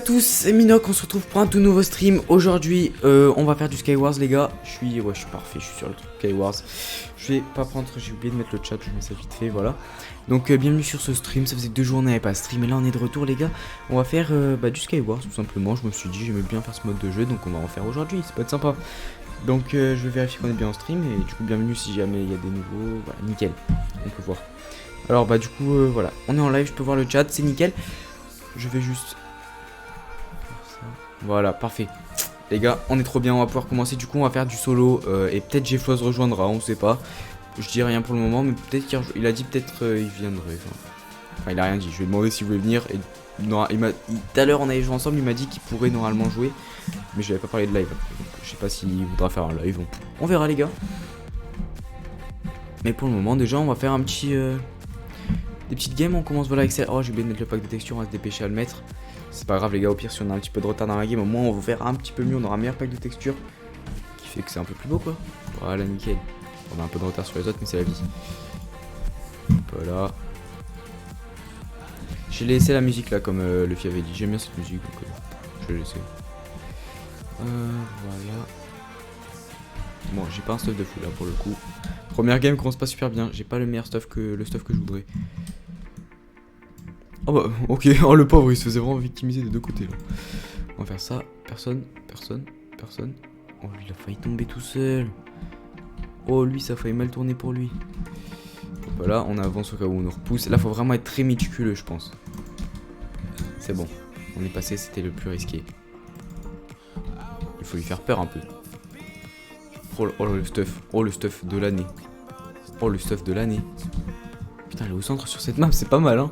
tous, c'est Minoc, on se retrouve pour un tout nouveau stream. Aujourd'hui, on va faire du Skywars les gars. Je suis parfait, je suis sur le truc Skywars. Je vais pas prendre, j'ai oublié de mettre le chat, je mets ça vite fait, voilà. Donc bienvenue sur ce stream, ça faisait 2 jours on n'avait pas stream et là on est de retour les gars. On va faire du Skywars tout simplement, je me suis dit j'aimais bien faire ce mode de jeu donc on va en faire aujourd'hui, ça peut être sympa. Donc je vais vérifier qu'on est bien en stream et du coup bienvenue si jamais il y a des nouveaux, voilà nickel, on peut voir. Alors du coup voilà, on est en live, je peux voir le chat, c'est nickel. Je vais juste... Voilà, parfait. Les gars, on est trop bien, on va pouvoir commencer. Du coup, on va faire du solo. Et peut-être Jeffos rejoindra, on sait pas. Je dis rien pour le moment, mais peut-être qu'il a dit peut-être il viendrait. Enfin, il a rien dit. Je vais demander s'il voulait venir. Et non, tout à l'heure, on avait joué ensemble. Il m'a dit qu'il pourrait normalement jouer. Mais je n'avais pas parlé de live. Donc, je sais pas s'il voudra faire un live. On verra, les gars. Mais pour le moment, déjà, on va faire un petit. Des petites games. On commence voilà avec celle. Oh, j'ai oublié de mettre le pack de texture. On va se dépêcher à le mettre. C'est pas grave les gars, au pire si on a un petit peu de retard dans la game, au moins on va faire un petit peu mieux, on aura un meilleur pack de texture qui fait que c'est un peu plus beau quoi. Voilà nickel. On a un peu de retard sur les autres mais c'est la vie. Voilà. J'ai laissé la musique là comme Luffy avait dit, j'aime bien cette musique donc je vais laisser. Voilà. Bon j'ai pas un stuff de fou là pour le coup. Première game commence pas super bien, j'ai pas le meilleur stuff que le stuff que je voudrais. Oh bah ok, oh le pauvre il se faisait vraiment victimiser des deux côtés là. On va faire ça, personne. Oh lui il a failli tomber tout seul. Oh lui ça a failli mal tourner pour lui. Voilà, on avance au cas où on nous repousse. Là faut vraiment être très méticuleux je pense. C'est bon, on est passé, c'était le plus risqué. Il faut lui faire peur un peu. Oh le stuff de l'année. Oh le stuff de l'année. Putain, elle est au centre sur cette map, c'est pas mal, hein.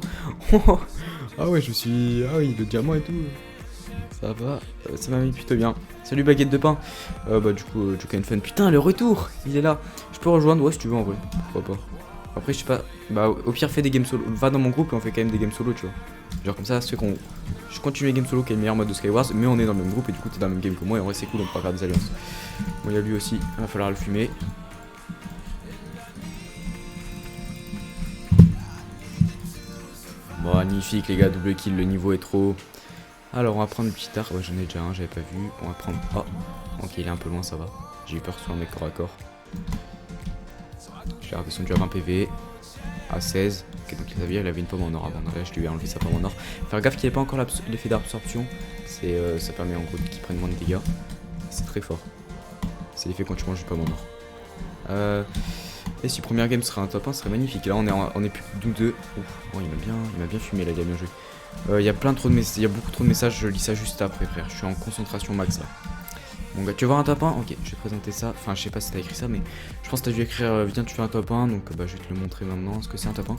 Ah ouais, je suis... Ah oui, le diamant et tout. Ça va, ça m'a mis plutôt bien. Salut, baguette de pain. Du coup, Jokan Fun. Putain, le retour, il est là. Je peux rejoindre, ouais, si tu veux, en vrai. Pourquoi pas. Après, je sais pas... Bah, au pire, fais des games solo. Va dans mon groupe et on fait quand même des games solo, tu vois. Genre comme ça, c'est qu'on... Je continue les games solo qui est le meilleur mode de Skywars, mais on est dans le même groupe et du coup, t'es dans le même game que moi. Et en vrai, c'est cool, on pourra faire des alliances. Bon, il y a lui aussi, il va falloir le fumer. Bon, magnifique les gars, double kill, le niveau est trop haut. Alors on va prendre le petit arc, ouais j'en ai déjà un, j'avais pas vu. On va prendre... Oh, ok il est un peu loin, ça va. J'ai eu peur sur un mec corps à corps. Je l'ai redescendu à 20 PV. À 16. Ok donc il avait une pomme en or avant, là je lui ai enlevé sa pomme en or. Faire gaffe qu'il n'y ait pas encore l'effet d'absorption. Ça permet en gros qu'il prenne moins de dégâts. C'est très fort. C'est l'effet quand tu manges une pomme en or. Et si première game serait un top 1, ce serait magnifique. Et là on est plus que nous deux. Oh, il m'a bien fumé là, il a bien joué. Il y a il y a beaucoup trop de messages, je lis ça juste après frère. Je suis en concentration max là. Bon gars, tu veux voir un top 1? Ok, je vais te présenter ça. Enfin, je sais pas si t'as écrit ça, mais je pense que t'as dû écrire viens tu fais un top 1. Donc je vais te le montrer maintenant. Est-ce que c'est un top 1?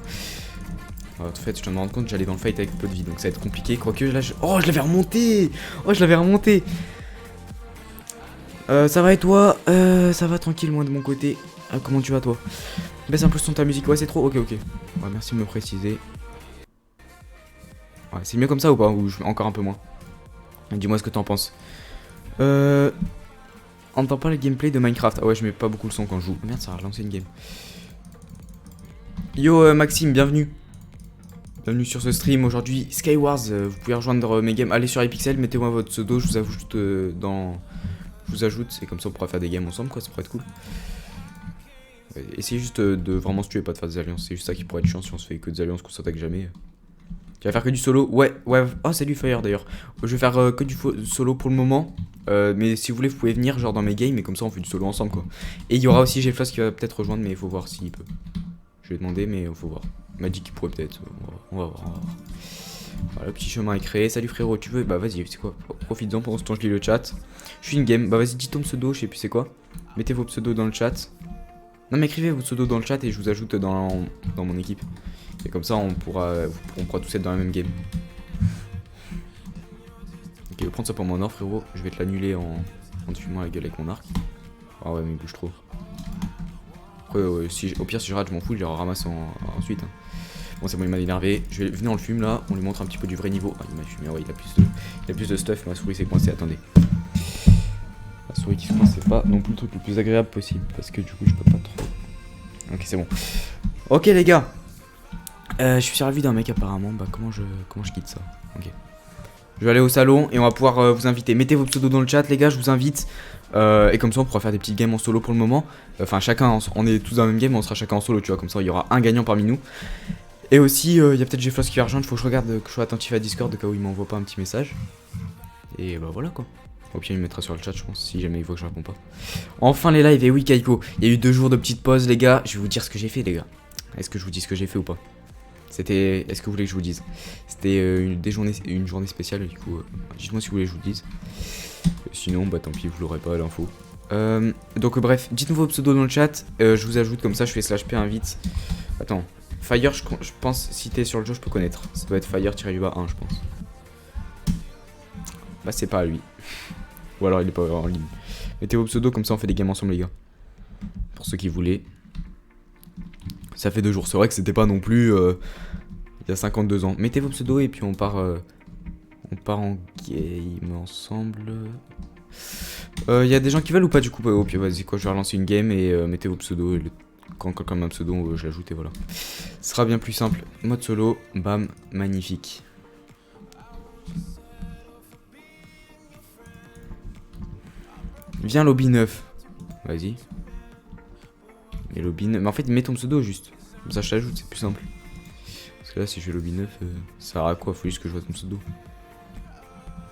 En fait, je viens de me rendre compte que j'allais dans le fight avec peu de vie, donc ça va être compliqué. Quoique là, oh, je l'avais remonté! Oh, je l'avais remonté! Ça va et toi? Ça va tranquille, moi de mon côté. Comment tu vas toi? Baisse un peu le son de ta musique, ouais c'est trop, ok. Ouais, merci de me préciser. Ouais, c'est mieux comme ça ou pas? Ou encore un peu moins? Dis-moi ce que t'en penses. On entend pas le gameplay de Minecraft. Ah ouais, je mets pas beaucoup le son quand je joue. Merde, ça a relancé une game. Yo Maxime, bienvenue. Bienvenue sur ce stream. Aujourd'hui, Skywars, vous pouvez rejoindre mes games. Allez sur iPixel, mettez-moi votre pseudo, je vous ajoute dans... Je vous ajoute, c'est comme ça on pourra faire des games ensemble quoi, ça pourrait être cool. Essayez juste de vraiment se tuer, pas de faire des alliances. C'est juste ça qui pourrait être chiant si on se fait que des alliances qu'on s'attaque jamais. Tu vas faire que du solo? Ouais. Oh salut Fire d'ailleurs. Je vais faire que du solo pour le moment. Mais si vous voulez vous pouvez venir genre dans mes games et comme ça on fait du solo ensemble quoi. Et il y aura aussi Jeffos qui va peut-être rejoindre mais il faut voir s'il peut. Je vais demander mais il faut voir. Il m'a dit qu'il pourrait peut-être. On va voir. Voilà, le petit chemin est créé. Salut frérot, tu veux? Bah vas-y, c'est quoi? Profites-en pendant ce temps je lis le chat. Je suis une game. Bah vas-y, dis ton pseudo, je sais plus c'est quoi. Mettez vos pseudos dans le chat. Non mais écrivez vos pseudos dans le chat et je vous ajoute dans mon équipe. Et comme ça on pourra tous être dans la même game. Ok, je vais prendre ça pour mon or frérot. Je vais te l'annuler en te fumant la gueule avec mon arc. Ah ouais mais il bouge trop. Après au pire si je rate je m'en fous, je le ramasse ensuite. Hein. Bon c'est bon il m'a énervé. Venez on le fume là, on lui montre un petit peu du vrai niveau. Ah il m'a fumé, ouais il a plus de stuff, ma souris s'est coincée, attendez. La souris qui se coince c'est pas non plus le truc le plus agréable possible. Parce que du coup je peux pas trop. Ok c'est bon. Ok les gars. Je suis sur la vue d'un mec apparemment. Bah comment je quitte ça? Ok. Je vais aller au salon et on va pouvoir vous inviter. Mettez vos pseudos dans le chat, les gars, je vous invite. Et comme ça, on pourra faire des petites games en solo pour le moment. Enfin, chacun, on est tous dans la même game, mais on sera chacun en solo, tu vois. Comme ça, il y aura un gagnant parmi nous. Et aussi, il y a peut-être GFloss qui va rejoindre. Il faut que je regarde, que je sois attentif à Discord, de cas où il m'envoie pas un petit message. Et bah voilà quoi. Au pire, il me mettra sur le chat, je pense, si jamais il voit que je réponds pas. Enfin, les lives, et oui, Kaiko. Il y a eu 2 jours de petite pause, les gars. Je vais vous dire ce que j'ai fait, les gars. Est-ce que je vous dis ce que j'ai fait ou pas? C'était. Est-ce que vous voulez que je vous dise? C'était une journée spéciale, du coup. Dites-moi si vous voulez que je vous dise. Sinon, bah tant pis, vous l'aurez pas l'info. Donc, bref, dites-nous vos pseudos dans le chat. Je vous ajoute comme ça, je fais /p invite. Attends. Fire, je pense, si t'es sur le jeu, je peux connaître. Ça doit être Fire-1, je pense. Bah, c'est pas à lui. Ou alors il est pas en ligne. Mettez vos pseudos, comme ça on fait des games ensemble, les gars. Pour ceux qui voulaient. Ça fait 2 jours. C'est vrai que c'était pas non plus il y a 52 ans. Mettez vos pseudos et puis on part en game ensemble. Il y a des gens qui veulent ou pas du coup? Oh, puis vas-y quoi, je vais relancer une game et mettez vos pseudos. Quand quelqu'un met un pseudo, je l'ajoute et voilà. Ce sera bien plus simple. Mode solo, bam, magnifique. Viens lobby 9. Vas-y. Mais lobby 9. Mais en fait, mets ton pseudo juste. Comme ça, je t'ajoute, c'est plus simple. Parce que là, si je fais lobby 9, ça sert à quoi? Faut juste que je vois ton pseudo.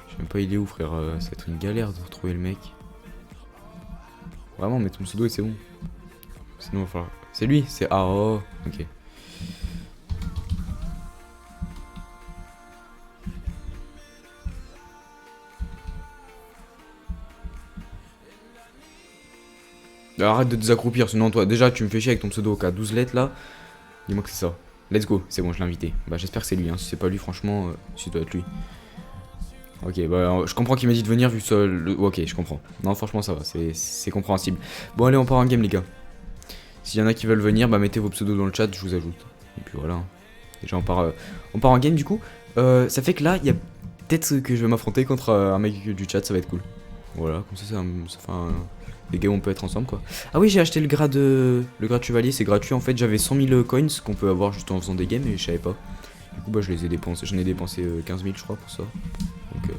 Je sais même pas, il est où, frère? Ça va être une galère de retrouver le mec. Vraiment, mets ton pseudo et c'est bon. Sinon, il va falloir. C'est lui? C'est. Ah, oh, ok. Alors, arrête de te désaccroupir, sinon toi, déjà tu me fais chier avec ton pseudo qui a 12 lettres là. Dis-moi que c'est ça. Let's go, c'est bon, je l'ai invité. Bah j'espère que c'est lui, hein. Si c'est pas lui, franchement, si ça doit être lui. Ok, bah je comprends qu'il m'a dit de venir vu ça. Ok, je comprends. Non, franchement, ça va, c'est compréhensible. Bon, allez, on part en game, les gars. S'il y en a qui veulent venir, bah mettez vos pseudos dans le chat, je vous ajoute. Et puis voilà. Déjà, on part en game du coup. Ça fait que là, il y a peut-être que je vais m'affronter contre un mec du chat, ça va être cool. Voilà, comme ça fait des games où on peut être ensemble quoi. Ah oui, j'ai acheté le grade chevalier, c'est gratuit en fait. J'avais 100 000 coins qu'on peut avoir juste en faisant des games et je savais pas. Du coup, bah je les ai dépensés. J'en ai dépensé 15 000 je crois pour ça. Donc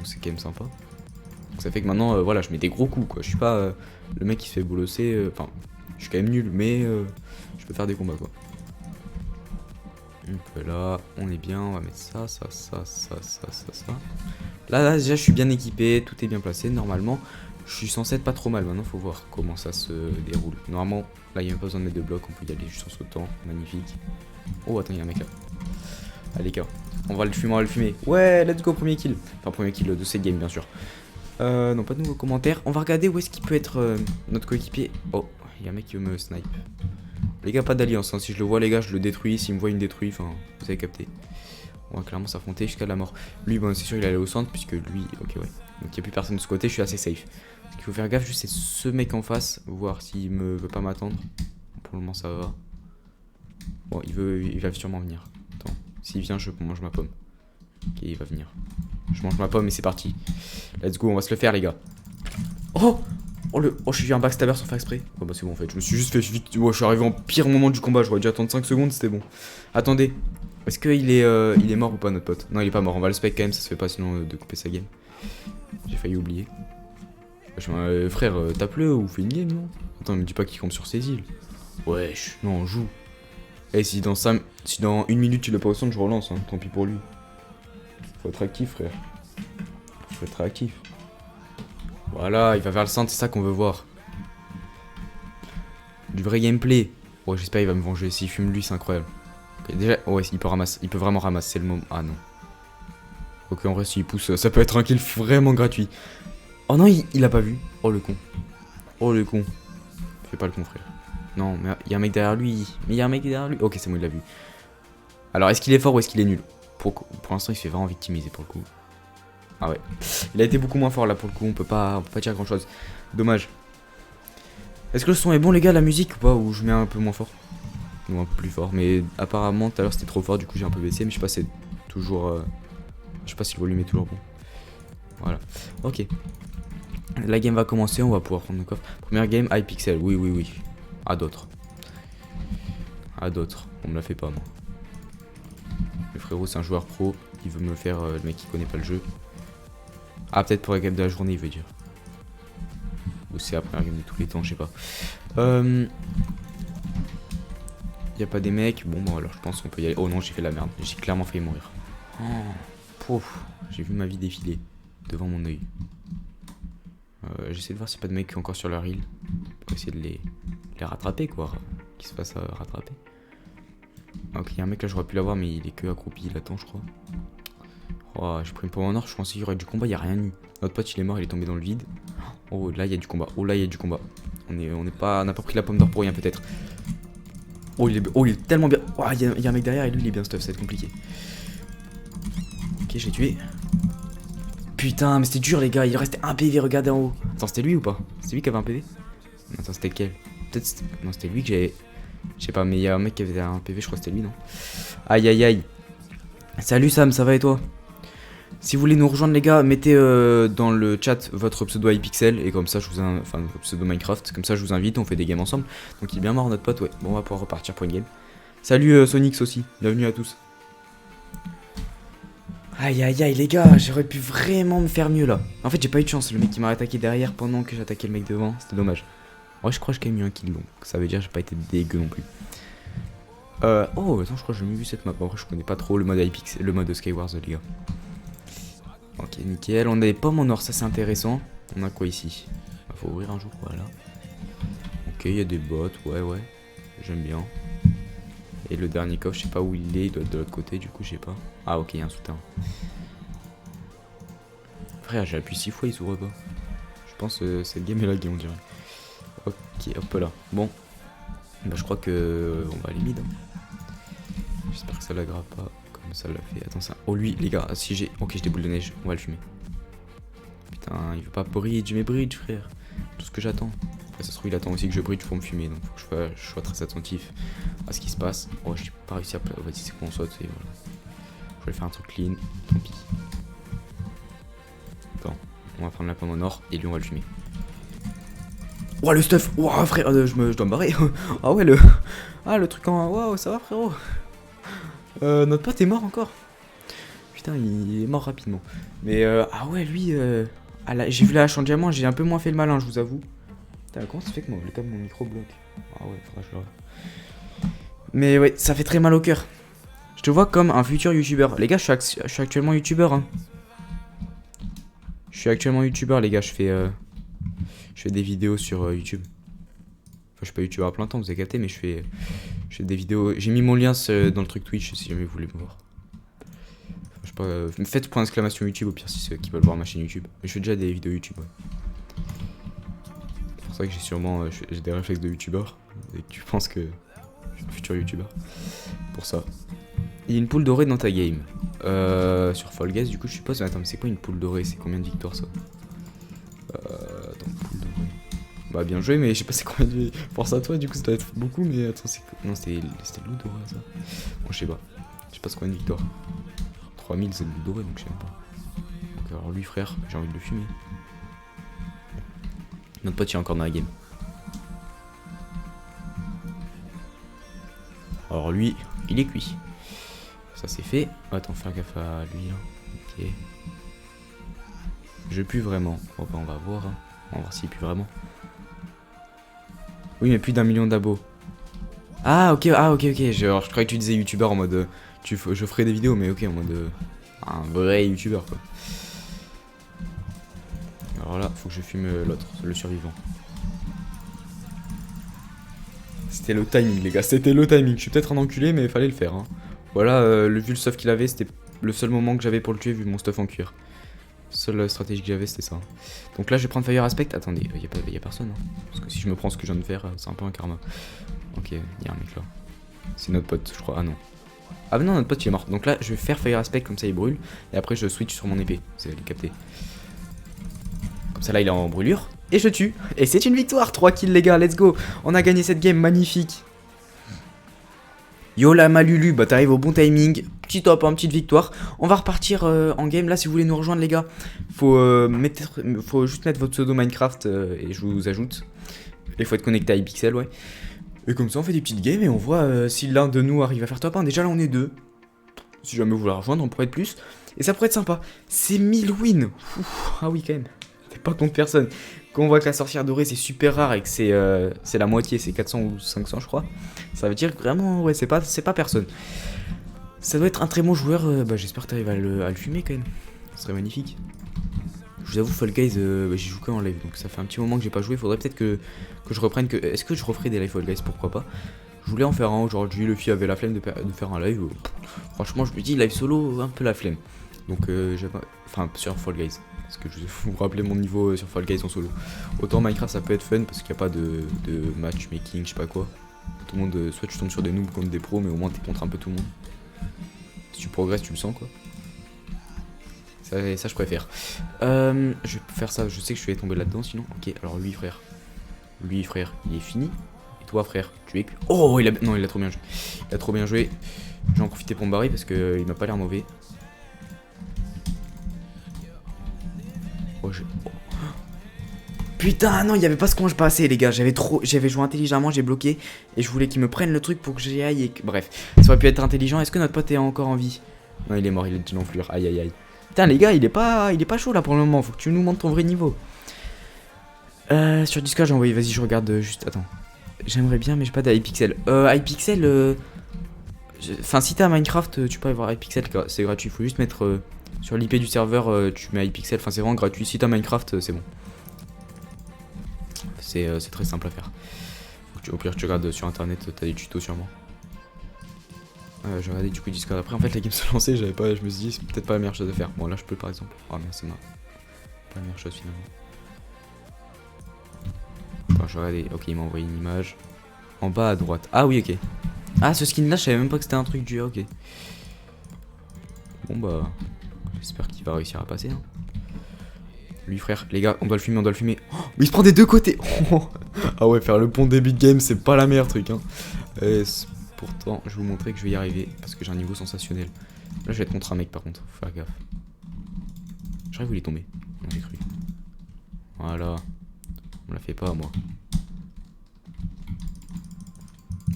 c'est quand même sympa. Donc ça fait que maintenant, voilà, je mets des gros coups quoi. Je suis pas le mec qui se fait bolosser. Enfin, je suis quand même nul, mais je peux faire des combats quoi. Donc là, on est bien, on va mettre ça. Là, déjà, je suis bien équipé, tout est bien placé. Normalement, je suis censé être pas trop mal. Maintenant, faut voir comment ça se déroule. Normalement, là, il n'y a même pas besoin de mettre de blocs. On peut y aller juste en sautant. Magnifique. Oh, attends, il y a un mec là. Allez, gars. On va le fumer, on va le fumer. Ouais, let's go, premier kill. Enfin, premier kill de cette game, bien sûr. Non, pas de nouveaux commentaires. On va regarder où est-ce qu'il peut être notre coéquipier. Oh, il y a un mec qui veut me snipe. Les gars, pas d'alliance. Hein. Si je le vois, les gars, je le détruis. S'il me voit, il me détruit. Enfin, vous avez capté. On va clairement s'affronter jusqu'à la mort. Lui, bon, c'est sûr, il est allé au centre, puisque lui, ok, ouais. Donc, il n'y a plus personne de ce côté, je suis assez safe. Ce qu'il faut faire gaffe, juste, c'est ce mec en face, voir s'il me veut pas m'attendre. Pour le moment, ça va. Bon, il va sûrement venir. Attends, s'il vient, je mange ma pomme. Ok, il va venir. Je mange ma pomme et c'est parti. Let's go, on va se le faire, les gars. Oh, je suis un backstabber sans faire exprès. Oh, bah, c'est bon, en fait. Je me suis juste fait vite. Ouais, je suis arrivé en pire moment du combat. J'aurais dû attendre 5 secondes, c'était bon. Attendez. Est-ce qu'il est mort ou pas, notre pote? Non, il est pas mort. On va le spec quand même, ça se fait pas sinon de couper sa game. J'ai failli oublier. Frère, tape-le ou fais une game, non? Attends, me dis pas qu'il compte sur ses îles. Wesh, non, on joue. Eh, si dans 1 minute il est pas au centre, je relance, hein. Tant pis pour lui. Faut être actif, frère. Faut être actif. Voilà, il va vers le centre, c'est ça qu'on veut voir. Du vrai gameplay. Ouais, j'espère qu'il va me venger. S'il fume lui, c'est incroyable. Okay, déjà, ouais, il peut vraiment ramasser le moment. Ah non. Ok, en vrai, s'il pousse, ça peut être un kill vraiment gratuit. Oh non, il a pas vu. Oh le con. Oh le con. Fais pas le con, frère. Non, mais il y a un mec derrière lui. Mais il y a un mec derrière lui. Ok, c'est bon, il l'a vu. Alors, est-ce qu'il est fort ou est-ce qu'il est nul? Pour l'instant, il se fait vraiment victimiser pour le coup. Ah ouais. Il a été beaucoup moins fort là pour le coup. On peut pas dire grand chose. Dommage. Est-ce que le son est bon, les gars, la musique ou pas? Ou je mets un peu moins fort? Ou un peu plus fort. Mais apparemment, tout à l'heure, c'était trop fort. Du coup, j'ai un peu baissé. Mais je sais pas si c'est toujours. Je sais pas si le volume est toujours bon. Voilà. Ok. La game va commencer. On va pouvoir prendre nos coffres. Première game, Hypixel. Oui, oui, oui. À d'autres. À d'autres. On me la fait pas, moi. Le frérot, c'est un joueur pro. Il veut me faire le mec qui connaît pas le jeu. Ah, peut-être pour la game de la journée, il veut dire. Ou c'est la première game de tous les temps, je sais pas. Y a pas des mecs. Bon, alors je pense qu'on peut y aller. Oh non, j'ai fait la merde. J'ai clairement failli mourir. Oh, pouf. J'ai vu ma vie défiler devant mon œil. J'essaie de voir s'il n'y a pas de mecs encore sur leur île. Pour essayer de les rattraper, quoi. Qu'ils se fassent rattraper. Ok, y a un mec là, j'aurais pu l'avoir, mais il est que accroupi, il attend, je crois. Oh, j'ai pris une pomme en or, je pensais qu'il y aurait du combat, y a rien eu. Notre pote, il est mort, il est tombé dans le vide. Oh, là, il y a du combat. Oh, là, il y a du combat. On n'a pas pris la pomme d'or pour rien, peut-être. Oh, il est tellement bien. Oh, il y a un mec derrière et lui, il est bien stuff, ça va être compliqué. Ok, j'ai tué. Putain, mais c'était dur, les gars. Il restait un PV, regardez en haut. Attends, c'était lui ou pas? C'était lui qui avait un PV? Attends, c'était lequel? Peut-être. Non, c'était lui que j'avais. Je sais pas, mais il y a un mec qui avait un PV, je crois que c'était lui, non? Aïe, aïe, aïe. Salut Sam, ça va et toi? Si vous voulez nous rejoindre, les gars, mettez dans le chat votre pseudo iPixel et comme ça je vous enfin votre pseudo Minecraft, comme ça je vous invite, on fait des games ensemble. Donc il est bien mort notre pote, ouais. Bon, on va pouvoir repartir pour une game. Salut Sonix aussi, bienvenue à tous. Aïe aïe aïe les gars, j'aurais pu vraiment me faire mieux là. En fait j'ai pas eu de chance, le mec qui m'a attaqué derrière pendant que j'attaquais le mec devant, c'était dommage. Ouais, je crois que j'ai quand même eu un kill, donc ça veut dire que j'ai pas été dégueu non plus. Oh attends, je crois que j'ai jamais vu cette map. Après je connais pas trop le mode iPixel, le mode Skywars les gars. Ok, nickel. On a des pommes en or, ça c'est intéressant. On a quoi ici? Faut ouvrir un jour, voilà. Ok, il y a des bottes, ouais. J'aime bien. Et le dernier coffre, je sais pas où il est, il doit être de l'autre côté, du coup, je sais pas. Ah, ok, il y a un souterrain. Frère, j'ai appuyé 6 fois, il s'ouvre pas. Je pense que cette game est laguée, on dirait. Ok, hop là. Bon. Bah, je crois que on va aller mid. J'espère que ça laggera pas. Ça l'a fait, attends ça. Oh lui les gars, si j'ai... Ok, j'ai des boules de neige, on va le fumer. Putain, il veut pas bridge, mais bridge frère. Tout ce que j'attends. Après ça se trouve il attend aussi que je bridge pour me fumer. Donc faut que je sois très attentif à ce qui se passe. Oh j'ai pas réussi à... Vas-y c'est qu'on saute et voilà. Je vais faire un truc clean, tant pis. Attends, on va prendre la pomme en or et lui on va le fumer. Oh le stuff. Oh frère, je dois me barrer. Ah ouais le... Ah le truc en... Waouh ça va frérot. Notre pote est mort encore. Putain, il est mort rapidement. Mais ah ouais, lui, j'ai vu la hache en diamant, j'ai un peu moins fait le malin, je vous avoue. Putain, comment ça fait que mon micro bloque? Ah ouais, faudra que je le... Mais ouais, ça fait très mal au cœur. Je te vois comme un futur youtubeur. Les gars, je suis actuellement youtubeur. Hein. Je suis actuellement youtubeur, les gars. Je fais des vidéos sur YouTube. Enfin, je suis pas youtubeur à plein temps, vous avez capté, mais je fais des vidéos. J'ai mis mon lien dans le truc Twitch si jamais vous voulez me voir. Enfin, je sais pas, faites point d'exclamation YouTube au pire si ceux qui veulent voir ma chaîne YouTube. Mais je fais déjà des vidéos YouTube. Ouais. C'est pour ça que j'ai sûrement j'ai des réflexes de youtubeur. Et que tu penses que je suis un futur youtubeur. Pour ça. Il y a une poule dorée dans ta game. Sur Fall Guys, du coup, je suppose. Attends, mais c'est quoi une poule dorée? C'est combien de victoires ça? Attends, poule dorée. Bah bien joué, mais je sais pas c'est combien de... Force à toi, du coup ça doit être beaucoup, mais attends, c'est... Non, c'était loup doré, ça. Bon, je sais pas. Je sais pas c'est combien de victoires. 3000, c'est le loup doré, donc je sais même pas. Donc alors lui, frère, j'ai envie de le fumer. Notre pote, il est encore dans la game. Alors lui, il est cuit. Ça c'est fait. Attends, faire gaffe à lui, là. Ok. Je pue vraiment. Bon, bah on va voir, hein. On va voir s'il pue vraiment. Oui, mais plus d'1 million d'abos. Ah, ok. Je croyais que tu disais youtubeur en mode... je ferai des vidéos, mais ok, en mode... un vrai youtubeur, quoi. Alors là, faut que je fume l'autre, le survivant. C'était le timing, les gars. C'était le timing. Je suis peut-être un enculé, mais il fallait le faire. Hein. Voilà, vu le stuff qu'il avait, c'était le seul moment que j'avais pour le tuer, vu mon stuff en cuir. Seule stratégie que j'avais, c'était ça. Donc là, je vais prendre Fire Aspect. Attendez, y a personne. Hein. Parce que si je me prends ce que je viens de faire, c'est un peu un karma. Ok, il y a un mec là. C'est notre pote, je crois. Ah non. Ah non, notre pote il est mort. Donc là, je vais faire Fire Aspect, comme ça il brûle. Et après, je switch sur mon épée. Vous allez le capter. Comme ça, là, il est en brûlure. Et je tue. Et c'est une victoire. 3 kills, les gars. Let's go. On a gagné cette game. Magnifique. Yo la Malulu, bah t'arrives au bon timing, petit top, hein, petite victoire. On va repartir en game, là si vous voulez nous rejoindre les gars. Faut juste mettre votre pseudo Minecraft et je vous ajoute. Il faut être connecté à iPixel, ouais. Et comme ça on fait des petites games et on voit si l'un de nous arrive à faire top 1. Déjà là on est deux. Si jamais vous voulez la rejoindre, on pourrait être plus. Et ça pourrait être sympa. C'est 1000 wins. Ah oui, quand même. T'es pas contre personne. Quand on voit que la sorcière dorée c'est super rare et que c'est la moitié, c'est 400 ou 500 je crois, ça veut dire que vraiment, ouais, c'est pas personne. Ça doit être un très bon joueur, j'espère que t'arrives à le fumer quand même. Ce serait magnifique. Je vous avoue, Fall Guys, j'y joue que en live, donc ça fait un petit moment que j'ai pas joué. Faudrait peut-être que je reprenne. Est-ce que je referai des live Fall Guys? Pourquoi pas. Je voulais en faire un aujourd'hui, le fille avait la flemme de faire un live. Franchement, je me dis, live solo, un peu la flemme. Donc, enfin, sur Fall Guys. Parce que vous vous rappelez mon niveau sur Fall Guys en solo. Autant Minecraft ça peut être fun parce qu'il n'y a pas de matchmaking, je sais pas quoi. Tout le monde, soit tu tombes sur des noobs contre des pros, mais au moins t'es contre un peu tout le monde. Si tu progresses, tu le sens quoi. Ça je préfère. Je vais faire ça, je sais que je vais tomber là-dedans sinon. Ok, alors lui frère, il est fini. Et toi frère, tu es... Oh, non, il a trop bien joué. Il a trop bien joué. Je vais en profiter pour me barrer parce qu'il m'a pas l'air mauvais. Oh. Putain, non, il y avait pas ce coin, je passais les gars. J'avais joué intelligemment, j'ai bloqué. Et je voulais qu'il me prenne le truc pour que j'y aille. Bref, ça aurait pu être intelligent. Est-ce que notre pote est encore en vie? Non, il est mort, il est déjà en enflure. Aïe aïe aïe. Putain, les gars, il est pas chaud là pour le moment. Faut que tu nous montres ton vrai niveau. Sur Discord, j'ai envoyé. Vas-y, je regarde juste. Attends. J'aimerais bien, mais j'ai pas d'iPixel. iPixel. Enfin, si t'as Minecraft, tu peux avoir iPixel, c'est gratuit. Faut juste mettre. Sur l'IP du serveur, tu mets iPixel, enfin c'est vraiment gratuit. Si t'as Minecraft, c'est bon. C'est très simple à faire. Au pire, tu regardes sur internet, t'as des tutos sûrement. J'ai regardé du coup Discord. Après, en fait, la game se lançait, je me suis dit, c'est peut-être pas la meilleure chose à faire. Bon, là, je peux par exemple. Oh non, c'est pas la meilleure chose finalement. Attends, je regardais. Ok, il m'a envoyé une image. En bas à droite. Ah oui, ok. Ah, ce skin là, je savais même pas que c'était un truc du. Ok. Bon, bah. J'espère qu'il va réussir à passer. Hein. Lui, frère, les gars, on doit le fumer, Oh, mais il se prend des deux côtés. Ah ouais, faire le pont début de game, c'est pas la meilleure truc. Hein. Pourtant, je vais vous montrer que je vais y arriver parce que j'ai un niveau sensationnel. Là, je vais être contre un mec par contre, faut faire gaffe. J'arrive où il est tombé. Non, j'ai cru. Voilà. On la fait pas, moi.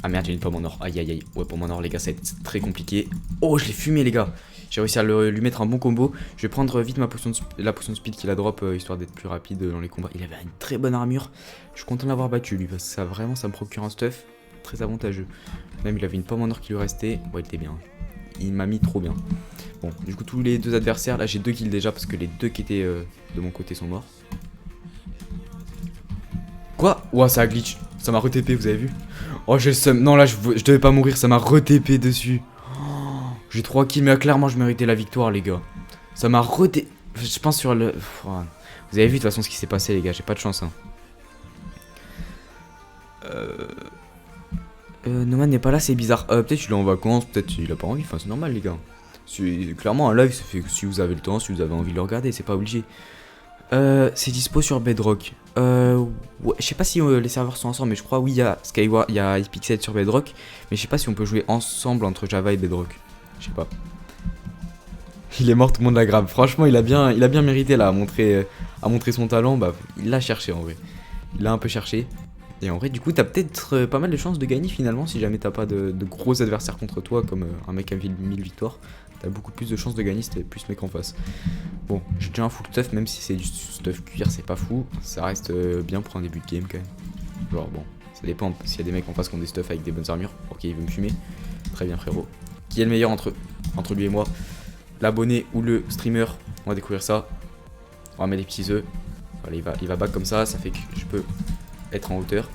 Ah merde, j'ai une pomme en or. Aïe aïe aïe. Ouais, pomme en or, les gars, c'est très compliqué. Oh, je l'ai fumé, les gars. J'ai réussi à lui mettre un bon combo. Je vais prendre vite la potion de speed qu'il a drop histoire d'être plus rapide dans les combats. Il avait une très bonne armure. Je suis content de l'avoir battu lui parce que ça vraiment ça me procure un stuff très avantageux. Même il avait une pomme en or qui lui restait. Ouais, il était bien. Il m'a mis trop bien. Bon, du coup tous les deux adversaires, là j'ai 2 kills déjà parce que les 2 qui étaient de mon côté sont morts. Quoi? Ouah, ça a glitch. Ça m'a re-TP, vous avez vu? Oh, j'ai le seum. Non, là je devais pas mourir, ça m'a re-TP dessus. J'ai 3 kills, mais clairement je méritais la victoire, les gars. Ça m'a re-TP. Je pense sur le... Vous avez vu de toute façon ce qui s'est passé, les gars. J'ai pas de chance. Hein. Noman n'est pas là, c'est bizarre. Peut-être il est en vacances, peut-être il a pas envie. Enfin, c'est normal, les gars. Clairement, un live, ça fait que si vous avez le temps, si vous avez envie de le regarder, c'est pas obligé. C'est dispo sur Bedrock. Ouais, je sais pas si les serveurs sont ensemble, mais je crois oui, il y a Skyward, il y a iPixel sur Bedrock. Mais je sais pas si on peut jouer ensemble entre Java et Bedrock. Je sais pas. Il est mort, tout le monde l'a grave. Franchement, il a bien mérité là à montrer son talent. Bah, il l'a cherché en vrai. Il l'a un peu cherché. Et en vrai, du coup, t'as peut-être pas mal de chances de gagner finalement si jamais t'as pas de gros adversaires contre toi, comme un mec à 1000 victoires. T'as beaucoup plus de chances de gagner si t'as plus mec en face. Bon, j'ai déjà un full stuff, même si c'est du stuff cuir, c'est pas fou. Ça reste bien pour un début de game quand même. Genre, bon, ça dépend. S'il y a des mecs en face qui ont des stuff avec des bonnes armures, ok, il veut me fumer. Très bien, frérot. Qui est le meilleur entre lui et moi? L'abonné ou le streamer? On va découvrir ça. On va mettre des petits œufs. Voilà, il va back comme ça fait que je peux être en hauteur.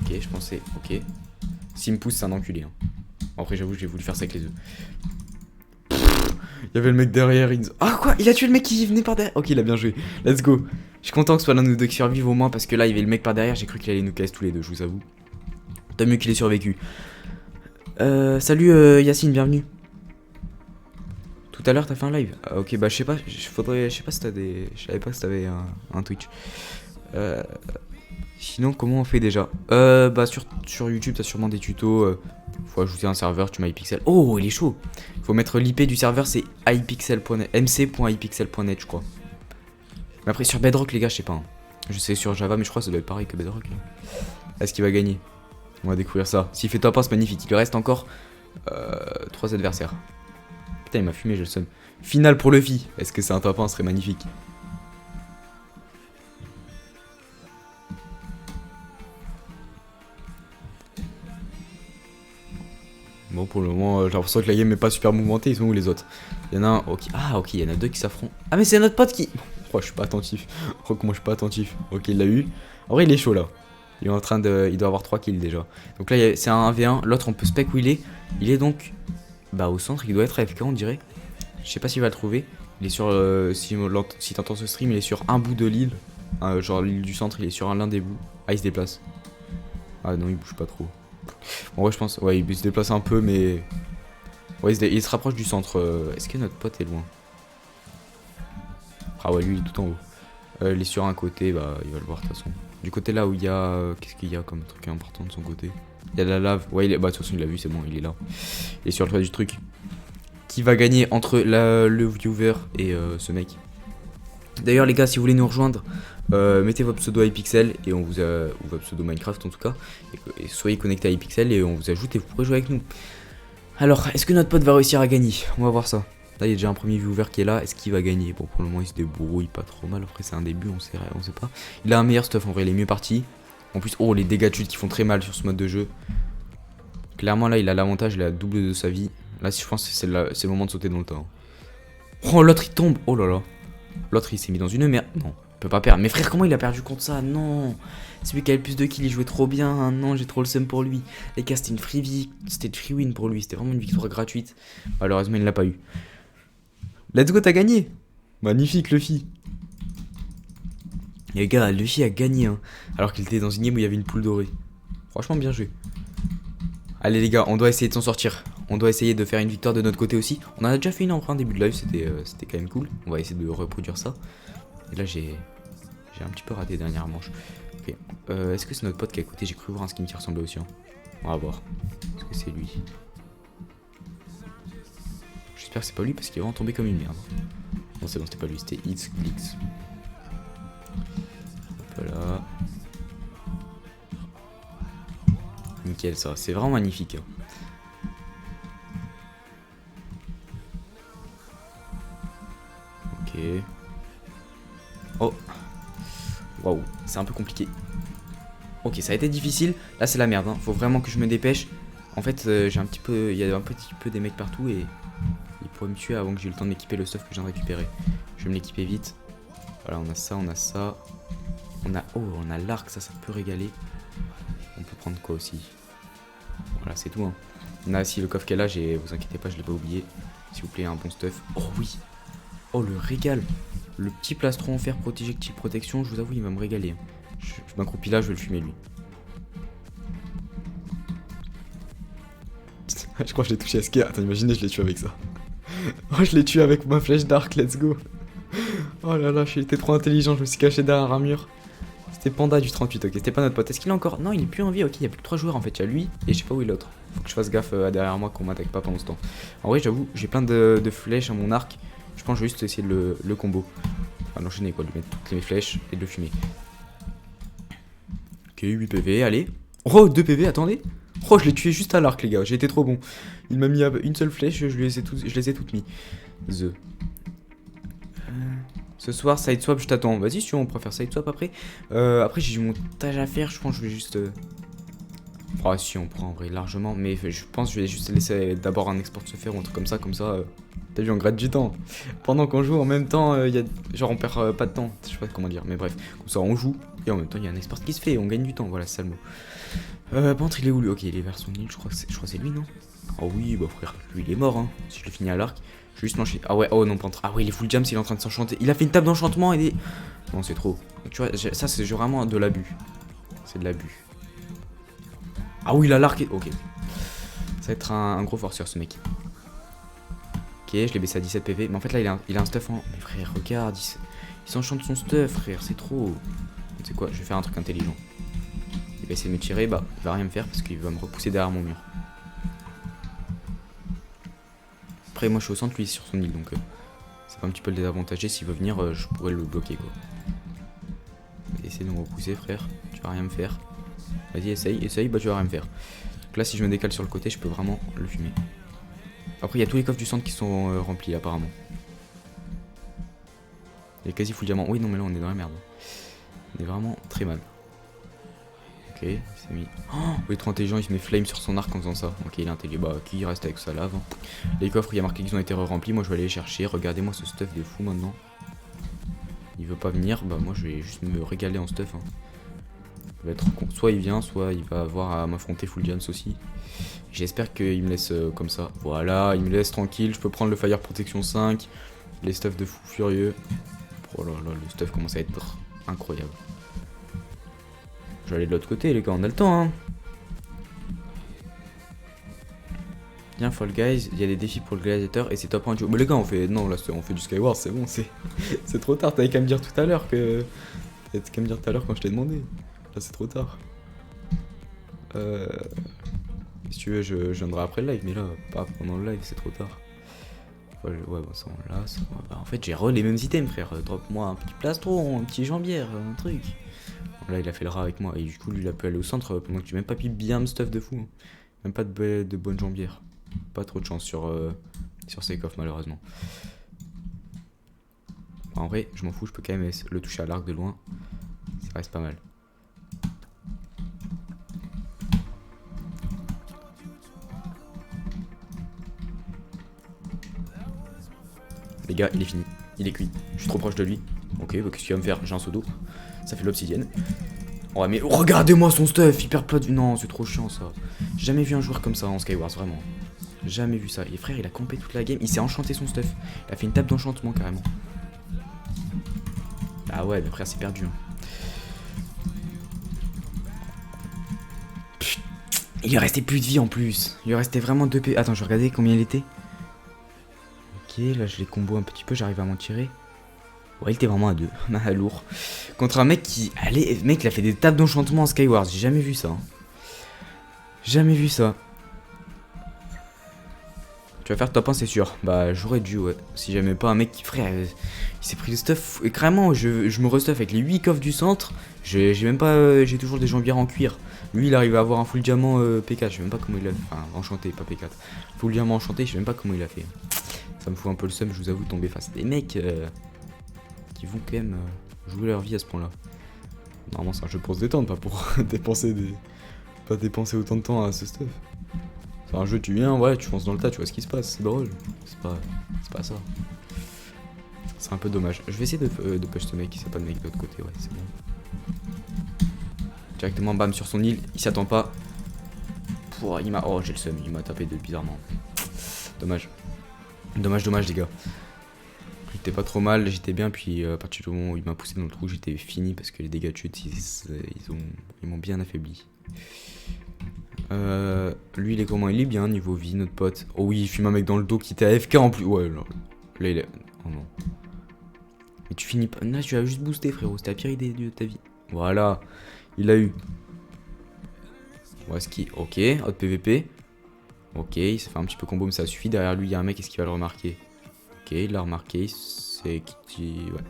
Ok, je pensais, ok. S'il me pousse, c'est un enculé. Hein. Après, j'avoue, j'ai voulu faire ça avec les œufs. Il y avait le mec derrière. Ah, quoi? Il a tué le mec qui venait par derrière. Ok, il a bien joué. Let's go. Je suis content que ce soit l'un de nous deux qui survive au moins parce que là, il y avait le mec par derrière. J'ai cru qu'il allait nous casser tous les deux, je vous avoue. Tant mieux qu'il ait survécu. Salut Yacine, bienvenue. Tout à l'heure, t'as fait un live. Ah, ok, bah je sais pas. Je sais pas si t'as des. Je savais pas si t'avais un Twitch. Sinon, comment on fait déjà? Bah sur YouTube, t'as sûrement des tutos. Faut ajouter un serveur, tu mets iPixel. Oh, il est chaud. Faut mettre l'IP du serveur, c'est iPixel.net, mc.ipixel.net, je crois. Mais après, sur Bedrock, les gars, je sais pas. Hein. Je sais sur Java, mais je crois que ça doit être pareil que Bedrock. Est-ce qu'il va gagner? On va découvrir ça. S'il fait top 1, c'est magnifique. Il lui reste encore 3 adversaires. putain, il m'a fumé, j'ai le seum. Finale pour Luffy. Est-ce que c'est un top 1? Ce serait magnifique. Bon, pour le moment, j'ai l'impression que la game n'est pas super mouvementée. Ils sont où les autres? Il y en a un. Ok. Ah, ok, il y en a deux qui s'affrontent. Ah, mais c'est notre pote qui. Oh, je suis pas attentif. Oh, comment je suis pas attentif. Ok, il l'a eu. En vrai, il est chaud là. Il est en train de. Il doit avoir 3 kills déjà. Donc là, c'est un 1v1. L'autre, on peut spec où il est. Il est donc. Bah, au centre, il doit être AFK, on dirait. Je sais pas s'il va le trouver. Il est sur. Si t'entends ce stream, il est sur un bout de l'île. Genre l'île du centre, il est sur l'un des bouts. Ah, il se déplace. Ah non, il bouge pas trop. Bon, ouais, je pense. Ouais, il se déplace un peu, mais. Ouais, il se rapproche du centre. Est-ce que notre pote est loin? Ah, ouais, lui, il est tout en haut. Il est sur un côté, bah, il va le voir de toute façon. Du côté là où il y a. Qu'est-ce qu'il y a comme truc important de son côté? Il y a de la lave. Ouais, bah, de toute façon, il l'a vu, c'est bon, il est là. Il est sur le toit du truc. Qui va gagner entre le viewer et ce mec? D'ailleurs, les gars, si vous voulez nous rejoindre, mettez votre pseudo à iPixel et on vous a, ou votre pseudo Minecraft en tout cas, et soyez connecté à iPixel et on vous ajoute et vous pourrez jouer avec nous. Alors, est-ce que notre pote va réussir à gagner? On va voir ça. Là, il y a déjà un premier viewer qui est là. Est-ce qu'il va gagner? Bon, pour le moment, il se débrouille pas trop mal. Après, c'est un début, on sait pas. Il a un meilleur stuff en vrai, il est mieux parti. En plus, oh, les dégâts de chute qui font très mal sur ce mode de jeu. Clairement, là, il a l'avantage, il a double de sa vie. Là, je pense que c'est le moment de sauter dans le temps. Oh, l'autre il tombe. Oh là là. L'autre il s'est mis dans une merde. Non, il peut pas perdre. Mais frère, comment il a perdu contre ça? Non. C'est lui qui a le plus de kills, il jouait trop bien. Non, j'ai trop le seum pour lui. Les gars, c'était une free win pour lui. C'était vraiment une victoire gratuite. Malheureusement, il l'a pas eu. Let's go, t'as gagné. Magnifique, Luffy. Les gars, Luffy a gagné. Hein, alors qu'il était dans une game où il y avait une poule dorée. Franchement, bien joué. Allez, les gars, on doit essayer de s'en sortir. On doit essayer de faire une victoire de notre côté aussi. On en a déjà fait une en début de live, c'était quand même cool. On va essayer de reproduire ça. Et là, j'ai un petit peu raté dernière manche. Ok. Est-ce que c'est notre pote qui a écouté? J'ai cru voir un skin qui ressemblait aussi. Hein. On va voir. Est-ce que c'est lui? J'espère que c'est pas lui parce qu'il est vraiment tombé comme une merde. Non, c'est bon, c'était pas lui, c'était It's Glix. Voilà. Nickel, ça. C'est vraiment magnifique. Hein. Ok. Oh. Waouh, c'est un peu compliqué. Ok, ça a été difficile. Là, c'est la merde. Hein. Faut vraiment que je me dépêche. En fait, j'ai un petit peu. Il y a un petit peu des mecs partout et ils pourraient me tuer avant que j'ai eu le temps de m'équiper le stuff que je viens de récupérer. Je vais me l'équiper vite. Voilà, on a ça, on a ça. On a l'arc, ça peut régaler. On peut prendre quoi aussi? Voilà, c'est tout. Hein. On a aussi le coffre qu'elle a, vous inquiétez pas, je l'ai pas oublié. S'il vous plaît, un bon stuff. Oh oui. Oh, le régal. Le petit plastron en fer projectile protection, je vous avoue, il va me régaler. Hein. Je m'accroupis là, je vais le fumer lui. Je crois que je l'ai touché à ski. Attends, imaginez, je l'ai tué avec ça. Oh, je l'ai tué avec ma flèche d'arc, let's go. Oh là là, j'étais trop intelligent, je me suis caché derrière un mur. C'était Panda du 38, ok, c'était pas notre pote. Est-ce qu'il est encore? Non, il est plus en vie, ok, il y a plus que 3 joueurs en fait. Il y a lui et je sais pas où est l'autre. Faut que je fasse gaffe derrière moi qu'on m'attaque pas pendant ce temps. En vrai, j'avoue, j'ai plein de flèches à mon arc. Je pense que je vais juste essayer de le combo. Enfin, l'enchaîner quoi, de lui mettre toutes mes flèches et de le fumer. Ok, 8 PV, allez. Oh, 2 PV, attendez. Oh, je l'ai tué juste à l'arc, les gars, j'ai été trop bon. Il m'a mis une seule flèche, je les ai toutes mis. Ce soir, side swap, je t'attends. Vas-y, si tu veux, on pourra faire side swap après. Après, j'ai du montage à faire, je pense que je vais juste. Oh, si, on pourra en vrai largement. Mais je pense que je vais juste laisser d'abord un export se faire ou un truc comme ça. T'as vu, on gratte du temps. Pendant qu'on joue en même temps, genre on perd pas de temps. Je sais pas comment dire, mais bref. Comme ça, on joue et en même temps, il y a un export qui se fait et on gagne du temps. Voilà, c'est ça le mot. Pantre, il est où lui? Ok, il est vers son île, je crois que c'est lui, non? Oh oui, bah frère, lui il est mort, hein. Si je l'ai fini à l'arc. Je vais juste m'enchaîner. Ah ouais, oh non, Pantre. Ah ouais, il est full jam, il est en train de s'enchanter. Il a fait une table d'enchantement et des. Non, c'est trop. Tu vois, ça, c'est vraiment de l'abus. C'est de l'abus. Ah oui, il a l'arc. Ok. Ça va être un gros forceur, ce mec. Ok, je l'ai baissé à 17 PV. Mais en fait, là, il a un stuff en. Mais frère, regarde. Il s'enchante son stuff, frère. C'est trop. Tu sais quoi, je vais faire un truc intelligent. Il va essayer de me tirer. Bah, il va rien me faire parce qu'il va me repousser derrière mon mur. Après, moi, je suis au centre, lui, sur son île. Donc, c'est pas un petit peu le désavantager. S'il veut venir, je pourrais le bloquer, quoi. Essaye de me repousser, frère. Tu vas rien me faire. Vas-y, essaye. Bah, tu vas rien me faire. Donc là, si je me décale sur le côté, je peux vraiment le fumer. Après, il y a tous les coffres du centre qui sont remplis apparemment. Il est quasi full diamant. Oui, non, mais là, on est dans la merde. On est vraiment très mal. Ok, il s'est mis. Oh, il est trop intelligent, il se met flame sur son arc en faisant ça. Ok, il est intelligent. Bah, qui reste avec sa lave hein. Les coffres, il y a marqué qu'ils ont été remplis. Moi, je vais aller les chercher. Regardez-moi ce stuff de fou maintenant. Il veut pas venir. Bah, moi, je vais juste me régaler en stuff. Hein. Il va être con. Soit il vient, soit il va avoir à m'affronter full diams aussi. J'espère qu'il me laisse comme ça. Voilà, il me laisse tranquille. Je peux prendre le fire protection 5. Les stuff de fou furieux. Oh là là, le stuff commence à être incroyable. Je vais aller de l'autre côté, les gars, on a le temps, hein. Bien, Fall Guys, il y a des défis pour le gladiateur et c'est top 1 duo. Mais les gars, on fait. Non, là, on fait du Skyward, c'est bon, c'est trop tard. T'avais qu'à me dire tout à l'heure que. T'avais qu'à me dire tout à l'heure quand je t'ai demandé. Là, c'est trop tard. Si tu veux, je viendrai après le live, mais là, pas pendant le live, c'est trop tard. Ouais, bon, ça, là, ça, bah, en fait, j'ai les mêmes items, frère. Drop-moi un petit plastron, un petit jambière, un truc. Là, il a fait le rat avec moi. Et du coup, lui, il a pu aller au centre pendant que tu même pas pu bien me stuff de fou. Même pas de bonne jambière. Pas trop de chance sur ces coffres, malheureusement. En vrai, je m'en fous. Je peux quand même le toucher à l'arc de loin. Ça reste pas mal. Les gars, il est fini. Il est cuit. Je suis trop proche de lui. Ok, bah, qu'est-ce qu'il va me faire? J'ai un seau d'eau. Ça fait l'obsidienne. Ouais, mais regardez-moi son stuff, hyper plat. Non, c'est trop chiant ça. J'ai jamais vu un joueur comme ça en Skywars, vraiment. Jamais vu ça. Et frère, il a campé toute la game. Il s'est enchanté son stuff. Il a fait une table d'enchantement carrément. Ah ouais, mais frère, c'est perdu. Hein. Il lui restait plus de vie en plus. Il lui restait vraiment 2 P. Attends, je vais regarder combien il était. Ok, là je les combo un petit peu, j'arrive à m'en tirer. Ouais, il était vraiment à 2. Lourd. Contre un mec qui. Allez, mec, il a fait des tables d'enchantement en Skywars. J'ai jamais vu ça. Hein. Jamais vu ça. Tu vas faire top 1, c'est sûr. Bah, j'aurais dû, ouais. Si j'aimais pas un mec qui. Frère, il s'est pris le stuff. Et carrément, je me restuff avec les 8 coffres du centre. J'ai même pas. J'ai toujours des jambières en cuir. Lui, il arrive à avoir un full diamant P4. Je sais même pas comment il a fait. Enfin, enchanté, pas P4. Full diamant enchanté, je sais même pas comment il a fait. Ça me fout un peu le seum, je vous avoue, de tomber face à des mecs qui vont quand même jouer leur vie à ce point-là. Normalement, c'est un jeu pour se détendre, pas pour dépenser pas dépenser autant de temps à ce stuff. C'est un jeu, tu viens, ouais, tu fonces dans le tas, tu vois ce qui se passe, c'est drôle. C'est pas ça. C'est un peu dommage. Je vais essayer de push ce mec, s'il n'y a pas de mec de l'autre côté, ouais, c'est bon. Directement, bam, sur son île, il s'attend pas. Pouah, il m'a. Oh, j'ai le seum, il m'a tapé de bizarrement. Dommage. Dommage, les gars. J'étais pas trop mal, j'étais bien, puis à partir du moment où il m'a poussé dans le trou, j'étais fini parce que les dégâts de chute, ils m'ont bien affaibli. Lui, il est comment? Il est bien niveau vie, notre pote. Oh oui, il fume un mec dans le dos qui était AFK en plus. Ouais, là il est. Oh non. Mais tu finis pas. Là, tu as juste boosté, frérot. C'était la pire idée de ta vie. Voilà, il l'a eu. Ouais, ski. Ok, hot PVP. Ok, il s'est fait un petit peu combo, mais ça suffit. Derrière lui, il y a un mec, est-ce qu'il va le remarquer? Ok, il l'a remarqué. Ouais.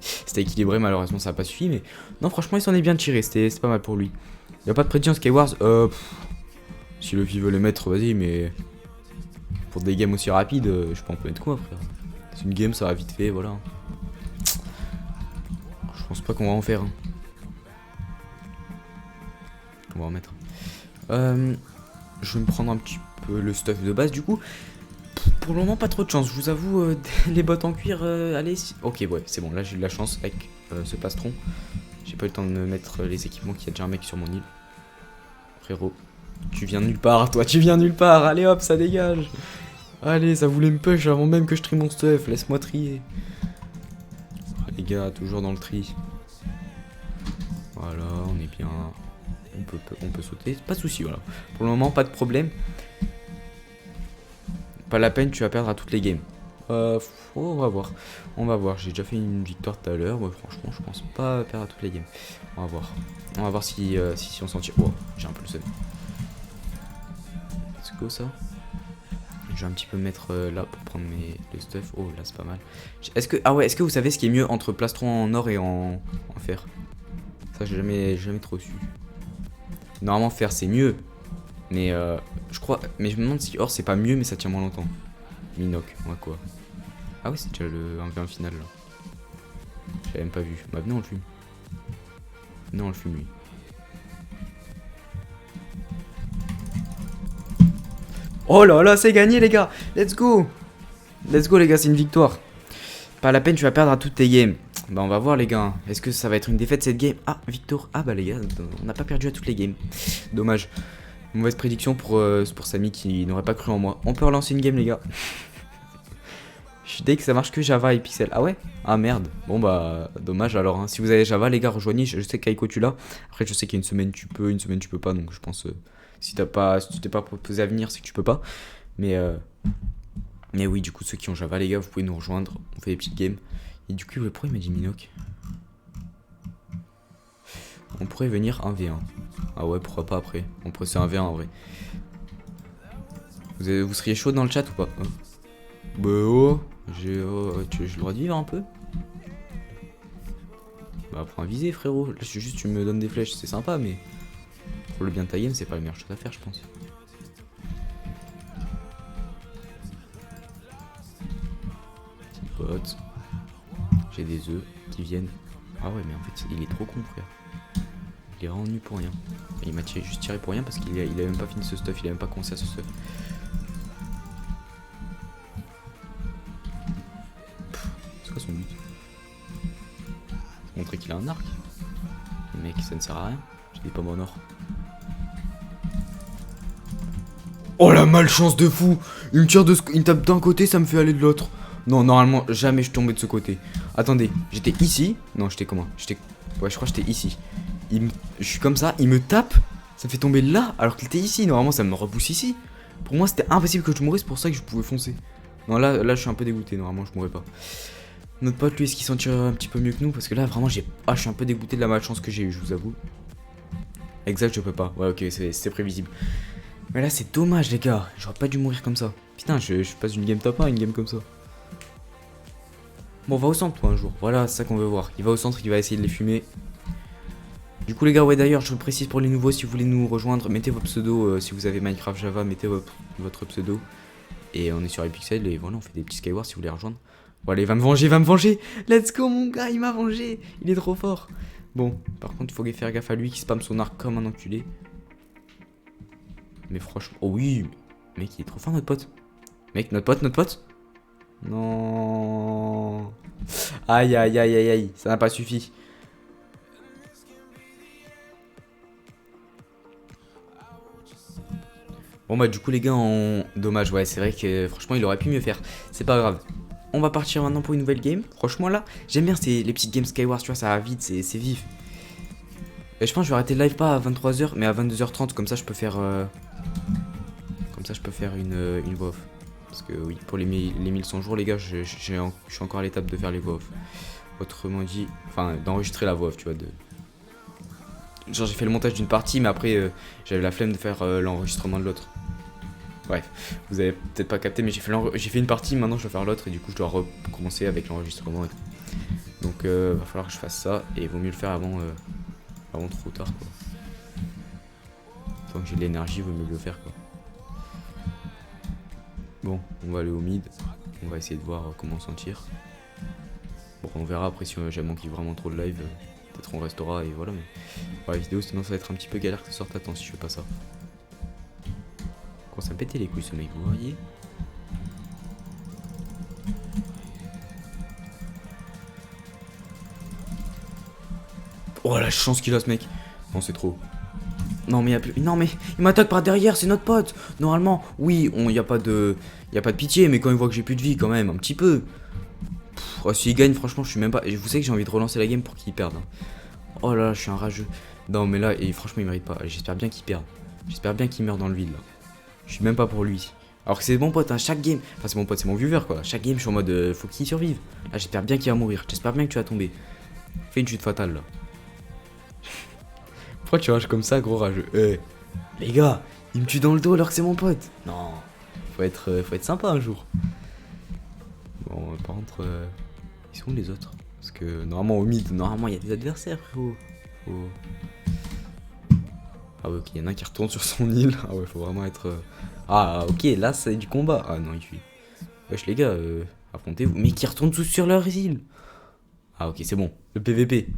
C'était équilibré, malheureusement, ça n'a pas suffi. Mais non, franchement, il s'en est bien tiré. C'était pas mal pour lui. Il n'y a pas de prédiction Skywars. Si Luffy veut les mettre, vas-y, mais pour des games aussi rapides, je peux en mettre quoi, frère? C'est une game, ça va vite fait, voilà. Je pense pas qu'on va en faire. Hein. On va en mettre. Je vais me prendre un petit peu le stuff de base, du coup. Pour le moment, pas trop de chance, je vous avoue, les bottes en cuir, allez. Ok, ouais, c'est bon, là j'ai eu de la chance avec ce plastron. J'ai pas eu le temps de me mettre les équipements, qu'il y a déjà un mec sur mon île. Frérot. Tu viens de nulle part, toi, tu viens de nulle part. Allez hop, ça dégage. Allez, ça voulait me push avant même que je trie mon stuff. Laisse-moi trier. Ah, les gars, toujours dans le tri. Voilà, on est bien. On peut sauter, pas de soucis, voilà. Pour le moment, pas de problème. Pas la peine, tu vas perdre à toutes les games. On va voir. On va voir. J'ai déjà fait une victoire tout à l'heure. Ouais, franchement, je pense pas perdre à toutes les games. On va voir. On va voir si on s'en tire. Oh, j'ai un peu le seum. Let's go ça. Je vais un petit peu mettre là pour prendre le stuff. Oh là c'est pas mal. Est-ce que vous savez ce qui est mieux entre plastron en or et en fer? Ça j'ai jamais trop su. Normalement fer c'est mieux. Mais je crois. Mais je me demande si or c'est pas mieux mais ça tient moins longtemps. Minoc, on a quoi? Ah ouais, c'est déjà le 1v1 final là. J'avais même pas vu. Bah venez on le fume. Venez on le fume lui. Oh là là, c'est gagné les gars. Let's go. Let's go les gars, c'est une victoire. Pas la peine, tu vas perdre à toutes tes games. Bah on va voir les gars. Est-ce que ça va être une défaite cette game? Ah, victoire. Ah bah les gars, on n'a pas perdu à toutes les games. Dommage. Mauvaise prédiction pour Samy qui n'aurait pas cru en moi. On peut relancer une game les gars. Je suis dès que ça marche que Java et Pixel. Ah ouais? Ah merde. Bon bah dommage alors. Hein. Si vous avez Java les gars, rejoignez. Je sais qu'Aiko tu l'as. Après je sais qu'il y a une semaine tu peux, une semaine tu peux pas. Donc je pense si tu t'es pas proposé à venir c'est que tu peux pas. Mais oui du coup ceux qui ont Java les gars vous pouvez nous rejoindre. On fait des petites games. Et du coup pourquoi il m'a dit Minoc? On pourrait venir 1v1. Ah ouais pourquoi pas après. On pourrait c'est 1v1 en vrai. Vous seriez chaud dans le chat ou pas? Bah oh, j'ai le droit de vivre un peu. Bah apprends à viser frérot, là c'est juste tu me donnes des flèches, c'est sympa mais pour le bien de ta game c'est pas la meilleure chose à faire je pense. Petit pote. J'ai des œufs qui viennent. Ah ouais mais en fait il est trop con frère. Il est vraiment nu pour rien. Et il m'a juste tiré pour rien parce qu'il a même pas fini ce stuff, il a même pas commencé à ce stuff. C'est quoi son but? Montrer qu'il a un arc. Mec, ça ne sert à rien. J'ai des pommes en or. Oh la malchance de fou! Il me tire il me tape d'un côté, ça me fait aller de l'autre. Non, normalement, jamais je tombais de ce côté. Attendez, j'étais ici. Non, j'étais comment? Ouais, je crois que j'étais ici. Je suis comme ça, il me tape. Ça me fait tomber là, alors qu'il était ici. Normalement, ça me repousse ici. Pour moi, c'était impossible que je mourrais, c'est pour ça que je pouvais foncer. Non, là, je suis un peu dégoûté. Normalement, je mourrais pas. Notre pote, lui, est-ce qu'il s'en tire un petit peu mieux que nous? Parce que là, vraiment, je suis un peu dégoûté de la malchance que j'ai eu, je vous avoue. Exact, je peux pas. Ouais, ok, c'est prévisible. Mais là, c'est dommage, les gars. J'aurais pas dû mourir comme ça. Putain, je passe d'une game top 1 à une game comme ça. Bon, va au centre, toi, un jour. Voilà, c'est ça qu'on veut voir. Il va au centre, il va essayer de les fumer. Du coup, les gars, ouais, d'ailleurs, je vous précise pour les nouveaux, si vous voulez nous rejoindre, mettez vos pseudos. Si vous avez Minecraft Java, mettez votre pseudo. Et on est sur Epixel. Et voilà, on fait des petits Skywars si vous voulez rejoindre. Bon, allez, il va me venger. Let's go, mon gars, il m'a vengé. Il est trop fort. Bon, par contre, il faut faire gaffe à lui qui spam son arc comme un enculé. Mais franchement, oh oui, mec, il est trop fort, notre pote. Mec, notre pote. Non. Aïe, ça n'a pas suffi. Bon bah du coup les gars, dommage, ouais, c'est vrai que franchement il aurait pu mieux faire. C'est pas grave. On va partir maintenant pour une nouvelle game. Franchement là, j'aime bien les petites games Skywars, tu vois, ça va vite, c'est vif. Et je pense que je vais arrêter le live pas à 23h, mais à 22h30, comme ça je peux faire une voix off. Parce que oui, pour les 1100 jours les gars, je suis encore à l'étape de faire les voix off. Autrement dit, enfin d'enregistrer la voix off, tu vois, genre j'ai fait le montage d'une partie, mais après j'avais la flemme de faire l'enregistrement de l'autre. Bref, vous avez peut-être pas capté, mais j'ai fait une partie, maintenant je vais faire l'autre et du coup je dois recommencer avec l'enregistrement et tout. Donc va falloir que je fasse ça et il vaut mieux le faire avant trop tard quoi. Tant que j'ai de l'énergie, il vaut mieux le faire quoi. Bon, on va aller au mid, on va essayer de voir comment on s'en tire. Bon, on verra après si j'ai manqué vraiment trop de live, peut-être on restera et voilà. Mais pour la vidéo, sinon ça va être un petit peu galère que ça sorte à temps si je fais pas ça. Quand ça me pétait les couilles ce mec, vous voyez? Oh la chance qu'il a ce mec. Non c'est trop. Non mais non mais il m'attaque par derrière, c'est notre pote. Normalement, oui, y a pas de pitié, mais quand il voit que j'ai plus de vie quand même, un petit peu. S'il gagne, franchement, je suis même pas. Vous savez que j'ai envie de relancer la game pour qu'il perde. Hein. Oh là là, je suis un rageux. Non mais là, et franchement, il mérite pas. J'espère bien qu'il perde. J'espère bien qu'il meurt dans le vide là. Je suis même pas pour lui. Alors que c'est mon pote, hein, chaque game. Enfin, c'est mon pote, c'est mon viewer quoi. Chaque game, je suis en mode faut qu'il survive. Là, j'espère bien qu'il va mourir. J'espère bien que tu vas tomber. Fais une chute fatale là. Pourquoi tu rages comme ça, gros rageux? Les gars, il me tue dans le dos alors que c'est mon pote. Non, faut être sympa un jour. Bon, par contre, ils sont où les autres? Parce que normalement au mid, normalement il y a des adversaires, frérot. Ah ouais, ok, il y en a un qui retourne sur son île. Ah ouais, faut vraiment être... Ah ok, là c'est du combat. Ah non, il fuit. Wesh les gars, affrontez-vous. Mais qui retournent tous sur leur île. Ah ok, c'est bon. Le PVP.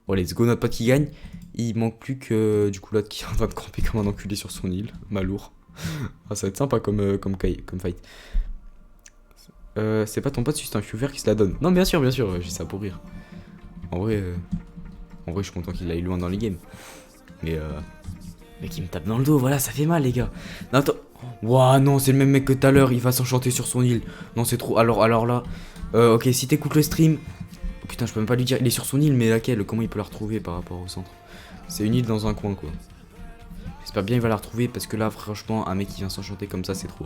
Oh, let's go, notre pote qui gagne. Il manque plus que du coup l'autre qui est en train de camper comme un enculé sur son île. Malour. Ah, ça va être sympa comme fight. C'est pas ton pote, c'est juste un viewer qui se la donne. Non, bien sûr, j'ai ça pour rire. En vrai, je suis content qu'il aille loin dans les games. Mais qui me tape dans le dos, voilà, ça fait mal, les gars. Non, attends. Ouah, non, c'est le même mec que tout à l'heure, il va s'enchanter sur son île. Non, c'est trop. Alors là, ok, si t'écoutes le stream. Oh, putain, je peux même pas lui dire, il est sur son île, mais laquelle? Comment il peut la retrouver par rapport au centre? C'est une île dans un coin, quoi. J'espère bien il va la retrouver parce que là, franchement, un mec qui vient s'enchanter comme ça, c'est trop.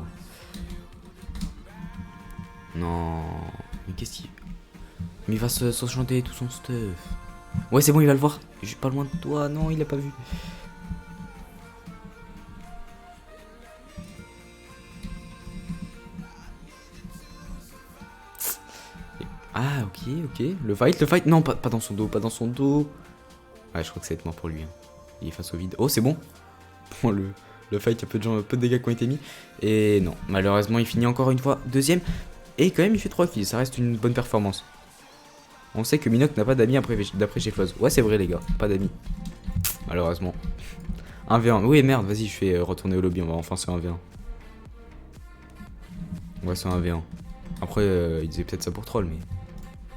Non. Mais qu'est-ce qu'il. Mais il va s'enchanter tout son stuff. Ouais, c'est bon, il va le voir. Je suis pas loin de toi. Non, il a pas vu. Ah, ok. Le fight. Non, pas dans son dos, pas dans son dos. Ouais, je crois que ça va être mort pour lui. Hein. Il est face au vide. Oh, c'est bon. Bon, le fight, il y a peu de dégâts qui ont été mis. Et non, malheureusement, il finit encore une fois deuxième. Et quand même, il fait 3 kills. Ça reste une bonne performance. On sait que Minoc n'a pas d'amis d'après chez Floz. Ouais, c'est vrai, les gars. Pas d'amis. Malheureusement. 1v1. Oui, merde, vas-y, je fais retourner au lobby. On va enfin faire 1v1. Ouais, c'est un 1v1. Après, il disait peut-être ça pour troll, mais.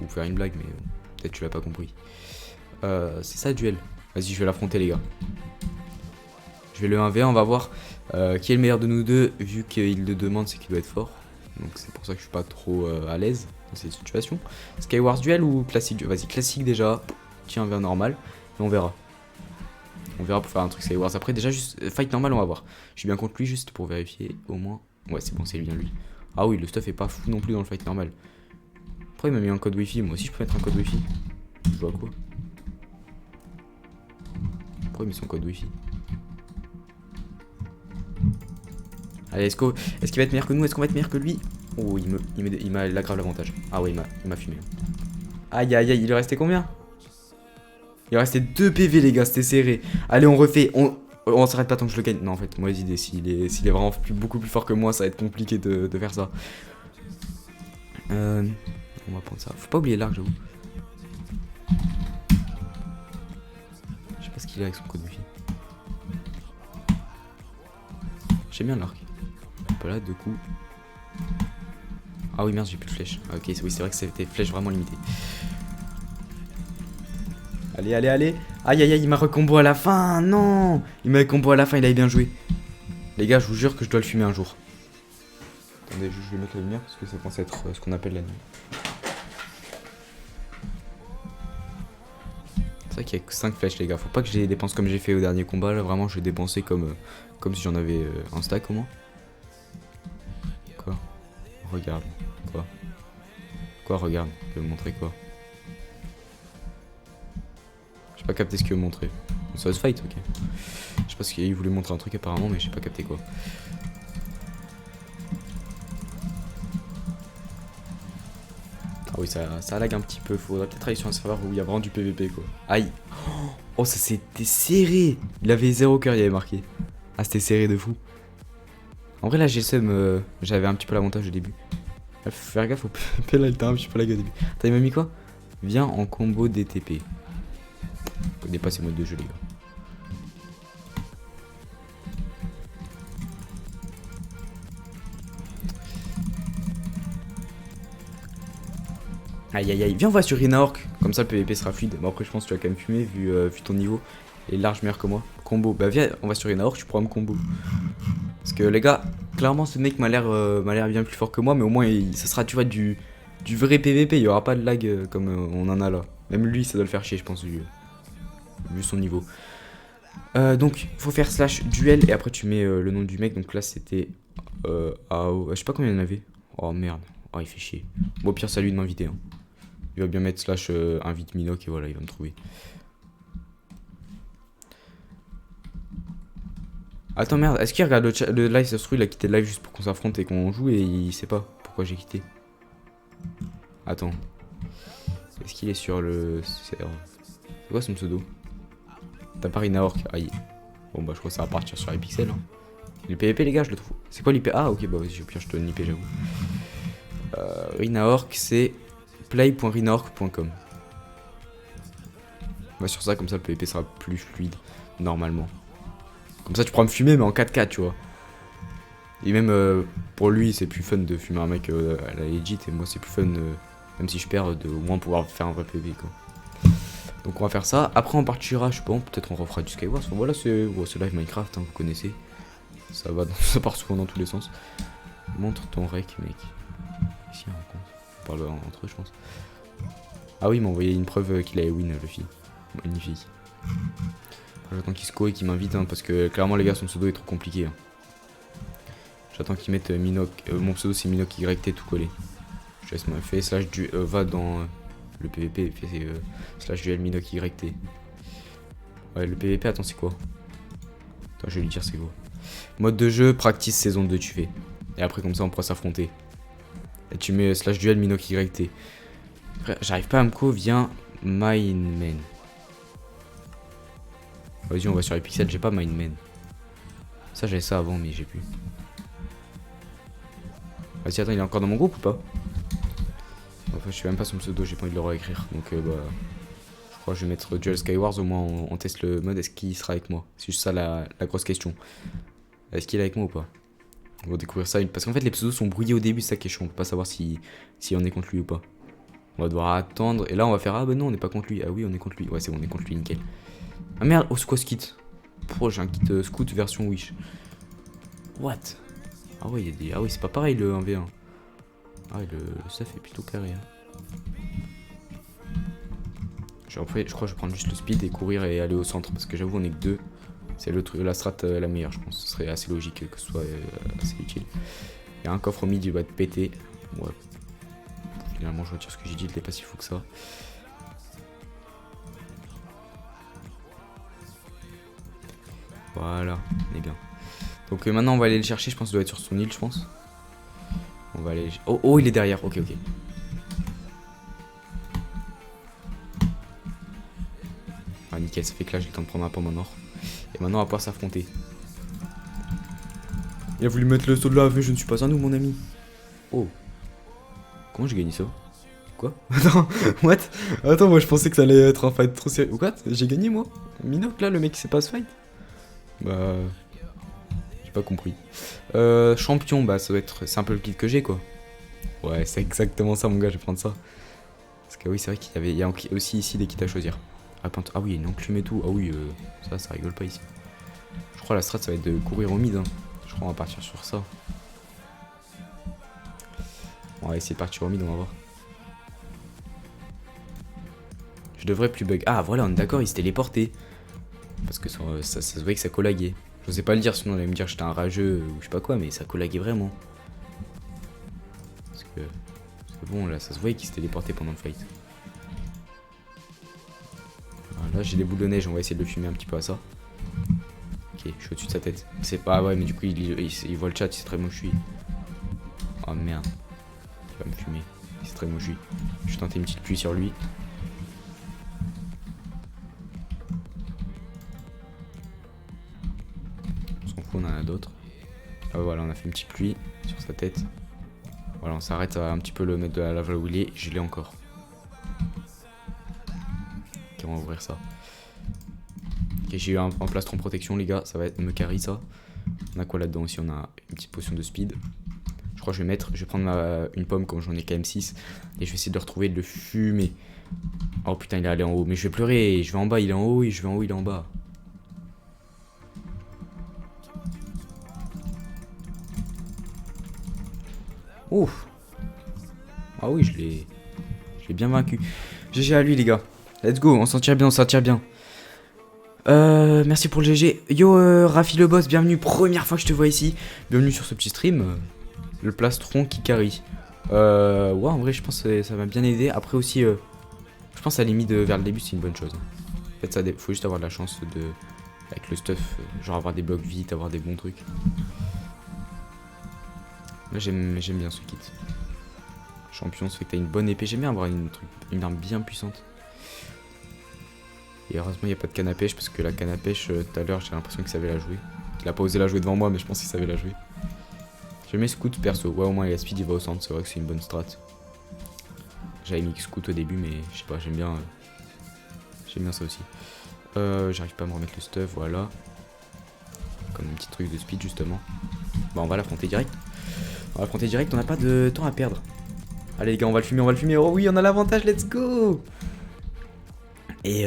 Ou faire une blague, mais peut-être tu l'as pas compris. C'est ça, duel. Vas-y, je vais l'affronter, les gars. Je vais le 1v1, on va voir qui est le meilleur de nous deux. Vu qu'il le demande, c'est qu'il doit être fort. Donc c'est pour ça que je suis pas trop à l'aise dans cette situation. Skywars duel ou classique duel? Vas-y, classique déjà. Tiens, 1v1 normal. Et on verra. On verra pour faire un truc Skywars. Après, déjà, juste fight normal, on va voir. Je suis bien contre lui, juste pour vérifier au moins. Ouais, c'est bon, c'est bien lui. Ah oui, le stuff est pas fou non plus dans le fight normal. Pourquoi il m'a mis un code wifi? Moi aussi, je peux mettre un code wifi. Je joue à quoi? Pourquoi il met son code wifi? Allez, est-ce qu'il va être meilleur que nous? Est-ce qu'on va être meilleur que lui? Oh, il m'a grave l'avantage. Ah ouais, il m'a fumé. Aïe, il lui restait combien? Il restait 2 PV, les gars, c'était serré. Allez, on refait. On s'arrête pas tant que je le gagne. Non, en fait, mauvaise idée. S'il est vraiment beaucoup plus fort que moi, ça va être compliqué de faire ça. On va prendre ça. Faut pas oublier l'arc, j'avoue. Je sais pas ce qu'il a avec son code wifi. J'aime bien l'arc. Pas là, 2 coups. Ah oui, merde, j'ai plus de flèches. Ah, ok, oui, c'est vrai que c'était flèche vraiment limitée. Allez. Aïe, il m'a recombo à la fin. Non, il m'a recombo à la fin, il avait bien joué. Les gars, je vous jure que je dois le fumer un jour. Attendez, je vais mettre la lumière parce que c'est censé être ce qu'on appelle la nuit. C'est vrai qu'il y a que 5 flèches, les gars. Faut pas que je les dépense comme j'ai fait au dernier combat. Là, vraiment, je vais dépenser comme si j'en avais un stack au moins. Quoi? Regarde. Quoi, regarde? Tu veux me montrer quoi? J'ai pas capté ce qu'il veut montrer. Ça va se fight, ok. Je sais pas ce qu'il voulait montrer un truc apparemment, mais j'ai pas capté quoi. Ah oui, ça lag un petit peu. Faudrait peut-être aller sur un serveur où il y a vraiment du PVP quoi. Aïe. Oh, ça c'était serré. Il avait 0 cœur, il avait marqué. Ah, c'était serré de fou. En vrai, là, j'ai le seum. J'avais un petit peu l'avantage au début. Faut faire gaffe au PVP là, il était un petit peu lag au début. T'as il m'a mis quoi? Viens en combo DTP. Faut dépasser le mode de jeu, les gars. Aïe, viens on va sur Inaork, comme ça le PVP sera fluide. Bon après je pense que tu vas quand même fumer vu ton niveau. Il est large meilleur que moi. Combo, bah viens on va sur Inaork, tu pourras me combo. Parce que les gars, clairement ce mec m'a l'air bien plus fort que moi, mais au moins ça sera tu vois du vrai PVP, il y aura pas de lag comme on en a là. Même lui ça doit le faire chier je pense vu son niveau. Donc faut faire slash duel et après tu mets le nom du mec, donc là c'était je sais pas combien il y en avait. Oh merde, oh il fait chier. Bon au pire c'est à lui de m'inviter hein. Il va bien mettre slash invite Minoc et voilà, il va me trouver. Attends, merde, est-ce qu'il regarde le live? Ça se trouve, il a quitté le live juste pour qu'on s'affronte et qu'on joue et il sait pas pourquoi j'ai quitté. Attends. Est-ce qu'il est sur le serveur? C'est quoi son pseudo? T'as pas Inaork? Aïe. Bon, bah, je crois que ça va partir sur les pixels. Hein. Le PVP, les gars, je le trouve. C'est quoi l'IP? Ah, ok, bah vas-y, je te donne l'IP, j'avoue. Rinaorc, c'est play.rinaorc.com. On va sur ça, comme ça le PVP sera plus fluide, normalement. Comme ça, tu pourras me fumer, mais en 4K, tu vois. Et même pour lui, c'est plus fun de fumer un mec à la legit, et moi, c'est plus fun, même si je perds, de au moins pouvoir faire un vrai PVP, quoi. Donc, on va faire ça. Après, on partira, je sais pas, peut-être on refera du Skywars. Enfin, voilà, c'est live Minecraft, hein, vous connaissez. Ça va, ça part souvent dans tous les sens. Montre ton rec, mec. Ici, on raconte. On parle entre eux, je pense. Ah oui, il m'a envoyé une preuve qu'il avait win, le fille. Magnifique. J'attends qu'il score et qu'il m'invite, hein, parce que clairement, les gars, son pseudo est trop compliqué. Hein. J'attends qu'ils mettent Minoc. Mon pseudo, c'est Minoc YT tout collé. Je laisse moi fait slash du. Va dans le PVP, fait slash duel Minoc YT. Ouais, le PVP, attends, c'est quoi? Attends, je vais lui dire c'est quoi. Mode de jeu, practice saison 2, tu fais. Et après, comme ça, on pourra s'affronter. Et tu mets slash duel Minoc YT. J'arrive pas à me co, viens main. Vas-y, on va sur les pixels, j'ai pas main. Ça, j'avais ça avant, mais j'ai plus. Vas-y, attends, il est encore dans mon groupe ou pas? Enfin, je sais même pas son pseudo, j'ai pas envie de le réécrire. Donc, bah. Je crois que je vais mettre Duel Skywars, au moins on teste le mode. Est-ce qu'il sera avec moi? C'est juste ça la grosse question. Est-ce qu'il est avec moi ou pas? On va découvrir ça. Parce qu'en fait, les pseudos sont brouillés au début, c'est ça qui est chiant. On peut pas savoir si on est contre lui ou pas. On va devoir attendre. Et là, on va faire. Ah, bah non, on n'est pas contre lui. Ah oui, on est contre lui. Ouais, c'est bon, on est contre lui, nickel. Ah merde, oh, c'est quoi ce kit? Pourquoi j'ai un kit scout version Wish? What? Ah ouais, il y a des. Ah oui, c'est pas pareil le 1v1. Ah, ouais, le stuff est plutôt carré. Hein. Je crois que je vais prendre juste le speed et courir et aller au centre. Parce que j'avoue, on est que deux. C'est la strat la meilleure, je pense. Ce serait assez logique que ce soit assez utile. Il y a un coffre au mid, il va être pété. Ouais. Finalement, je retire ce que j'ai dit, il n'est pas si fou que ça. Voilà, on est bien. Donc maintenant, on va aller le chercher. Je pense qu'il doit être sur son île, je pense. On va aller. Oh, il est derrière. Ok. Ah, nickel, ça fait que là, j'ai le temps de prendre un pomme en or. Et maintenant, on va pouvoir s'affronter. Il a voulu mettre le saut de lave, mais je ne suis pas un nous, mon ami. Oh. Comment j'ai gagné ça? Quoi? Attends, what? Attends, moi je pensais que ça allait être un fight trop sérieux. What? J'ai gagné moi? Minoc là, le mec qui sait pas se fight? Bah. J'ai pas compris. Champion, bah ça doit être. C'est un peu le kit que j'ai quoi. Ouais, c'est exactement ça, mon gars, je vais prendre ça. Parce que oui, c'est vrai qu'il y a aussi ici des kits à choisir. Ah oui, il y a une enclume et tout. Ah oui, ça rigole pas ici. Je crois la strat ça va être de courir au mid. Hein. Je crois qu'on va partir sur ça. On va essayer de partir au mid, on va voir. Je devrais plus bug. Ah voilà, on est d'accord, il s'est téléporté. Parce que ça se voyait que ça collaguait. Je sais pas le dire, sinon on allait me dire que j'étais un rageux ou je sais pas quoi, mais ça collaguait vraiment. Parce que bon, là ça se voyait qu'il s'est téléporté pendant le fight. Là j'ai des boules de neige, on va essayer de le fumer un petit peu à ça. Ok, je suis au-dessus de sa tête. C'est pas ouais, mais du coup il voit le chat, il sait très bon que je suis. Oh merde. Il va me fumer. Il sait très bon que je suis. Je vais tenter une petite pluie sur lui. On s'en fout, on en a d'autres. Ah voilà, on a fait une petite pluie sur sa tête. Voilà, on s'arrête à un petit peu le mettre de la lave là où il est. Je l'ai encore. Ok, on va ouvrir ça. Ok, j'ai eu un plastron protection, les gars. Ça va être me carry ça. On a quoi là-dedans aussi? On a une petite potion de speed. Je crois que je vais prendre une pomme comme j'en ai quand même 6. Et je vais essayer de le retrouver et de le fumer. Oh putain, il est allé en haut. Mais je vais pleurer. Je vais en bas, il est en haut. Et je vais en haut, il est en bas. Ouf. Ah oui, je l'ai bien vaincu. GG à lui, les gars. Let's go, on s'en tire bien, merci pour le GG. Yo, Rafi le boss, bienvenue. Première fois que je te vois ici. Bienvenue sur ce petit stream. Le plastron qui carry. Ouais, en vrai, je pense que ça m'a bien aidé. Après aussi, je pense à la limite vers le début, c'est une bonne chose. En fait, ça faut juste avoir de la chance avec le stuff. Genre avoir des blocs vite, avoir des bons trucs. Là, j'aime bien ce kit. Champion, ça fait que t'as une bonne épée. J'aime bien avoir une arme bien puissante. Et heureusement, il n'y a pas de canne à pêche parce que la canne à pêche, tout à l'heure, j'ai l'impression que ça avait la jouer. Il a pas osé la jouer devant moi, mais je pense qu'il savait la jouer. Je mets scout perso. Ouais, au moins, il a speed, il va au centre. C'est vrai que c'est une bonne strat. J'avais mis scout au début, mais je sais pas, j'aime bien ça aussi. J'arrive pas à me remettre le stuff, voilà. Comme un petit truc de speed, justement. Bah, on va l'affronter direct. On n'a pas de temps à perdre. Allez, les gars, on va le fumer. Oh oui, on a l'avantage, let's go! Et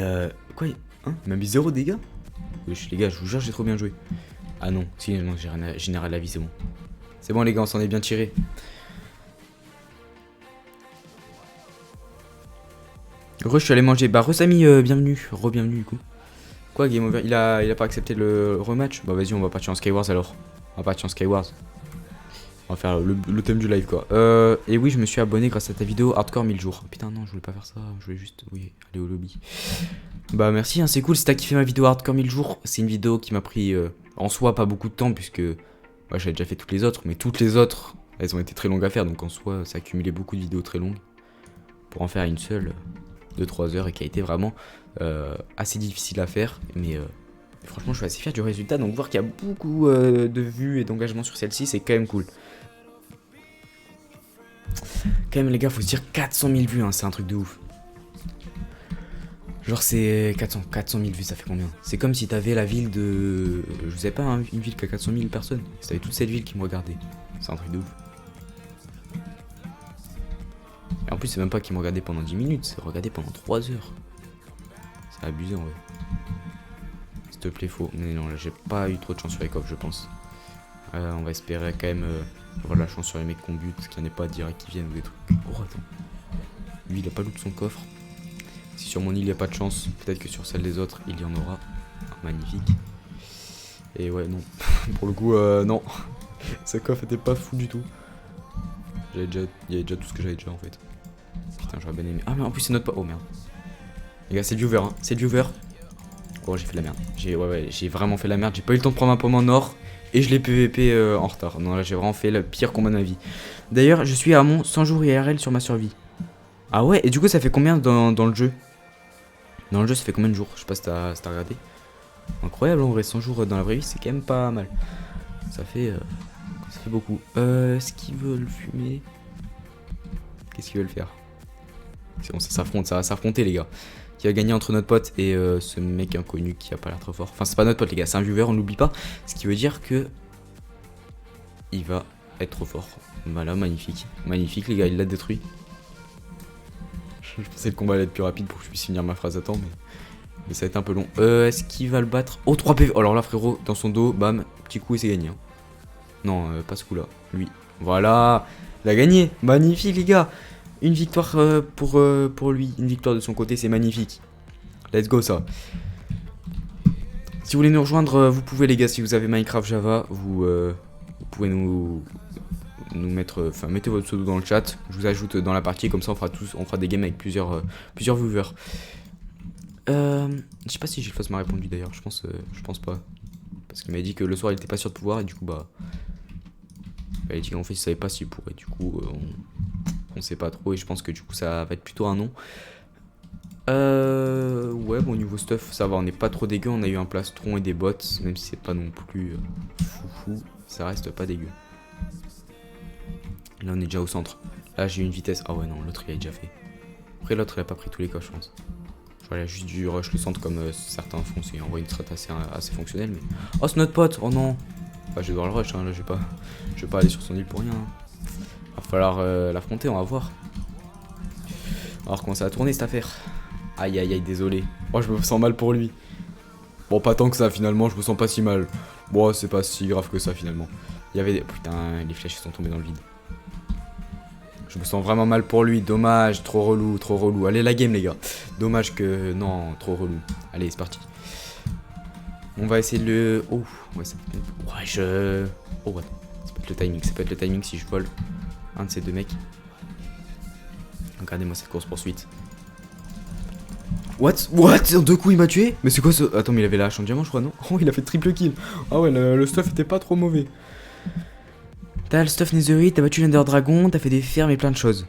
quoi? Hein? Il m'a mis 0 dégâts? Wesh, les gars, je vous jure, j'ai trop bien joué. Ah non, si, non, j'ai généré la vie, c'est bon. C'est bon, les gars, on s'en est bien tiré. Je suis allé manger. Bah, Samy, bienvenue. Re-bienvenue, du coup. Quoi, Game Over? Il a pas accepté le rematch? Bah, vas-y, on va partir en Skywars alors. On va partir en Skywars. On va faire le thème du live, quoi. Et oui, je me suis abonné grâce à ta vidéo Hardcore 1000 jours. Putain, non, je voulais pas faire ça. Je voulais juste, oui, aller au lobby. Bah, merci, hein, c'est cool. Si t'as kiffé ma vidéo Hardcore 1000 jours, c'est une vidéo qui m'a pris en soi pas beaucoup de temps, puisque ouais, j'avais déjà fait toutes les autres. Mais toutes les autres, elles ont été très longues à faire. Donc en soi, ça a accumulé beaucoup de vidéos très longues pour en faire une seule de 3 heures et qui a été vraiment assez difficile à faire. Mais franchement, je suis assez fier du résultat. Donc voir qu'il y a beaucoup de vues et d'engagement sur celle-ci, c'est quand même cool. Quand même, les gars, faut se dire 400 000 vues, hein, c'est un truc de ouf. Genre, c'est 400 000 vues, ça fait combien? C'est comme si t'avais la ville de. Je sais pas, hein, une ville qui a 400 000 personnes. Si t'avais toute cette ville qui me regardait. C'est un truc de ouf. Et en plus, c'est même pas qu'ils me regardaient pendant 10 minutes, c'est regarder pendant 3 heures. C'est abusé en vrai. S'il te plaît, faux. Mais non, là, j'ai pas eu trop de chance sur les coffres, je pense. On va espérer quand même avoir de la chance sur les mecs qu'on bute, qu'il n'y en ait pas direct qui viennent ou des trucs. Oh, attends. Lui, il a pas loot son coffre. Si sur mon île il n'y a pas de chance, peut-être que sur celle des autres il y en aura. Magnifique. Et ouais, non. Pour le coup, non. Ce coffre était pas fou du tout. Il y avait déjà tout ce que j'avais déjà en fait. Putain, j'aurais bien aimé. Ah, mais en plus c'est notre pote. Oh merde. Les gars, c'est le viewer, hein. C'est le viewer. Oh, j'ai fait de la merde. J'ai vraiment fait de la merde. J'ai pas eu le temps de prendre ma pomme en or. Et je l'ai PVP en retard. Non, là j'ai vraiment fait le pire combat de ma vie. D'ailleurs, je suis à mon 100 jours IRL sur ma survie. Ah ouais, et du coup ça fait combien dans le jeu? Dans le jeu ça fait combien de jours? Je sais pas si t'as regardé. Incroyable en vrai, 100 jours dans la vraie vie c'est quand même pas mal. Ça fait beaucoup. Est-ce qu'ils veulent fumer? Qu'est-ce qu'ils veulent faire? C'est bon, ça s'affronte, ça va s'affronter les gars. Qui va gagner entre notre pote et ce mec inconnu qui a pas l'air trop fort. Enfin c'est pas notre pote les gars, c'est un viewer, on l'oublie pas. Ce qui veut dire que il va être trop fort. Voilà, magnifique. Magnifique les gars, il l'a détruit. Je pensais que le combat allait être plus rapide pour que je puisse finir ma phrase à temps, mais ça va être un peu long. Est-ce qu'il va le battre? Oh, 3 PV. Alors là, frérot, dans son dos, bam, petit coup et c'est gagné. Hein. Non, pas ce coup-là. Lui. Voilà. Il a gagné. Magnifique, les gars. Une victoire pour lui. Une victoire de son côté, c'est magnifique. Let's go, ça. Si vous voulez nous rejoindre, vous pouvez, les gars. Si vous avez Minecraft Java, vous pouvez nous mettre, enfin mettez votre pseudo dans le chat, je vous ajoute dans la partie, comme ça on fera des games avec plusieurs viewers. Je sais pas si Gilfos m'a répondu d'ailleurs, je pense pas, parce qu'il m'a dit que le soir il était pas sûr de pouvoir et du coup bah il a dit qu'en fait il savait pas s'il pourrait, du coup on sait pas trop et je pense que du coup ça va être plutôt un non. Ouais, bon niveau stuff ça va, on n'est pas trop dégueu, on a eu un plastron et des bots, même si c'est pas non plus fou, ça reste pas dégueu. Là on est déjà au centre. Là j'ai eu une vitesse. Ah ouais non, l'autre il a déjà fait. Après l'autre il a pas pris tous les coches je pense. Il a juste dû rush le centre comme certains font. C'est en vrai une strat assez fonctionnelle mais. Oh c'est notre pote. Oh non. Bah je vais devoir le rush hein. Là je vais pas aller sur son île pour rien hein. Va falloir l'affronter, on va voir. On va voir comment ça va tourner cette affaire. Aïe aïe aïe, désolé. Oh je me sens mal pour lui. Bon pas tant que ça finalement, je me sens pas si mal. Bon c'est pas si grave que ça finalement. Il y avait des. Putain, les flèches sont tombées dans le vide. Je me sens vraiment mal pour lui, dommage, trop relou, trop relou. Allez la game les gars. Dommage que... Non, trop relou. Allez, c'est parti. On va essayer de le... Oh, ouais, ça peut être... Ouais, je... Oh, attends. Ça peut être le timing si je vole un de ces deux mecs. Regardez-moi cette course poursuite. What? En 2 coups il m'a tué? Mais c'est quoi ce... Attends, mais il avait la hache en diamant je crois, non? Oh, il a fait triple kill. Ah ouais, le stuff était pas trop mauvais. T'as le stuff Netherite, t'as battu l'Ender Dragon, t'as fait des fermes et plein de choses.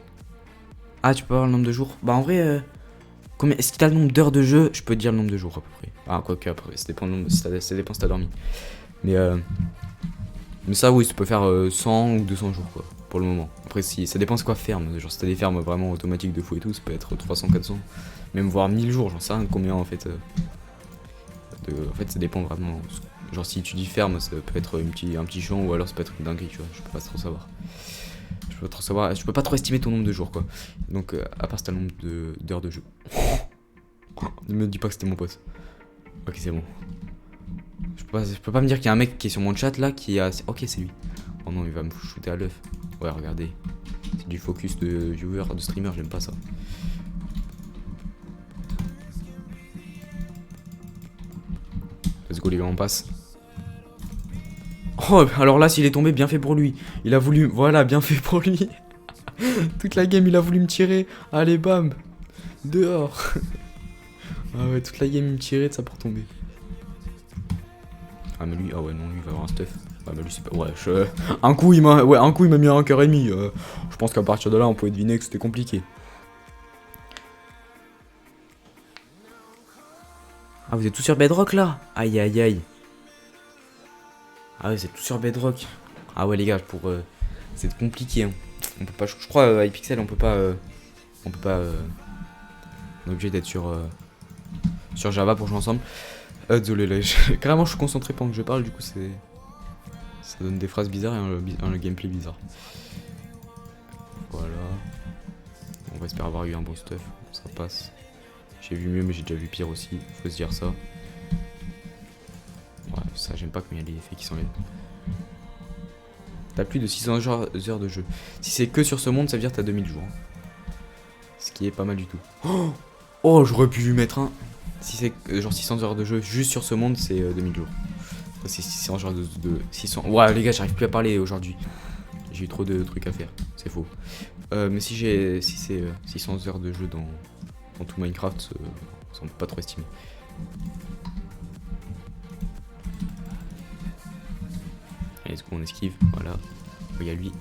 Ah, tu peux avoir le nombre de jours? Bah en vrai, est-ce que t'as le nombre d'heures de jeu? Je peux te dire le nombre de jours à peu près. Ah, quoique après, ça dépend si t'as dormi. Mais ça, oui, tu peux faire 100 ou 200 jours, quoi, pour le moment. Après, si, ça dépend c'est quoi ferme. Genre, si t'as des fermes vraiment automatiques de fou et tout, ça peut être 300, 400. Même voire 1000 jours, j'en sais rien combien en fait. En fait, ça dépend vraiment. Genre, si tu dis ferme, ça peut être un petit champ ou alors ça peut être une dinguerie, tu vois. Je peux pas trop savoir. Je peux pas trop estimer ton nombre de jours, quoi. Donc, à part c'est le nombre d'heures de jeu. Ne me dis pas que c'était mon pote. Ok, c'est bon. Je peux pas me dire qu'il y a un mec qui est sur mon chat là qui a. Ok, c'est lui. Oh non, il va me shooter à l'œuf. Ouais, regardez. C'est du focus de viewer, de streamer, j'aime pas ça. Let's go, les gars, on passe. Oh, alors là, s'il est tombé, bien fait pour lui. Il a voulu. Voilà, bien fait pour lui. Toute la game, il a voulu me tirer. Allez, bam. Dehors. Ah ouais, toute la game, il me tirait de ça pour tomber. Ah mais lui, ah ouais non, lui il va avoir un stuff. Ah mais lui c'est pas... Ouais, un coup il m'a mis un cœur et demi. Je pense qu'à partir de là on pouvait deviner que c'était compliqué. Ah vous êtes tous sur Bedrock là? Aïe aïe aïe. Ah ouais, vous êtes tous sur Bedrock. Ah ouais les gars, c'est compliqué hein. On peut pas, je crois iPixel on peut pas on est obligé d'être sur Java pour jouer ensemble. Désolé là, carrément je suis concentré pendant que je parle, du coup ça donne des phrases bizarres et un gameplay bizarre. Voilà. On va espérer avoir eu un bon stuff, ça passe. J'ai vu mieux mais j'ai déjà vu pire aussi, faut se dire ça. Ouais, ça j'aime pas quand il y a les effets qui s'enlèvent. T'as plus de 600 heures de jeu. Si c'est que sur ce monde, ça veut dire que t'as 2000 jours. Ce qui est pas mal du tout. Oh, j'aurais pu lui mettre un. Si c'est genre 600 heures de jeu juste sur ce monde, c'est 2000 jours. C'est 600 heures de 600. Ouais, les gars, j'arrive plus à parler aujourd'hui. J'ai eu trop de trucs à faire. C'est faux. Mais si c'est 600 heures de jeu dans tout Minecraft, ça on peut pas trop estimer. Allez, let's go, on esquive. Voilà. Il y a lui.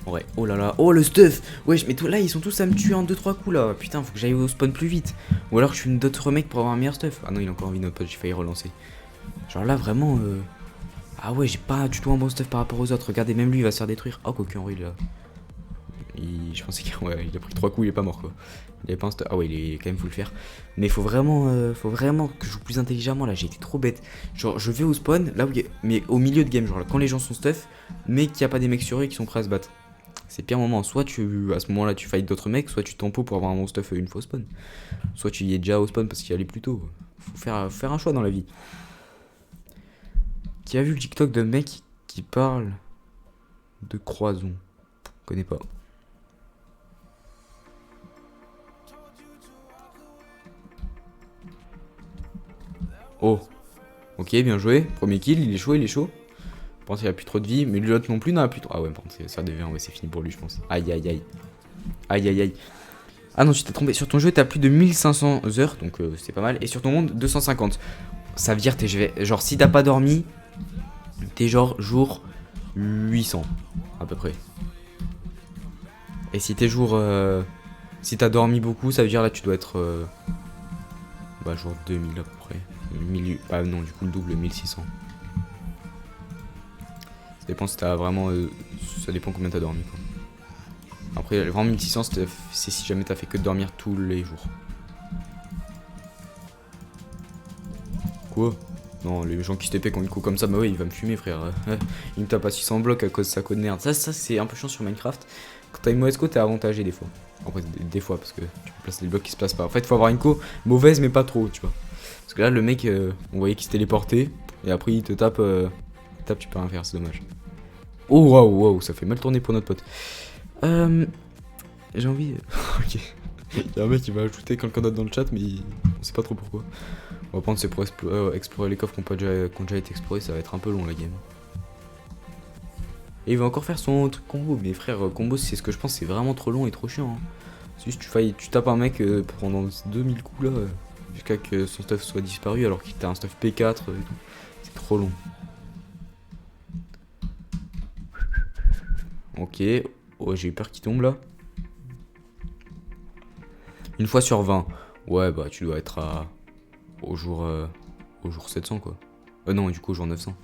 Oh, ouais. Oh là là. Oh le stuff. Wesh, mais là ils sont tous à me tuer en 2-3 coups là. Putain, faut que j'aille au spawn plus vite. Ou alors je suis une d'autres mecs pour avoir un meilleur stuff. Ah non, il a encore envie de notre pote, j'ai failli relancer. Genre là vraiment. Ah ouais, j'ai pas du tout un bon stuff par rapport aux autres. Regardez, même lui il va se faire détruire. Oh, qu'aucun vrai là. Je pensais qu'il a pris 3 coups, il est pas mort quoi. Il avait pas un stuff. Ah ouais, il est quand même faut le faire. Mais faut vraiment que je joue plus intelligemment là. J'ai été trop bête. Genre, je vais au spawn, là où mais au milieu de game, genre là, quand les gens sont stuff, mais qu'il n'y a pas des mecs sur eux qui sont prêts à se battre. C'est pire moment. Soit à ce moment-là, tu fights d'autres mecs, soit tu tempo pour avoir un bon stuff une fois au spawn. Soit tu y es déjà au spawn parce qu'il y allait plus tôt. Faut faire un choix dans la vie. Qui a vu le TikTok d'un mec qui parle de croison? Je connais pas. Oh. Ok, bien joué. Premier kill, il est chaud, Je pense qu'il a plus trop de vie, mais l'autre non plus n'a plus trop. Ah ouais, par contre, ça devient, ouais, c'est fini pour lui, je pense. Aïe aïe aïe. Aïe aïe aïe. Ah non, tu t'es trompé. Sur ton jeu, t'as plus de 1500 heures, donc c'est pas mal. Et sur ton monde, 250. Ça veut dire, genre, si t'as pas dormi, t'es genre jour 800, à peu près. Et si t'es jour. Si t'as dormi beaucoup, ça veut dire là, tu dois être. Bah, jour 2000 à peu près. Ah non, du coup, le double, 1600. Ça dépend si t'as vraiment. Ça dépend combien t'as dormi, quoi. Après, vraiment 1600, c'est si jamais t'as fait que de dormir tous les jours. Quoi? Non, les gens qui se TP quand ils coupent comme ça, bah ouais, il va me fumer, frère. Il me tape à 600 blocs à cause de sa code merde. Ça c'est un peu chiant sur Minecraft. Quand t'as une mauvaise co, t'es avantagé des fois. Après, des fois, parce que tu peux placer des blocs qui se placent pas. En fait, faut avoir une co mauvaise, mais pas trop, tu vois. Parce que là, le mec, on voyait qu'il s'était téléporté. Et après, il te tape, tu peux rien faire, c'est dommage. Oh, waouh, ça fait mal tourner pour notre pote. J'ai envie. Ok. Il y a un mec qui va ajouter quelqu'un d'autre dans le chat, mais on sait pas trop pourquoi. On va prendre c'est pour explorer les coffres qui ont déjà été explorés, ça va être un peu long la game. Et il va encore faire son truc combo, mais frère, combo c'est ce que je pense, c'est vraiment trop long et trop chiant. Hein. C'est juste tu tapes un mec pendant 2000 coups là, jusqu'à que son stuff soit disparu alors qu'il t'a un stuff P4 et tout. C'est trop long. Ok, oh, j'ai eu peur qu'il tombe là. Une fois sur 20. Ouais, bah tu dois être au jour 700 quoi. Non, du coup au jour 900.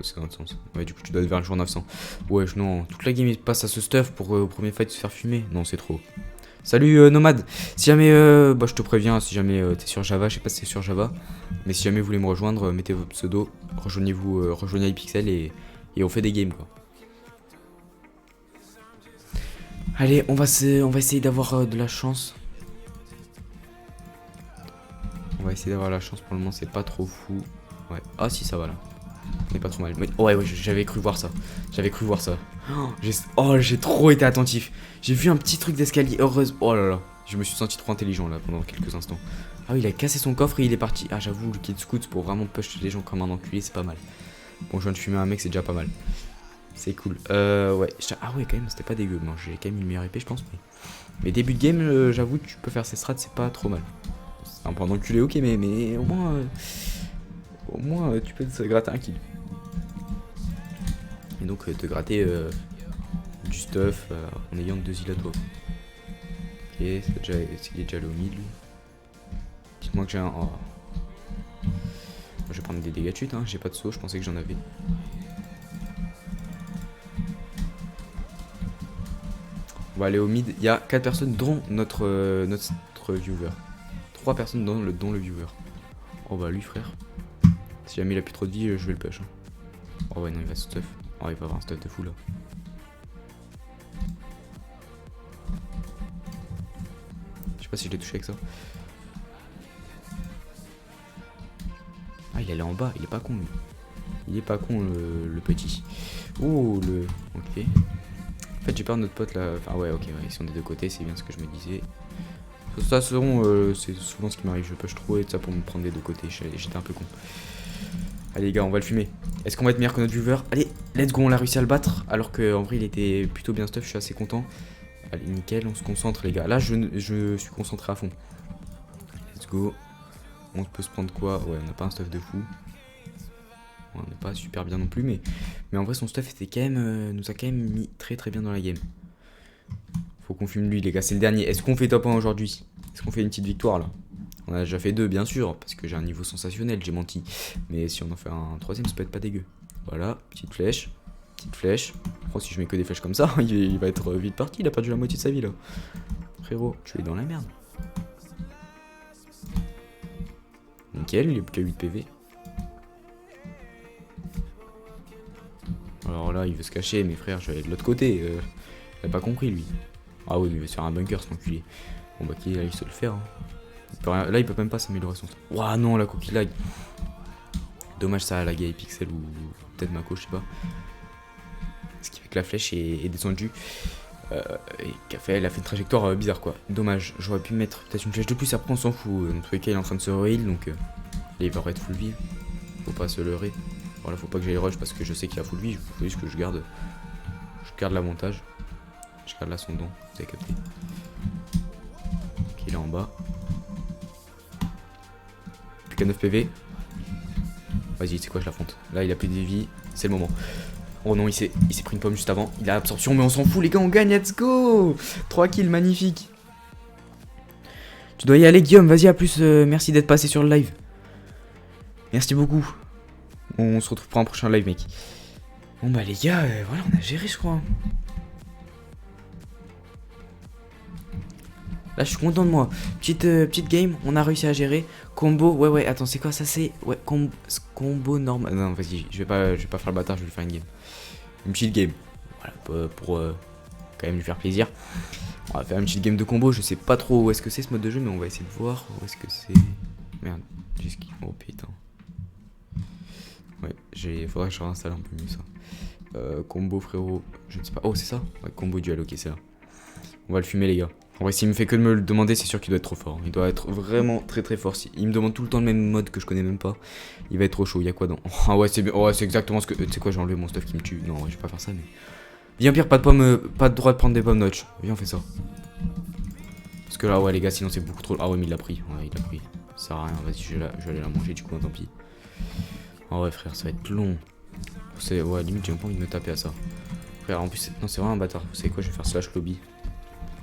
C'est dans l'autre sens. Ouais, du coup, tu dois être vers le jour 900. Ouais, non. Toute la game, il passe à ce stuff pour au premier fight se faire fumer. Non, c'est trop. Salut Nomade. Si jamais, bah, je te préviens, si jamais t'es sur Java, je sais pas si t'es sur Java. Mais si jamais vous voulez me rejoindre, mettez vos pseudos. Rejoignez-vous, rejoignez iPixel et on fait des games, quoi. Allez, on va essayer d'avoir de la chance. On va essayer d'avoir la chance. Pour le moment, c'est pas trop fou. Ouais. Ah, si, ça va là. On est pas trop mal. Mais, ouais, j'avais cru voir ça. J'avais cru voir ça. Oh, j'ai trop été attentif. J'ai vu un petit truc d'escalier. Heureuse. Oh là là. Je me suis senti trop intelligent là pendant quelques instants. Ah oui, il a cassé son coffre et il est parti. Ah, j'avoue, le kid scout pour vraiment push les gens comme un enculé, c'est pas mal. Bon, je viens de fumer un mec, c'est déjà pas mal. C'est cool. Ouais. Ah ouais, quand même, c'était pas dégueu. Bon, j'ai quand même une meilleure épée, je pense. Mais début de game, j'avoue, tu peux faire ces strats, c'est pas trop mal. C'est un peu un enculé, ok, mais au moins. Au moins, tu peux te gratter un kill. Et donc, te gratter du stuff en ayant 2 îles à toi. Ok, il est déjà allé au mid, lui. Dites-moi que j'ai un. Oh. Je vais prendre des dégâts de chute, hein. J'ai pas de saut, je pensais que j'en avais. On va aller au mid. Il y a 4 personnes dont notre viewer. 3 personnes dont le viewer. Oh bah lui, frère. Si jamais il a plus trop de vie, je vais le push. Hein. Oh ouais, non, il va stuff. Oh, il va avoir un stuff de fou là. Je sais pas si je l'ai touché avec ça. Ah, il est allé en bas, il est pas con lui. Il est pas con le petit. Oh, le. Ok. En fait, j'ai peur de notre pote là. Enfin, ouais, ok, ouais, ils sont des deux côtés, c'est bien ce que je me disais. De toute façon, c'est souvent ce qui m'arrive. Je push trop et tout ça pour me prendre des deux côtés. J'étais un peu con. Allez les gars, on va le fumer. Est-ce qu'on va être meilleur que notre viewer? Allez, let's go, on a réussi à le battre. Alors qu'en vrai, il était plutôt bien stuff, je suis assez content. Allez, nickel, on se concentre les gars. Là, je suis concentré à fond. Let's go. On peut se prendre quoi? Ouais, on n'a pas un stuff de fou. Ouais, on n'est pas super bien non plus, mais en vrai, son stuff était quand même, nous a quand même mis très très bien dans la game. Faut qu'on fume lui les gars, c'est le dernier. Est-ce qu'on fait top 1 aujourd'hui? Est-ce qu'on fait une petite victoire là? On a déjà fait 2 bien sûr, parce que j'ai un niveau sensationnel, j'ai menti. Mais si on en fait un troisième, ça peut être pas dégueu. Voilà, petite flèche. Petite flèche. Oh, si je mets que des flèches comme ça, il va être vite parti, il a perdu la moitié de sa vie là. Frérot, tu es dans la merde. Nickel, il est plus qu'à 8 PV. Alors là, il veut se cacher, mes frères, je vais aller de l'autre côté. Il a pas compris lui. Ah oui, mais il veut se faire un bunker, cet enculé. Bon bah, qu'il arrive se le faire. Hein. Là, il peut même pas s'améliorer son stuff. Ouah, non, la coquille lag. Dommage, ça a lagué Pixel ou peut-être Mako, je sais pas. Ce qui fait que la flèche est descendue. Et elle a fait une trajectoire bizarre quoi. Dommage, j'aurais pu mettre peut-être une flèche de plus, après on s'en fout. Dans tous les cas, il est en train de se heal donc là, il va être full vie. Faut pas se leurrer. Voilà, faut pas que j'aille rush parce que je sais qu'il a full vie. Il faut juste que je garde l'avantage. Je garde l'ascendant, vous avez capté. Ok, il est en bas. Plus qu'à 9 PV. Vas-y, c'est quoi, je l'affronte. Là, il a plus de vie, c'est le moment. Oh non, il s'est pris une pomme juste avant. Il a absorption, mais on s'en fout, les gars, on gagne, let's go. 3 kills, magnifique. Tu dois y aller, Guillaume, vas-y, à plus. Merci d'être passé sur le live. Merci beaucoup. On se retrouve pour un prochain live, mec. Bon, bah, les gars, voilà, on a géré, je crois. Là, je suis content de moi. Petite game, on a réussi à gérer. Combo, ouais, attends, c'est quoi ça? C'est ouais, combo normal. Non, vas-y, je vais pas faire le bâtard, je vais lui faire une game. Une petite game. Voilà, pour quand même lui faire plaisir. On va faire une petite game de combo. Je sais pas trop où est-ce que c'est ce mode de jeu, mais on va essayer de voir où est-ce que c'est. Merde, oh putain. Ouais, faudrait que je réinstalle un peu mieux ça. Combo, frérot, je ne sais pas. Oh, c'est ça? Ouais, combo duel, ok, c'est là. On va le fumer, les gars. En vrai, s'il me fait que de me le demander, c'est sûr qu'il doit être trop fort. Il doit être vraiment très très fort. Il me demande tout le temps le même mode que je connais même pas. Il va être trop chaud. Il y a quoi dans. Ah ouais, c'est exactement ce que. Tu sais quoi, j'ai enlevé mon stuff qui me tue. Non, ouais, je vais pas faire ça, mais. Bien pire, pas de droit de prendre des pommes notch. Viens, on fait ça. Parce que là, ouais, les gars, sinon c'est beaucoup trop. Ah ouais, mais il l'a pris. Ouais, il l'a pris. Ça sert à rien. Vas-y, je vais aller la manger, du coup, tant pis. Ah ouais, frère, ça va être long. Ouais, limite, j'ai même pas envie de me taper à ça. Frère, en plus, non, c'est vraiment un bâtard. Vous savez quoi, je vais faire slash lobby.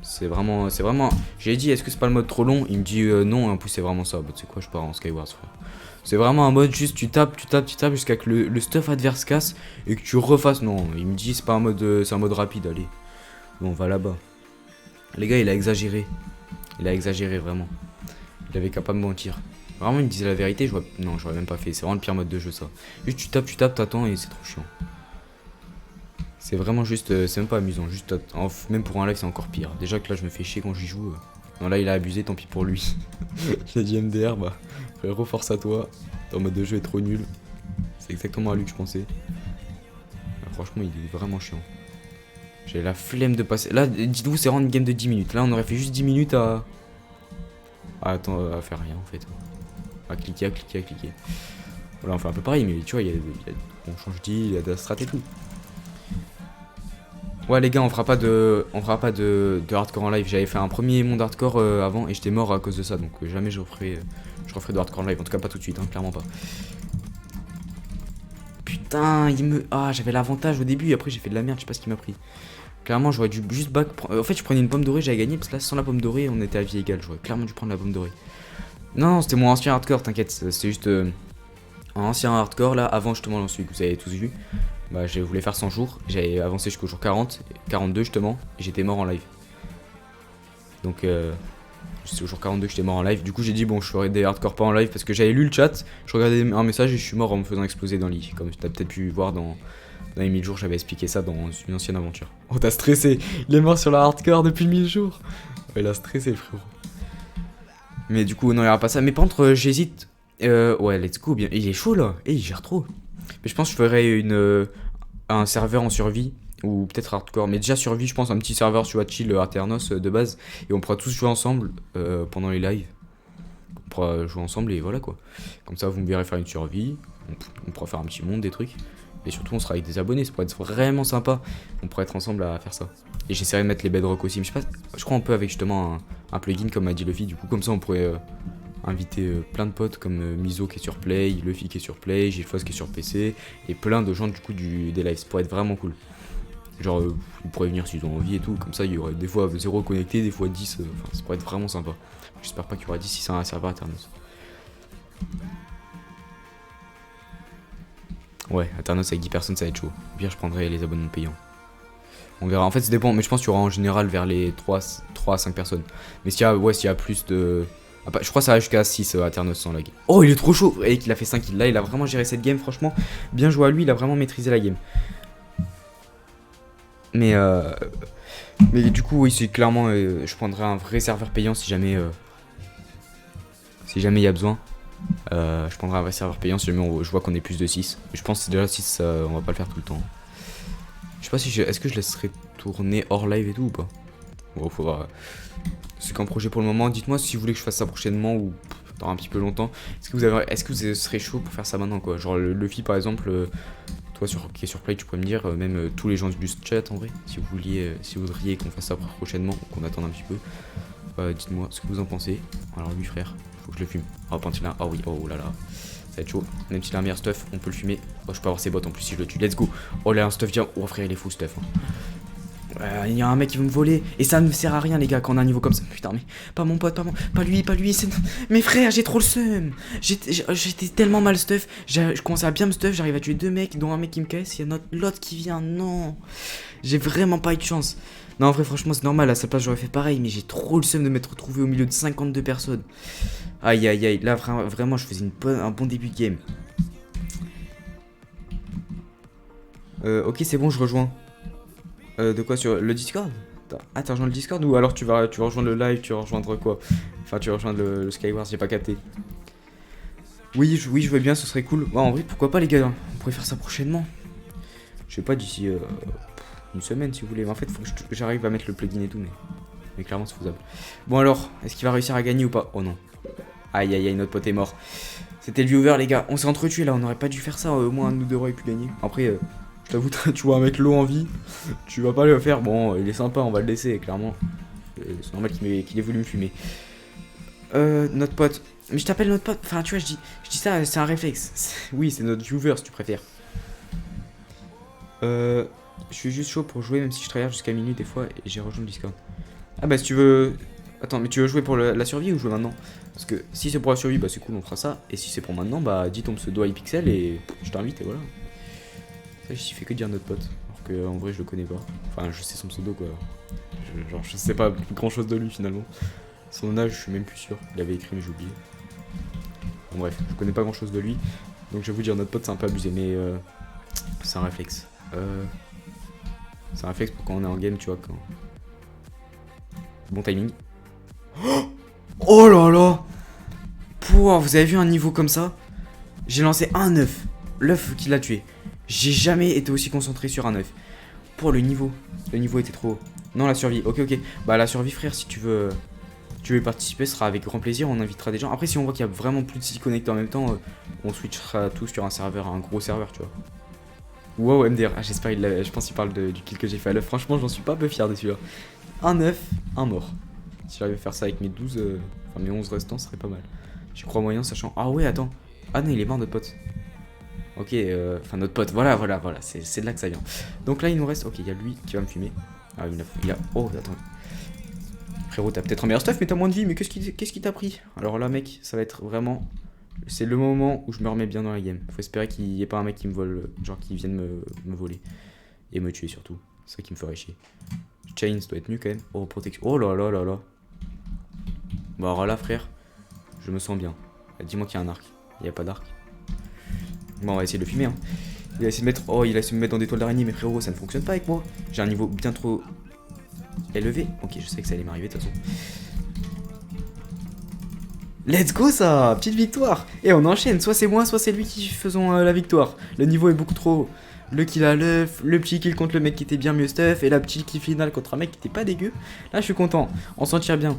C'est vraiment. J'ai dit, est-ce que c'est pas le mode trop long? Il me dit non, et en plus, c'est vraiment ça. Bah, tu sais quoi, je pars en Skywars, frère. C'est vraiment un mode juste tu tapes jusqu'à que le stuff adverse casse et que tu refasses. Non, il me dit, c'est pas un mode. C'est un mode rapide, allez. Bon, on va là-bas. Les gars, il a exagéré. Il a exagéré, vraiment. Il avait qu'à pas me mentir. Vraiment, il me disait la vérité, non, j'aurais même pas fait. C'est vraiment le pire mode de jeu, ça. Juste, tu tapes, t'attends et c'est trop chiant. C'est vraiment juste, c'est même pas amusant. Juste, même pour un live, c'est encore pire. Déjà que là, je me fais chier quand j'y joue. Non, là, il a abusé, tant pis pour lui. Il a dit MDR, bah, frérot, force à toi. Ton mode de jeu est trop nul. C'est exactement à lui que je pensais. Franchement, il est vraiment chiant. J'ai la flemme de passer. Là, dites-vous, c'est vraiment une game de 10 minutes. Là, on aurait fait juste 10 minutes à. À faire rien en fait. À cliquer. Voilà, on fait un peu pareil, mais tu vois, on change d'île, il y a de la strat et tout. Ouais, les gars, on fera pas de hardcore en live. J'avais fait un premier monde hardcore avant et j'étais mort à cause de ça. Donc, jamais je referai de hardcore en live. En tout cas, pas tout de suite, hein, clairement pas. Putain, j'avais l'avantage au début et après j'ai fait de la merde, je sais pas ce qui m'a pris. Clairement, j'aurais dû juste back. En fait, je prenais une pomme dorée, j'avais gagné parce que là, sans la pomme dorée, on était à vie égale. J'aurais clairement dû prendre la pomme dorée. Non, c'était mon ancien hardcore, t'inquiète. C'est juste un ancien hardcore là, avant justement celui que vous avez tous vu. Bah, je voulais faire 100 jours. J'avais avancé jusqu'au jour 40, 42 justement, et j'étais mort en live. Donc, c'est au jour 42 que j'étais mort en live. Du coup, j'ai dit, bon, je ferai des hardcore pas en live parce que j'avais lu le chat. Je regardais un message et je suis mort en me faisant exploser dans le lit. Comme tu as peut-être pu voir dans les 1000 jours, j'avais expliqué ça dans une ancienne aventure. Oh, t'as stressé. Il est mort sur la hardcore depuis 1000 jours. Ouais, il a stressé, le frérot. Mais du coup, non, il n'y aura pas ça. Mais par contre, j'hésite. Ouais, let's go. Bien. Il est chaud là. Et il gère trop. Mais je pense que je ferai un serveur en survie. Ou peut-être hardcore. Mais déjà, survie, je pense, un petit serveur sur chill Aternos de base. Et on pourra tous jouer ensemble pendant les lives. On pourra jouer ensemble et voilà quoi. Comme ça, vous me verrez faire une survie. On pourra faire un petit monde, des trucs. Et surtout, on sera avec des abonnés. Ça pourrait être vraiment sympa. On pourrait être ensemble à faire ça. Et j'essaierai de mettre les bedrock aussi. Mais je sais pas. Je crois qu'on peut avec justement un plugin comme a dit Luffy. Du coup, comme ça, on pourrait inviter plein de potes comme Miso qui est sur Play, Luffy qui est sur Play, Gilfoss qui est sur PC. Et plein de gens du coup des lives. Ça pourrait être vraiment cool. Genre, ils pourraient venir s'ils ont envie et tout. Comme ça, il y aurait des fois 0 connecté, des fois 10. Enfin, ça pourrait être vraiment sympa. J'espère pas qu'il y aura 10 si c'est un serveur Aternos. Ouais, Aternos avec 10 personnes, ça va être chaud. Au pire, je prendrai les abonnements payants. On verra. En fait, ça dépend. Mais je pense qu'il y aura en général vers les 3 à 5 personnes. Mais s'il y a plus de. Ah bah, je crois que ça va jusqu'à 6 Aternos sans lag. Oh, il est trop chaud! Et qu'il a fait 5 kills. Là, il a vraiment géré cette game, franchement. Bien joué à lui, il a vraiment maîtrisé la game. Mais du coup, oui, c'est clairement. Je prendrai un vrai serveur payant si jamais. Si jamais il y a besoin. Je prendrai un vrai serveur payant si jamais je vois qu'on est plus de 6. Je pense que déjà 6, on va pas le faire tout le temps. Je sais pas si est-ce que je laisserai tourner hors live et tout ou pas. Bon, faudra. C'est qu'un projet pour le moment. Dites-moi si vous voulez que je fasse ça prochainement ou dans un petit peu longtemps. Est-ce que vous serez chaud pour faire ça maintenant quoi. Genre le Luffy par exemple. Toi qui est sur Play, tu pourrais me dire, même tous les gens du chat en vrai, si vous voudriez qu'on fasse ça prochainement, qu'on attende un petit peu, dites-moi ce que vous en pensez. Alors lui frère, faut que je le fume. Oh Pantilin, oh oui, oh là là, ça va être chaud. Même s'il a un meilleur stuff, on peut le fumer. Oh je peux avoir ses bottes en plus si je le tue, let's go. Oh là un stuff bien, oh frère il est fou stuff. Hein. Il y a un mec qui veut me voler et ça ne me sert à rien les gars quand on a un niveau comme ça. Putain mais pas mon pote, pas lui, c'est... Mes frères j'ai trop le seum. J'étais tellement mal stuff. Je commençais à bien me stuff, j'arrive à tuer 2 mecs dont un mec qui me casse, il y a l'autre qui vient, non. J'ai vraiment pas eu de chance. Non en vrai franchement c'est normal, à sa place j'aurais fait pareil mais j'ai trop le seum de m'être retrouvé au milieu de 52 personnes. Aïe aïe aïe, là vraiment je faisais un bon début de game. Ok c'est bon je rejoins. De quoi sur le Discord? Ah t'as rejoint le Discord ou alors tu vas rejoindre le live, tu vas rejoindre quoi? Enfin tu vas rejoindre le Skywars, j'ai pas capté. Oui je veux bien, ce serait cool. Ouais, en vrai pourquoi pas les gars, on pourrait faire ça prochainement. Je sais pas d'ici une semaine si vous voulez. Mais en fait faut que j'arrive à mettre le plugin et tout mais clairement c'est faisable. Bon alors, est-ce qu'il va réussir à gagner ou pas? Oh non. Aïe aïe aïe, notre pote est mort. C'était le viewer les gars, on s'est entretués là, on aurait pas dû faire ça, au moins un de nous deux aurait pu gagner. Après je t'avoue, tu vois un mec low en vie, tu vas pas le faire, bon il est sympa, on va le laisser clairement. C'est normal qu'il ait voulu me fumer. Notre pote, mais je t'appelle notre pote, enfin tu vois je dis ça, c'est un réflexe. Oui c'est notre viewer si tu préfères. Je suis juste chaud pour jouer même si je travaille jusqu'à minuit des fois et j'ai rejoint le Discord. Ah bah si tu veux... Attends, mais tu veux jouer pour la survie ou jouer maintenant? Parce que si c'est pour la survie, bah c'est cool, on fera ça. Et si c'est pour maintenant, bah dis ton pseudo iPixel et je t'invite et voilà. Ça, j'y fais que dire notre pote. Alors que en vrai, je le connais pas. Enfin, je sais son pseudo quoi. Genre, je sais pas grand chose de lui finalement. Son âge, je suis même plus sûr. Il avait écrit, mais j'ai oublié. Bon, bref, je connais pas grand chose de lui. Donc, je vais vous dire, notre pote, c'est un peu abusé, mais c'est un réflexe. C'est un réflexe pour quand on est en game, tu vois. Quand... Bon timing. Oh là là! Pouah, vous avez vu un niveau comme ça? J'ai lancé un œuf. L'œuf qui l'a tué. J'ai jamais été aussi concentré sur un œuf. Pour le niveau était trop haut. Non, la survie. Ok. Bah, la survie, frère, si tu veux y participer, ce sera avec grand plaisir. On invitera des gens. Après, si on voit qu'il y a vraiment plus de 6 connectés en même temps, on switchera tous sur un serveur, un gros serveur, tu vois. Wow, MDR. Ah, j'espère je pense qu'il parle du kill que j'ai fait à l'œuf. Franchement, j'en suis pas un peu fier de celui-là. Un œuf, un mort. Si j'arrive à faire ça avec mes 12, enfin mes 11 restants, ce serait pas mal. J'y crois moyen, sachant. Ah ouais, attends. Ah non, il est mort, notre pote. Ok, enfin notre pote, voilà, c'est de là que ça vient. Donc là, il nous reste, ok, il y a lui qui va me fumer. Ah, il a, oh, attends. Frérot, t'as peut-être un meilleur stuff, mais t'as moins de vie, mais qu'est-ce qui t'a pris? Alors là, mec, ça va être vraiment, c'est le moment où je me remets bien dans la game. Faut espérer qu'il n'y ait pas un mec qui me vole, genre qui vienne me voler. Et me tuer surtout, c'est ça qui me ferait chier. Chains doit être mieux quand même. Oh, protection, oh là là là là. Bon, alors là, frère, je me sens bien. Dis-moi qu'il y a un arc, il n'y a pas d'arc. Bon, on va essayer de le filmer, hein. Il a essayé de mettre... Oh, il a essayé de me mettre dans des toiles d'araignée, mais frérot, ça ne fonctionne pas avec moi. J'ai un niveau bien trop élevé. Ok, je sais que ça allait m'arriver de toute façon. Let's go, ça! Petite victoire! Et on enchaîne, soit c'est moi, soit c'est lui qui faisons la victoire. Le niveau est beaucoup trop haut. Le kill à l'œuf, le petit kill contre le mec qui était bien mieux stuff, et la petite kill finale contre un mec qui était pas dégueu. Là, je suis content, on s'en tire bien.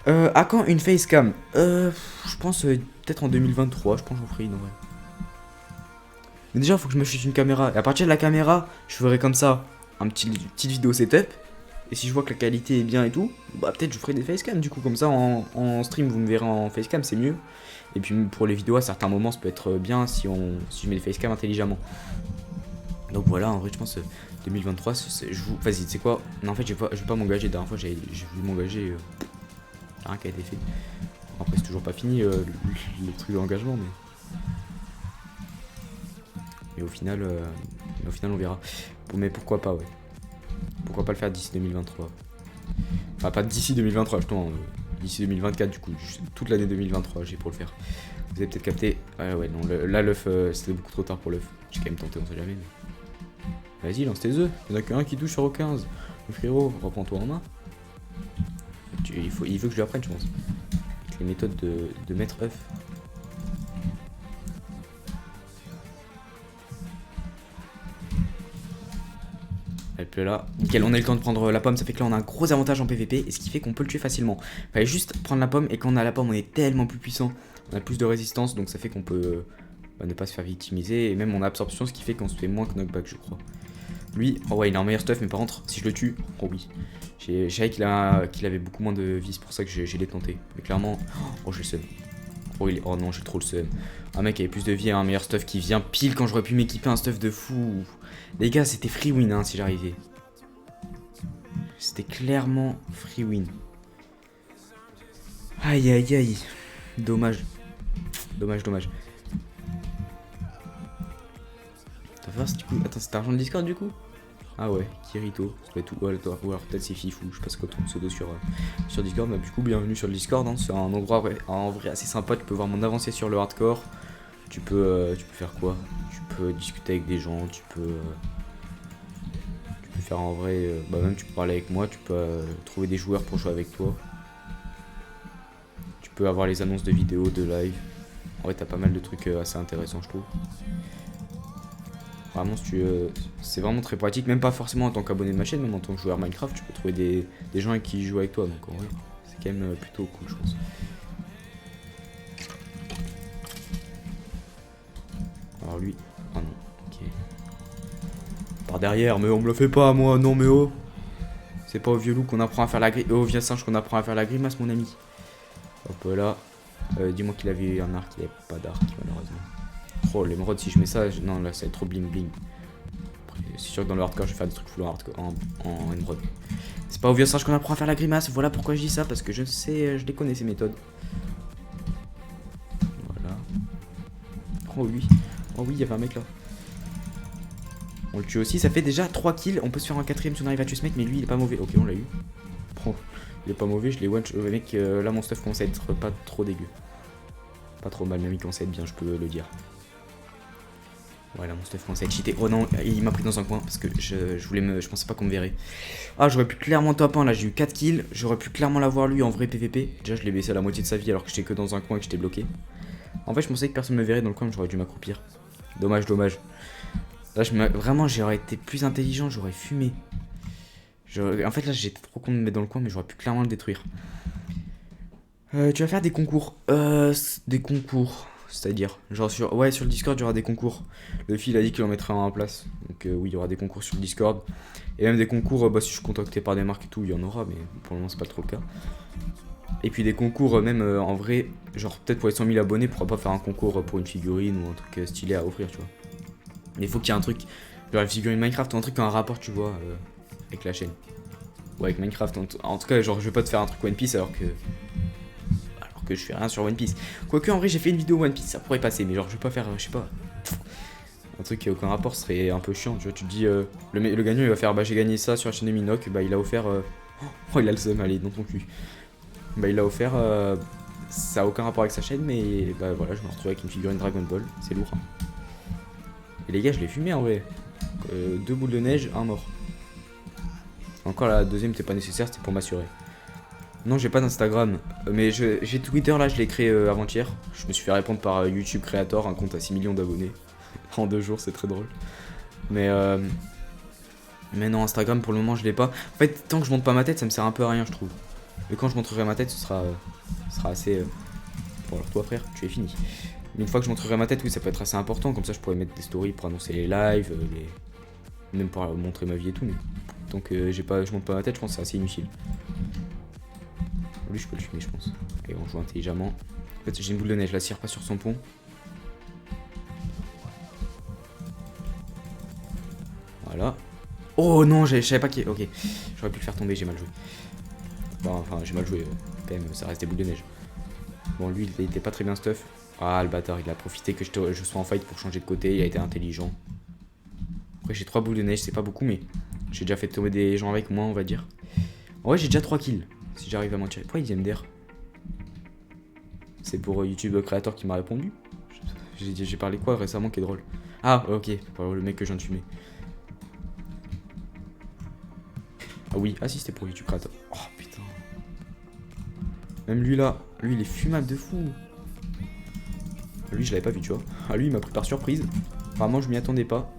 À quand une facecam? Je pense peut-être en 2023, je pense que j'en ferai une en vrai. Mais déjà, il faut que je me chute une caméra. Et à partir de la caméra, je ferai comme ça petite vidéo setup. Et si je vois que la qualité est bien et tout, bah peut-être je ferai des facecam. Du coup, comme ça, en stream, vous me verrez en facecam, c'est mieux. Et puis pour les vidéos, à certains moments, ça peut être bien si je mets des facecam intelligemment. Donc voilà, en vrai, je pense 2023, vas-y, tu sais quoi? Non, en fait, je vais pas m'engager. La dernière fois, j'ai voulu m'engager. Rien qui a été fait. Après, c'est toujours pas fini le truc d'engagement, mais. Mais au final, on verra. Mais pourquoi pas, ouais. Pourquoi pas le faire d'ici 2023? Enfin, pas d'ici 2023, justement. D'ici 2024, du coup. Toute l'année 2023, j'ai pour le faire. Vous avez peut-être capté. Ouais, non. Là, l'œuf, c'était beaucoup trop tard pour l'œuf. J'ai quand même tenté, on sait jamais. Mais... Vas-y, lance tes œufs. Il y en a qu'un qui touche sur 15. Le frérot, reprends-toi en main. Il veut que je lui apprenne, je pense. Avec les méthodes de maître œuf. Elle plaît là. Nickel, on a eu le temps de prendre la pomme, ça fait que là on a un gros avantage en PVP et ce qui fait qu'on peut le tuer facilement. Fallait juste prendre la pomme et quand on a la pomme on est tellement plus puissant, on a plus de résistance donc ça fait qu'on peut ne pas se faire victimiser et même on a absorption ce qui fait qu'on se fait moins que knockback je crois. Lui, oh ouais il a un meilleur stuff mais par contre si je le tue, oh oui. Je savais qu'il avait beaucoup moins de vie, c'est pour ça que j'ai les tenté. Mais clairement, oh j'ai le seum. Oh non j'ai trop le seum. Un mec avec plus de vie et un meilleur stuff qui vient pile quand j'aurais pu m'équiper un stuff de fou. Les gars, c'était free win hein, si j'arrivais. C'était clairement free win. Aïe aïe aïe. Dommage. Dommage. Du coup, attends, c'est argent de Discord du coup? Ah ouais, Kirito, ça doit être tout. Ou alors peut-être c'est Fifou, je sais pas ce que ton pseudo sur Discord. Mais du coup, bienvenue sur le Discord. Hein. C'est un endroit en vrai assez sympa. Tu peux voir mon avancée sur le hardcore. Tu peux faire quoi? Tu peux discuter avec des gens. Tu peux faire en vrai. Même tu peux parler avec moi. Tu peux trouver des joueurs pour jouer avec toi. Tu peux avoir les annonces de vidéos, de live. En vrai, t'as pas mal de trucs assez intéressants, je trouve. Vraiment, c'est vraiment très pratique, même pas forcément en tant qu'abonné de ma chaîne, même en tant que joueur Minecraft, tu peux trouver des gens avec qui jouent avec toi, donc en vrai, c'est quand même plutôt cool, je pense. Alors lui, ah non, ok. Par derrière, mais on me le fait pas, moi, non mais oh. C'est pas au vieux loup qu'on apprend à faire la grimace, au vieux singe qu'on apprend à faire la grimace, mon ami. Hop là, dis-moi qu'il avait un arc, il avait pas d'arc, malheureusement. Oh l'émeraude si je mets ça, non là ça va être trop bling bling. C'est sûr que dans le hardcore je vais faire des trucs full hardcore en émeraude. C'est pas au vieux singe qu'on apprend à faire la grimace. Voilà pourquoi je dis ça, parce que je sais, je les connais ces méthodes. Voilà. Oh oui. Oh oui, il y avait un mec là. On le tue aussi, ça fait déjà 3 kills. On peut se faire un 4ème si on arrive à tuer ce mec, mais lui il est pas mauvais. Ok, on l'a eu. Oh, il est pas mauvais, je l'ai one. Mec, là mon stuff commence à être pas trop dégueu. Pas trop mal, même il commence à être bien, je peux le dire. Voilà, mon stuff commence à être cheaté. Oh non, il m'a pris dans un coin parce que je pensais pas qu'on me verrait. Ah, j'aurais pu clairement top 1 là, j'ai eu 4 kills. J'aurais pu clairement l'avoir lui en vrai PVP. Déjà, je l'ai baissé à la moitié de sa vie alors que j'étais que dans un coin et que j'étais bloqué. En fait, je pensais que personne me verrait dans le coin, mais j'aurais dû m'accroupir. Dommage, dommage. Là, vraiment, j'aurais été plus intelligent, j'aurais fumé. En fait, là, j'étais trop con de me mettre dans le coin, mais j'aurais pu clairement le détruire. Tu vas faire des concours. Des concours. C'est-à-dire, genre sur le Discord, il y aura des concours. Le fil a dit qu'il en mettrait un en place. Donc oui, il y aura des concours sur le Discord. Et même des concours, si je suis contacté par des marques et tout, il y en aura, mais pour le moment, c'est pas trop le cas. Et puis des concours, même en vrai, genre peut-être pour les 100 000 abonnés, pourquoi pas faire un concours pour une figurine ou un truc stylé à offrir, tu vois. Mais il faut qu'il y ait un truc, genre une figurine Minecraft ou un truc qui a un rapport, tu vois, avec la chaîne. Ou avec Minecraft. En tout cas, genre je vais pas te faire un truc One Piece alors que je fais rien sur One Piece. Quoique en vrai j'ai fait une vidéo One Piece, ça pourrait passer, mais genre je vais pas faire, je sais pas, un truc qui a aucun rapport, ce serait un peu chiant, tu vois. Tu te dis, le gagnant il va faire, bah j'ai gagné ça sur la chaîne de Minoc, bah il a offert, oh il a le seum, allez dans ton cul. Bah il a offert, ça a aucun rapport avec sa chaîne, mais bah voilà, je me retrouve avec une figurine Dragon Ball, c'est lourd. Hein. Et les gars, je l'ai fumé en vrai. 2 boules de neige, un mort. Encore la deuxième, c'était pas nécessaire, c'était pour m'assurer. Non, j'ai pas d'Instagram, mais j'ai Twitter là, je l'ai créé avant-hier. Je me suis fait répondre par YouTube Creator, un compte à 6 millions d'abonnés. En 2 jours, c'est très drôle. Mais non, Instagram pour le moment, je l'ai pas. En fait, tant que je monte pas ma tête, ça me sert un peu à rien, je trouve. Mais quand je montrerai ma tête, ce sera assez. Bon, alors toi, frère, tu es fini. Mais une fois que je montrerai ma tête, oui, ça peut être assez important. Comme ça, je pourrais mettre des stories pour annoncer les lives, même pour montrer ma vie et tout. Mais tant que je monte pas ma tête, je pense que c'est assez inutile. Lui, je peux le fumer, je pense. Et on joue intelligemment. En fait, j'ai une boule de neige, je la tire pas sur son pont. Voilà. Oh non, je savais pas qu'il. Ok, j'aurais pu le faire tomber, j'ai mal joué. Bon, enfin, j'ai mal joué. PM, ça reste des boules de neige. Bon, lui, il était pas très bien stuff. Ah, le bâtard, il a profité que je sois en fight pour changer de côté. Il a été intelligent. Après, j'ai 3 boules de neige, c'est pas beaucoup, mais j'ai déjà fait tomber des gens avec moi, on va dire. En vrai, j'ai déjà 3 kills. Si j'arrive à m'en tirer. Pourquoi il vient d'air? C'est pour YouTube Creator qui m'a répondu. J'ai parlé quoi récemment qui est drôle? Ah, ok, pour le mec que je viens de fumer. Ah oui, ah si, c'était pour YouTube Creator. Oh putain. Même lui là, lui il est fumable de fou. Lui, je l'avais pas vu, tu vois. Ah, lui, il m'a pris par surprise. Vraiment, je m'y attendais pas.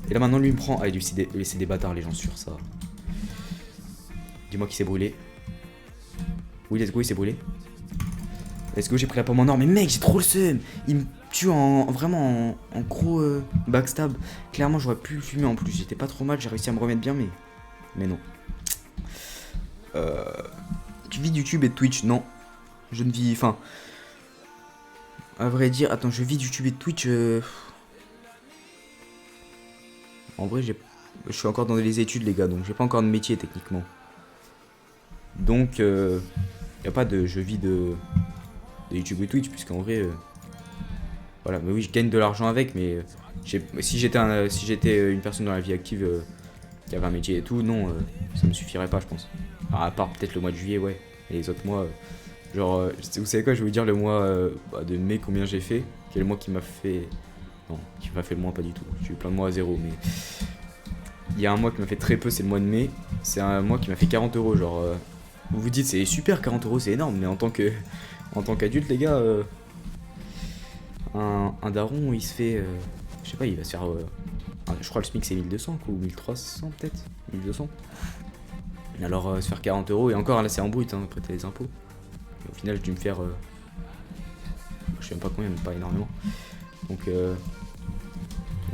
Et là, maintenant, lui, il me prend. Ah, lui, c'est des bâtards, les gens, sur ça. Dis-moi qu'il s'est brûlé. Oui, let's go, il s'est brûlé. Let's go, j'ai pris la pomme en or. Mais mec, j'ai trop le seum. Il me tue vraiment en gros backstab. Clairement, j'aurais pu le fumer en plus. J'étais pas trop mal, j'ai réussi à me remettre bien, mais non. Tu vis de YouTube et de Twitch? Non. Je ne vis. Enfin. À vrai dire, attends, je vis de YouTube et de Twitch. En vrai, je suis encore dans les études, les gars, donc j'ai pas encore de métier techniquement. Donc, y a pas de je vis de YouTube et Twitch, puisqu'en vrai, voilà. Mais oui, je gagne de l'argent avec, mais si j'étais une personne dans la vie active qui avait un métier et tout, non, ça me suffirait pas, je pense. Alors, à part peut-être le mois de juillet, ouais. Et les autres mois, genre, vous savez quoi, je vais vous dire le mois de mai combien j'ai fait. Quel mois qui m'a fait. Non, qui m'a fait le moins, pas du tout. J'ai eu plein de mois à zéro, mais. Il y a un mois qui m'a fait très peu, c'est le mois de mai. C'est un mois qui m'a fait 40 euros, genre. Vous vous dites, c'est super, 40 euros, c'est énorme, mais en tant qu'adulte, les gars, un daron, il se fait. Je sais pas, il va se faire. Je crois le SMIC c'est 1200 ou 1300 peut-être 1200. Alors se faire 40 euros, et encore là c'est en brut, hein, après t'as les impôts. Et au final j'ai dû me faire. Je sais même pas combien, mais pas énormément. Donc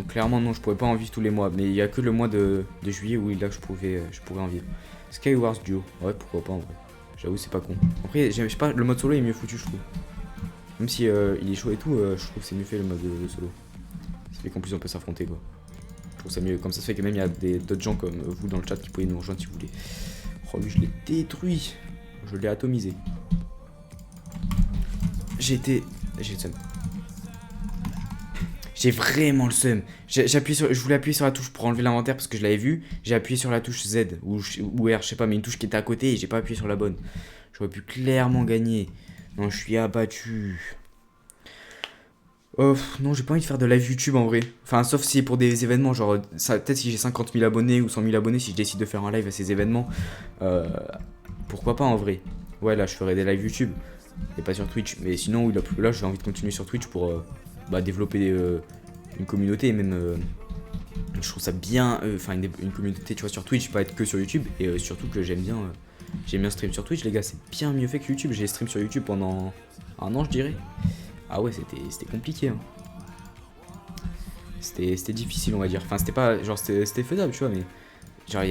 clairement non, je pourrais pas en vivre tous les mois. Mais il y a que le mois de juillet où là je pourrais en vivre. Skywars Duo, ouais pourquoi pas en vrai. J'avoue c'est pas con. Après je sais pas, le mode solo est mieux foutu je trouve. Même si il est chaud et tout, je trouve que c'est mieux fait le mode de solo. Ça fait qu'en plus on peut s'affronter quoi. Je trouve ça mieux, comme ça se fait que même il y a d'autres gens comme vous dans le chat qui pouvaient nous rejoindre si vous voulez. Oh lui je l'ai détruit. Je l'ai atomisé. J'ai le seum. J'ai vraiment le seum. Je voulais appuyer sur la touche pour enlever l'inventaire parce que je l'avais vu. J'ai appuyé sur la touche Z ou R, je sais pas, mais une touche qui était à côté et j'ai pas appuyé sur la bonne. J'aurais pu clairement gagner. Non, je suis abattu. Oh, non, j'ai pas envie de faire de live YouTube en vrai. Enfin, sauf si c'est pour des événements, genre, peut-être si j'ai 50 000 abonnés ou 100 000 abonnés, si je décide de faire un live à ces événements. Pourquoi pas en vrai. Ouais, là, je ferai des lives YouTube. Et pas sur Twitch. Mais sinon, oui, là j'ai envie de continuer sur Twitch pour développer une communauté. Et même, je trouve ça bien. Enfin, une communauté, tu vois, sur Twitch, pas être que sur YouTube. Et surtout que j'aime bien stream sur Twitch, les gars. C'est bien mieux fait que YouTube. J'ai stream sur YouTube pendant un an, je dirais. Ah ouais, c'était compliqué. Hein. C'était difficile, on va dire. Enfin, c'était pas. Genre, c'était faisable, tu vois, mais. Genre,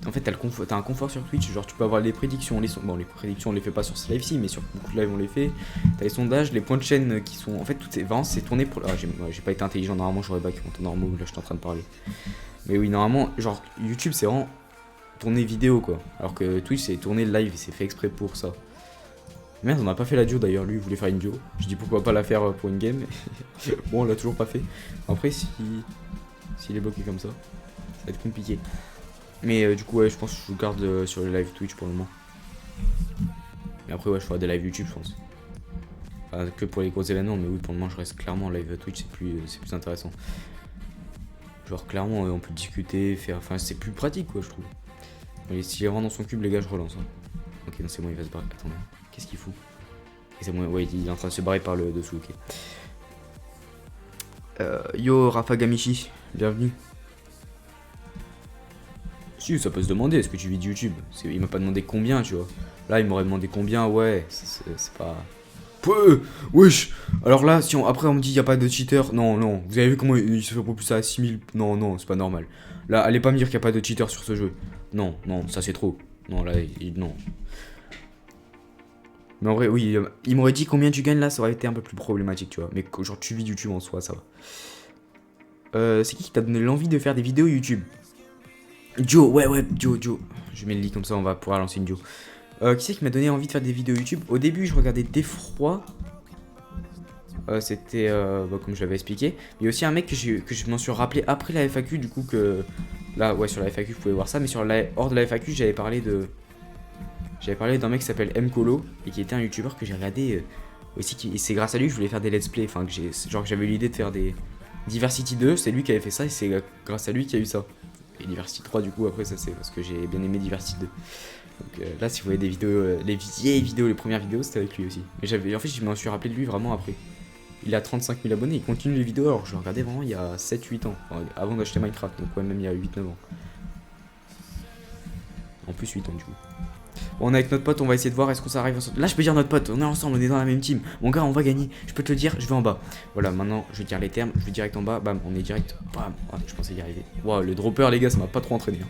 en fait, t'as un confort sur Twitch. Genre, tu peux avoir les prédictions. Bon, les prédictions, on les fait pas sur ce live-ci, mais sur beaucoup de lives, on les fait. T'as les sondages, les points de chaîne qui sont. En fait, tout est. Vraiment, c'est tourné pour. Ah, j'ai pas été intelligent. Normalement, j'aurais back en temps normal. Là, je suis en train de parler. Mais oui, normalement, genre, YouTube, c'est vraiment tourner vidéo, quoi. Alors que Twitch, c'est tourner live. C'est fait exprès pour ça. Merde, on a pas fait la duo d'ailleurs, lui il voulait faire une duo. Je dis pourquoi pas la faire pour une game. Bon, on l'a toujours pas fait. Après, s'il est bloqué comme ça, ça va être compliqué. Mais du coup, ouais, je pense que je vous garde sur les live Twitch pour le moment. Mais après, ouais, je ferai des live YouTube, je pense. Enfin, que pour les gros événements, mais oui, pour le moment, je reste clairement en live Twitch, c'est plus intéressant. Genre, clairement, on peut discuter, faire. Enfin, c'est plus pratique, quoi, je trouve. Et s'il rentre dans son cube, les gars, je relance. Hein. Ok, non, c'est bon, il va se barrer. Attendez. Qu'est-ce qu'il fout? C'est bon, ouais, il est en train de se barrer par le dessous, ok. Yo, Rafa Gamichi, bienvenue. Si, ça peut se demander, est-ce que tu vis de YouTube? Il m'a pas demandé combien, tu vois. Là, il m'aurait demandé combien, ouais, c'est pas... Peu. Wesh. Alors là, si après on me dit il y a pas de cheater, non, vous avez vu comment il se fait propulser à 6000? Non, c'est pas normal. Là, allez pas me dire qu'il y a pas de cheater sur ce jeu. Non, ça c'est trop. Non, là, non. Mais en vrai, oui, il m'aurait dit combien tu gagnes là, ça aurait été un peu plus problématique, tu vois. Mais genre, tu vis YouTube en soi, ça va. C'est qui t'a donné l'envie de faire des vidéos YouTube? Joe, ouais, Joe. Je mets le lit comme ça, on va pouvoir lancer une Joe. Qui c'est qui m'a donné envie de faire des vidéos YouTube? Au début, je regardais D'Effroi. C'était, comme je l'avais expliqué. Il y a aussi un mec que je m'en suis rappelé après la FAQ, du coup, que... Là, ouais, sur la FAQ, vous pouvez voir ça. Mais hors de la FAQ, j'avais parlé d'un mec qui s'appelle Mkolo et qui était un youtubeur que j'ai regardé aussi. Et c'est grâce à lui que je voulais faire des let's play. Enfin, que j'avais eu l'idée de faire des Diversity 2. C'est lui qui avait fait ça et c'est grâce à lui qu'il y a eu ça. Et Diversity 3, du coup, après, ça c'est parce que j'ai bien aimé Diversity 2. Donc là, si vous voyez des vidéos, les vieilles vidéos, les premières vidéos, c'était avec lui aussi. Mais en fait, je m'en suis rappelé de lui vraiment après. Il a 35 000 abonnés, il continue les vidéos alors que je le regardais vraiment il y a 7-8 ans. Enfin, avant d'acheter Minecraft, donc ouais, même il y a 8-9 ans. En plus 8 ans du coup. Bon, on est avec notre pote, on va essayer de voir est-ce qu'on s'arrive ensemble. Là, je peux dire notre pote, on est ensemble, on est dans la même team. Mon gars, on va gagner, je peux te le dire, je vais en bas. Voilà, maintenant, je vais dire les termes, je vais direct en bas, bam, on est direct, bam. Ouais, je pensais y arriver. Waouh, le dropper, les gars, ça m'a pas trop entraîné. Hein.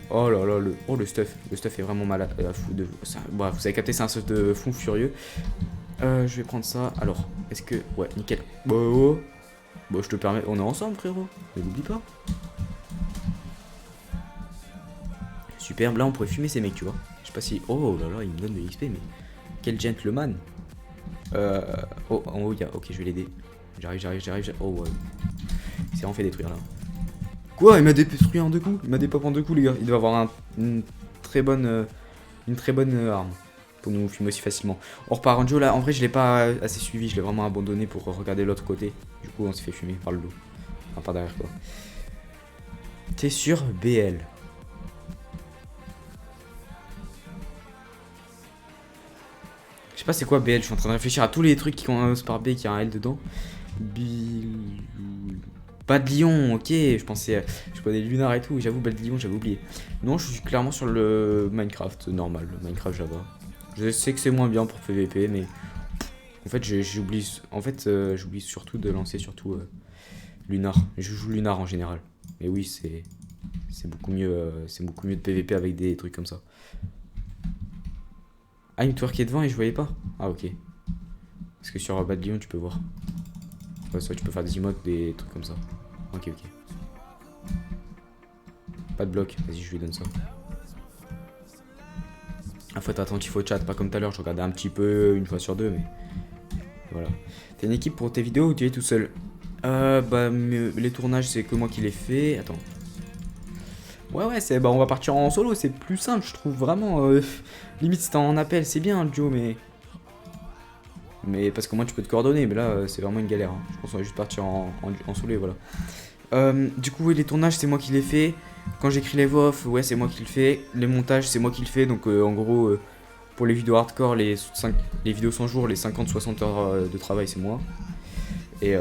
Oh là là, le stuff est vraiment malade. Bref, vous avez capté, c'est un stuff de fou furieux. Je vais prendre ça. Alors, est-ce que... Ouais, nickel. Bon, je te permets... On est ensemble, frérot. Ne l'oublie pas. Superbe. Là, on pourrait fumer ces mecs, tu vois. Je sais pas si... Oh là là, il me donne de l'XP, mais... Quel gentleman. Oh, en haut, il y a... Ok, je vais l'aider. J'arrive. Oh, ouais. C'est vraiment fait détruire, là. Quoi? Il m'a détruit en 2 coups? Il m'a dépop en 2 coups, les gars. Il doit avoir une très bonne arme. Pour nous fumer aussi facilement. On repart en duo là, en vrai je l'ai pas assez suivi, je l'ai vraiment abandonné pour regarder l'autre côté. Du coup on s'est fait fumer par le dos. Enfin par derrière quoi. T'es sur BL. Je sais pas c'est quoi BL, je suis en train de réfléchir à tous les trucs qui commencent par B qui a un L dedans. Pas de lion, ok, je pensais des lunars et tout, j'avoue, Bad Lion, j'avais oublié. Non, je suis clairement sur le Minecraft normal, le Minecraft Java. Je sais que c'est moins bien pour PVP, mais en fait, j'oublie surtout de lancer Lunar. Je joue Lunar en général. Mais oui, c'est beaucoup mieux de PVP avec des trucs comme ça. Ah, il me twerkait devant et je voyais pas. Ah, ok. Parce que sur Bad Lion, tu peux voir. Ouais, soit tu peux faire des emotes, des trucs comme ça. Ok. Pas de bloc, vas-y, je lui donne ça. faut être attentif au chat, pas comme tout à l'heure, je regardais un petit peu, une fois sur deux, mais voilà. T'as une équipe pour tes vidéos ou tu es tout seul? Les tournages, c'est que moi qui les fais. Attends. Ouais, c'est on va partir en solo, c'est plus simple, je trouve vraiment. Limite, si t'es en appel, c'est bien le duo, mais parce que moi tu peux te coordonner, mais là c'est vraiment une galère. Hein. Je pense qu'on va juste partir en solo et voilà. Du coup, oui, les tournages, c'est moi qui les fais. Quand j'écris les voix off, ouais, c'est moi qui le fais. Les montages, c'est moi qui le fais. Donc, en gros, pour les vidéos hardcore, les vidéos 100 jours, les 50-60 heures de travail, c'est moi. Et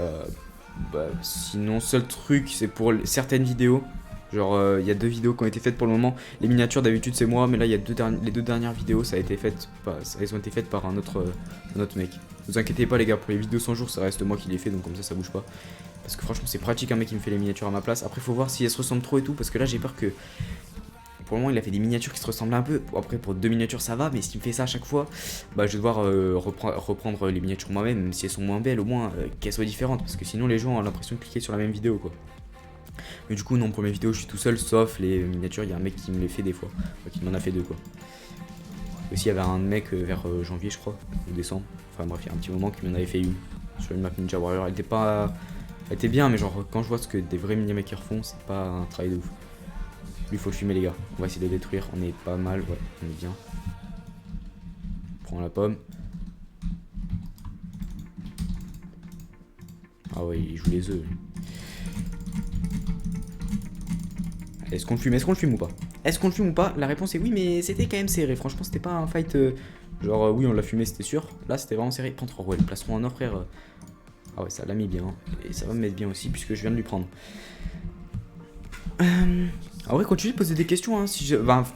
sinon, seul truc, c'est pour certaines vidéos. Genre, il y a 2 vidéos qui ont été faites pour le moment. Les miniatures, d'habitude, c'est moi. Mais là, il y a les 2 dernières vidéos, elles ont été faites par un autre mec. Ne vous inquiétez pas, les gars, pour les vidéos 100 jours, ça reste moi qui les fais. Donc, comme ça bouge pas. Parce que franchement, c'est pratique un mec qui me fait les miniatures à ma place. Après, faut voir si elles se ressemblent trop et tout. Parce que là, j'ai peur que. Pour le moment, il a fait des miniatures qui se ressemblent un peu. Après, pour 2 miniatures, ça va. Mais s'il me fait ça à chaque fois, je vais devoir reprendre les miniatures moi-même. Même si elles sont moins belles, au moins qu'elles soient différentes. Parce que sinon, les gens ont l'impression de cliquer sur la même vidéo, quoi. Mais du coup, non, pour mes vidéos, je suis tout seul. Sauf les miniatures, il y a un mec qui me les fait des fois. Enfin, qui m'en a fait 2, quoi. Aussi, il y avait un mec vers janvier, je crois. Ou décembre. Enfin, bref, il y a un petit moment qui m'en avait fait une. Sur une map Ninja Warrior. Elle était bien, mais genre quand je vois ce que des vrais mini-makers font, c'est pas un travail de ouf. Lui, faut le fumer, les gars. On va essayer de le détruire. On est pas mal, ouais, on est bien. Prends la pomme. Ah ouais, il joue les œufs. Est-ce qu'on le fume? Ou pas? Est-ce qu'on le fume ou pas? La réponse est oui, mais c'était quand même serré. Franchement, c'était pas un fight. Oui, on l'a fumé, c'était sûr. Là, c'était vraiment serré. Panther, ouais, le plastron en or, frère. Ah ouais, ça l'a mis bien. Et ça va me mettre bien aussi, puisque je viens de lui prendre. En vrai, continue de poser des questions. Hein,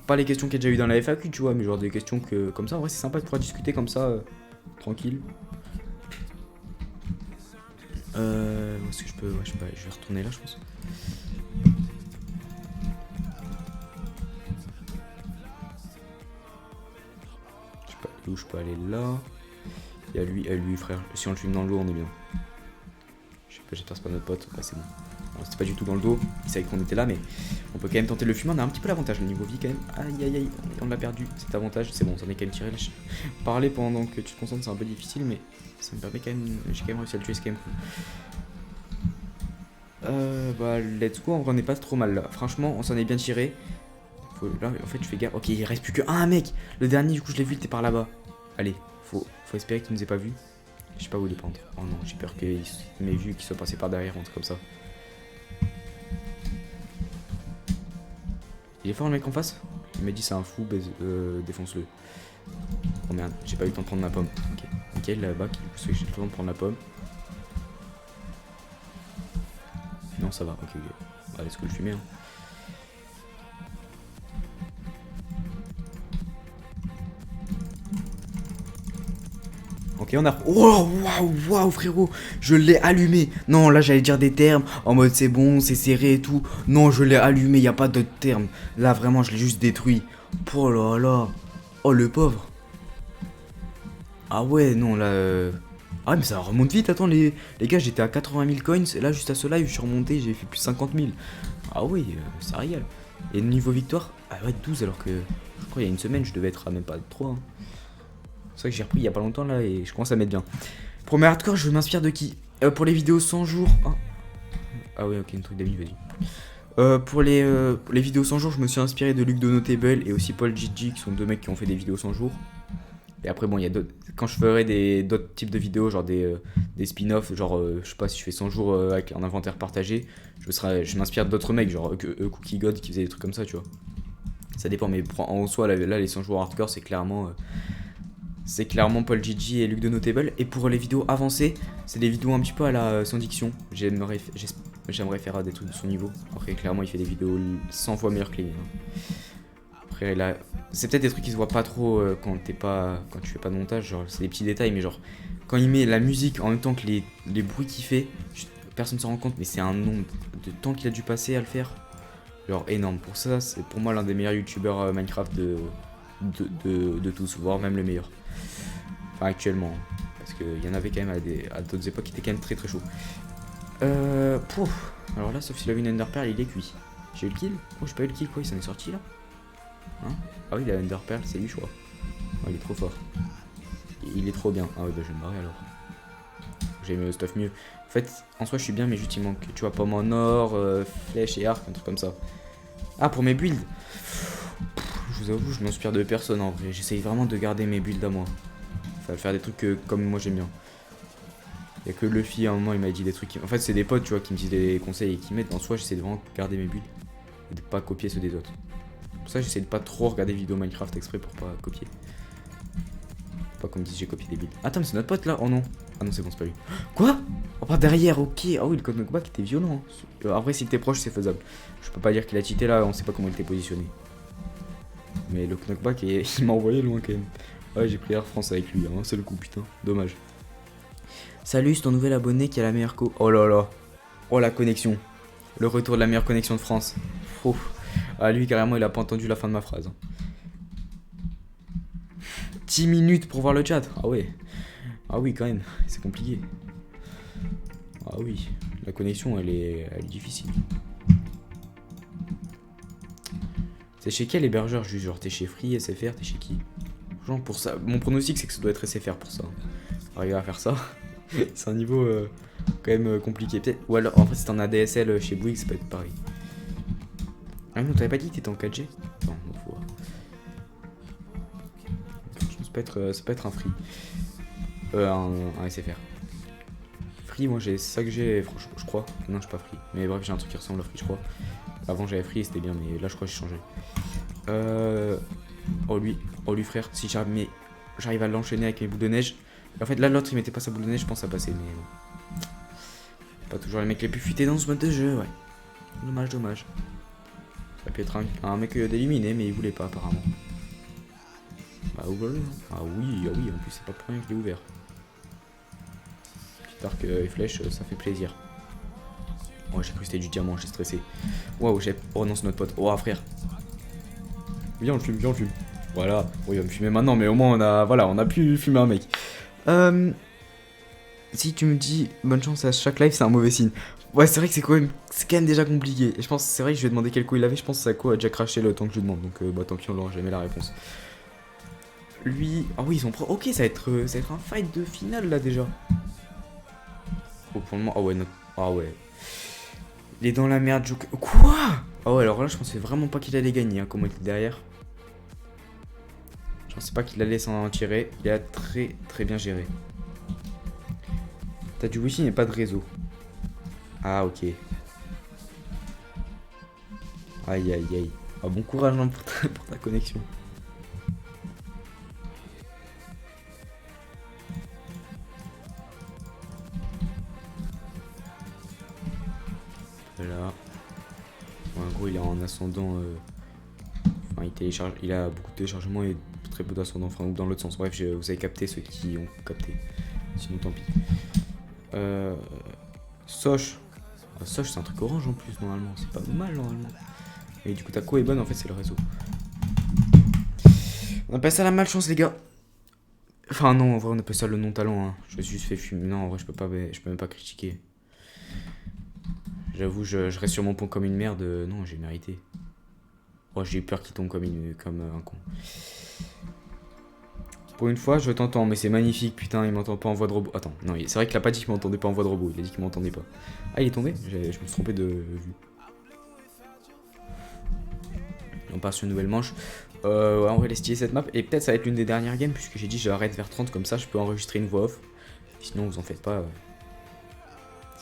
pas les questions qu'il y a déjà eu dans la FAQ, tu vois, mais genre des questions comme ça. En vrai, c'est sympa de pouvoir discuter comme ça, tranquille. Où est-ce que je peux. Ouais, je sais pas, je vais retourner là, je pense. Je sais pas où je peux aller là. Il y a lui, frère. Si on le fume dans le dos, on est bien. Je sais pas, j'espère que c'est pas notre pote. Ouais, c'est bon. C'était pas du tout dans le dos, il savait qu'on était là, mais on peut quand même tenter de le fumer. On a un petit peu l'avantage au niveau vie quand même. Aïe, on l'a perdu cet avantage. C'est bon, ça en est quand même tiré. Parler pendant que tu te concentres, c'est un peu difficile, mais ça me permet quand même. J'ai quand même réussi à le tuer, c'est quand même cool. Let's go. En vrai, on est pas trop mal là. Franchement, on s'en est bien tiré. Là, en fait, je fais gaffe. Ok, il reste plus que un mec. Le dernier, du coup, je l'ai vu, il était par là-bas. Allez, faut espérer qu'il nous ait pas vu. Je sais pas où il est pendre. Oh non, j'ai peur qu'il m'ait vu, qu'il soit passé par derrière, un truc comme ça. Il est fort le mec en face? Il m'a dit c'est un fou, défonce-le. Oh merde, j'ai pas eu le temps de prendre ma pomme. Ok, nickel là-bas, j'ai le temps de prendre la pomme. Non, ça va, ok. Allez, est-ce que le fumer hein. Ok, on a. Oh, waouh, frérot, je l'ai allumé. Non, là, j'allais dire des termes en mode c'est bon, c'est serré et tout. Non, je l'ai allumé, y a pas d'autres termes. Là, vraiment, je l'ai juste détruit. Oh là là. Oh, le pauvre. Ah ouais, non, là. Ah, mais ça remonte vite. Attends, les gars, j'étais à 80 000 coins. Et là, juste à ce live, je suis remonté, j'ai fait plus de 50 000. Ah oui, ça régale. Et niveau victoire, ah ouais, 12, alors que je crois il y a une semaine, je devais être à même pas 3. Hein. C'est vrai que j'ai repris il y a pas longtemps là et je commence à mettre bien. Premier hardcore, je m'inspire de qui? Pour les vidéos 100 jours. Ah ouais, ok, une truc d'amis, vas-y. Pour les vidéos 100 jours, je me suis inspiré de Luc de Notable et aussi Paul Gigi, qui sont 2 mecs qui ont fait des vidéos 100 jours. Et après, bon, il y a d'autres. Quand je ferai d'autres types de vidéos, genre des spin-offs, genre, je sais pas si je fais 100 jours avec un inventaire partagé, je m'inspire d'autres mecs, genre Cookie God qui faisait des trucs comme ça, tu vois. Ça dépend, mais en soi, là les 100 jours hardcore, c'est clairement Paul Gigi et Luc de Notable. Et pour les vidéos avancées, c'est des vidéos un petit peu à la sans diction. J'aimerais faire des trucs de son niveau. Après, clairement, il fait des vidéos 100 fois meilleures que les miennes. Après, là, c'est peut-être des trucs qui se voient pas trop quand tu fais pas de montage. Genre, c'est des petits détails, mais genre, quand il met la musique en même temps que les bruits qu'il fait, personne ne s'en rend compte, mais c'est un nombre de temps qu'il a dû passer à le faire. Genre, énorme. Pour ça, c'est pour moi l'un des meilleurs youtubeurs Minecraft de tous, voire même le meilleur. Enfin, actuellement. Parce qu'il y en avait quand même à d'autres époques qui étaient quand même très très chaud. Alors là, sauf s'il a eu une Ender Pearl, il est cuit. J'ai eu le kill? Oh, j'ai pas eu le kill, quoi, il s'en est sorti là. Hein? Ah oui, la Ender Pearl, c'est lui, je crois. Oh, il est trop fort. Il est trop bien. Ah oui, bah je vais me barrer alors. J'ai le stuff mieux. En fait, en soi, je suis bien, mais juste il manque, tu vois, pomme en or, flèche et arc, un truc comme ça. Ah, pour mes builds. Je vous avoue, je m'inspire de personne en vrai. J'essaye vraiment de garder mes builds à moi. Enfin, faire des trucs comme moi j'aime bien. Il y a que Luffy, à un moment, il m'a dit des trucs. En fait, c'est des potes, tu vois, qui me disent des conseils et qui m'aident. En soi, j'essaie de vraiment garder mes builds et de pas copier ceux des autres. Pour ça, j'essaie de pas trop regarder des vidéos Minecraft exprès pour pas copier. Pas comme disent j'ai copié des builds. Attends, mais c'est notre pote là? Oh non. Ah non, c'est bon, c'est pas lui. Quoi? Oh, par derrière, ok. Ah oui, le knockback était violent. En vrai, s'il était proche, c'est faisable. Je peux pas dire qu'il a cheaté là, on sait pas comment il était positionné. Mais le knockback, il m'a envoyé loin quand même. Ouais, j'ai pris Air France avec lui, hein. C'est le coup, putain. Dommage. Salut, c'est ton nouvel abonné qui a la meilleure co. Oh là là. Oh la connexion. Le retour de la meilleure connexion de France. Oh. Ah, lui, carrément, il a pas entendu la fin de ma phrase. 10 minutes pour voir le chat. Ah ouais. Ah oui, quand même. C'est compliqué. Ah oui. La connexion, elle est difficile. C'est chez quel hébergeur? Juste genre, t'es chez Free, SFR, t'es chez qui? Genre, pour ça. Mon pronostic, c'est que ça doit être SFR pour ça. Arriver à faire ça. C'est un niveau quand même compliqué. Peut-être. Ou alors, en fait, si t'en as DSL chez Bouygues, ça peut être pareil. Ah non, t'avais pas dit que t'étais en 4G? Non, on faut voir. Ça peut être un Free. Un SFR. Free, moi, c'est ça que j'ai, franchement, je crois. Non, je suis pas Free. Mais bref, j'ai un truc qui ressemble à Free, je crois. Avant, j'avais Free et c'était bien, mais là, je crois que j'ai changé. Oh, lui, frère, si jamais j'arrive à l'enchaîner avec mes boules de neige. En fait, là, l'autre, il mettait pas sa boule de neige, je pense, à passer, mais bon. Pas toujours les mecs les plus futés dans ce mode de jeu, ouais. Dommage, dommage. Ça aurait pu être un mec d'éliminé, mais il voulait pas, apparemment. Bah, ouvre-le. Ah oui, en plus, c'est pas pour rien qu'il est ouvert. Petit arc et flèche, ça fait plaisir. Oh, j'ai cru que c'était du diamant, j'ai stressé. Waouh, oh non, c'est notre pote. Oh, frère. Viens, on le fume, viens, on le fume. Voilà. Oui, on va me fumer maintenant, mais au moins, on a pu fumer un mec. Si tu me dis bonne chance à chaque live, c'est un mauvais signe. Ouais, c'est vrai que c'est quand même déjà compliqué. Et je pense, c'est vrai que je vais demander quel coup il avait. Je pense que Sako a déjà craché le temps que je lui demande. Donc, bah tant pis, on n'aura jamais la réponse. Lui. Ah oui, ils sont pro. Ok, ça va être un fight de finale là déjà. Oh, pour le moment. Ah ouais, ah ouais. Il est dans la merde, Joker. Quoi? Ah ouais, alors là, je pensais vraiment pas qu'il allait gagner. Hein, comment il était derrière. Je pensais pas qu'il allait s'en tirer. Il a très bien géré. T'as du wifi mais pas de réseau. Ah ok. Aïe aïe aïe. Ah, bon courage hein, pour ta connexion. Voilà. Bon, en gros il est en ascendant. Enfin il a beaucoup de téléchargements et très peu d'ascendant. Enfin ou dans l'autre sens. Bref, vous avez capté ceux qui ont capté. Sinon tant pis. Soch. Ah, Soch c'est un truc orange en plus normalement. C'est pas mal normalement. Et du coup ta co est bonne en fait c'est le réseau. On appelle ça la malchance les gars. Enfin non en vrai on appelle ça le non-talent hein. Je me suis juste fait fumer. Non en vrai je peux même pas critiquer. J'avoue je reste sur mon pont comme une merde. Non j'ai mérité. Oh j'ai eu peur qu'il tombe comme un con. Pour une fois je t'entends mais c'est magnifique putain il m'entend pas en voix de robot. Attends non c'est vrai qu'il a pas dit qu'il m'entendait pas en voix de robot. Il a dit qu'il m'entendait pas. Ah il est tombé. Je me suis trompé de vue. On passe sur une nouvelle manche. En vrai, stylée cette map. Et peut-être ça va être l'une des dernières games, puisque j'ai dit j'arrête vers 30, comme ça je peux enregistrer une voix off. Sinon, vous en faites pas.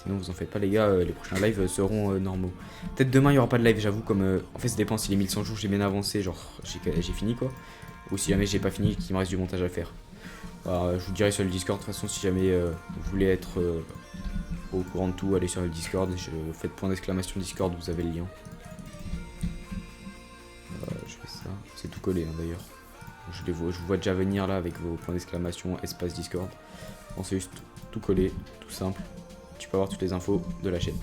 Sinon, vous en faites pas, les gars. Les prochains lives seront normaux. Peut-être demain, il n'y aura pas de live, j'avoue. Comme en fait, ça dépend si les 1100 jours j'ai bien avancé, genre j'ai fini quoi. Ou si jamais j'ai pas fini, qu'il me reste du montage à faire. Alors, je vous dirai sur le Discord. De toute façon, si jamais vous voulez être au courant de tout, allez sur le Discord. Faites point d'exclamation Discord, vous avez le lien. Je fais ça. C'est tout collé hein, d'ailleurs. Je vous vois déjà venir là avec vos points d'exclamation, espace Discord. Bon, c'est juste tout collé, tout simple. Tu peux avoir toutes les infos de la chaîne.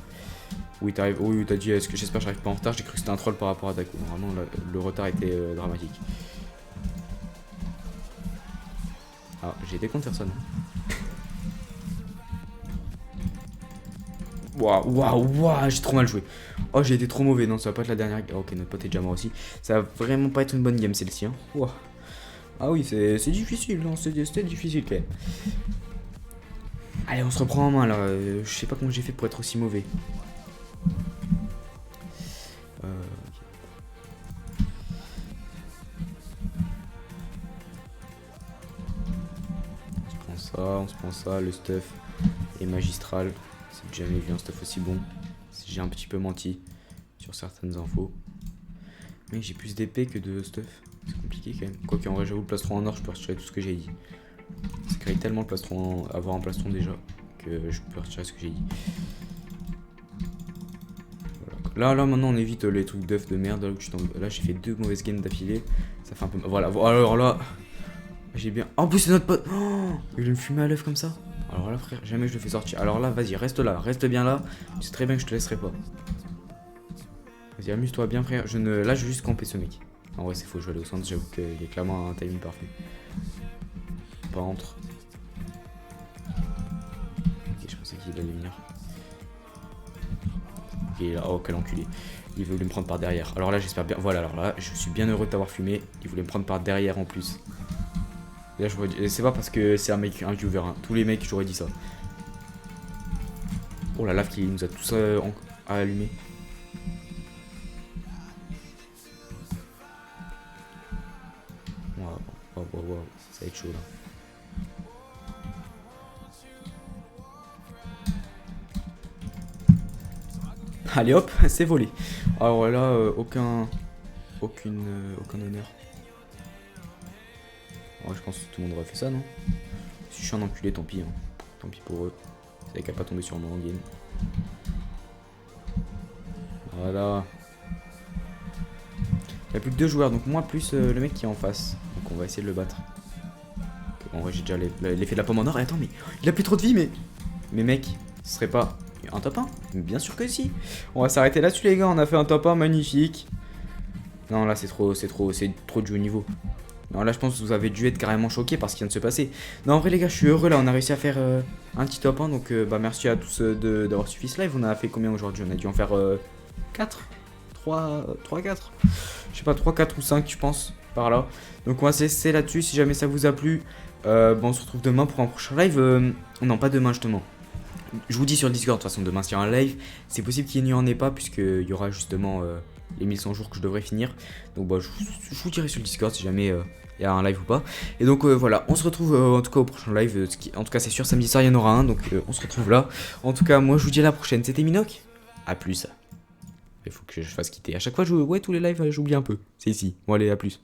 Oui, t'arrives. Oui, t'as dit est-ce que j'espère que j'arrive pas en retard. J'ai cru que c'était un troll par rapport à ta coup. Vraiment, le retard était dramatique. Ah, j'ai été contre personne. Waouh, j'ai trop mal joué. Oh, j'ai été trop mauvais. Non, ça va pas être la dernière. Oh, ok, notre pote est déjà mort aussi. Ça va vraiment pas être une bonne game celle-ci. Hein. Wow. Ah oui, c'est difficile, non, c'était difficile quand même. Allez, on se reprend en main là. Je sais pas comment j'ai fait pour être aussi mauvais. On se prend ça, le stuff est magistral. C'est jamais vu un stuff aussi bon. J'ai un petit peu menti sur certaines infos. Mais j'ai plus d'épée que de stuff. C'est compliqué quand même. Quoique en vrai j'avoue le plastron en or je peux retirer tout ce que j'ai dit. Ça crée tellement le plastron avoir un plastron déjà que je peux retirer ce que j'ai dit. Voilà. Là maintenant on évite les trucs d'œufs de merde. Là j'ai fait 2 mauvaises games d'affilée. Ça fait un peu. Voilà, alors là. J'ai bien. En plus c'est notre pote. Oh, il va me fumer à l'œuf comme ça. Alors là frère, jamais je le fais sortir. Alors là vas-y, reste là, reste bien là. Tu sais très bien que je te laisserai pas. Vas-y, amuse-toi bien frère. Là je vais juste camper ce mec. En vrai c'est faux, je vais aller au centre, j'avoue qu'il est clairement un timing parfait. Pas entre. Ok, je pensais qu'il allait venir. Ok là, oh quel enculé. Il voulait me prendre par derrière. Alors là j'espère bien. Voilà, alors là je suis bien heureux de t'avoir fumé. Il voulait me prendre par derrière en plus. Et là c'est pas parce que c'est un mec, un viewer, hein. Tous les mecs j'aurais dit ça. Oh la lave qui nous a tous allumé. Waouh, ça va être chaud là. Allez hop, c'est volé. Alors là, aucun honneur. Ouais, je pense que tout le monde aurait fait ça, non? Si je suis un enculé, tant pis. Hein. Tant pis pour eux. C'est qu'à pas tomber sur moi en game. Voilà. Il n'y a plus que 2 joueurs, donc moi plus le mec qui est en face. Donc on va essayer de le battre. En vrai, j'ai déjà l'effet de la pomme en or. Et attends, mais il a plus trop de vie, mais. Mais mec, ce serait pas un top 1? Bien sûr que si. On va s'arrêter là-dessus, les gars. On a fait un top 1 magnifique. Non, là, c'est trop de jeu au niveau. Non, là, je pense que vous avez dû être carrément choqués par ce qui vient de se passer. Non, en vrai, les gars, je suis heureux. Là, on a réussi à faire un petit top 1. Donc, bah, merci à tous d'avoir suivi ce live. On a fait combien aujourd'hui? On a dû en faire 4 3, 4. Je sais pas, 3, 4 ou 5, je pense. Par là. Donc, on va se laisser là-dessus. Si jamais ça vous a plu, bon, on se retrouve demain pour un prochain live. Non, pas demain, justement. Je vous dis sur le Discord, de toute façon, demain, s'il y a un live, c'est possible qu'il n'y en ait pas, puisqu'il y aura justement les 1100 jours que je devrais finir. Donc, bah, je vous dirai sur le Discord si jamais il y a un live ou pas. Et donc, voilà, on se retrouve en tout cas au prochain live. En tout cas, c'est sûr, samedi soir, il y en aura un. Donc, on se retrouve là. En tout cas, moi, je vous dis à la prochaine. C'était Minoc. A plus. Il faut que je fasse quitter. À chaque fois, ouais, tous les lives, j'oublie un peu. C'est ici. Bon, allez, à plus.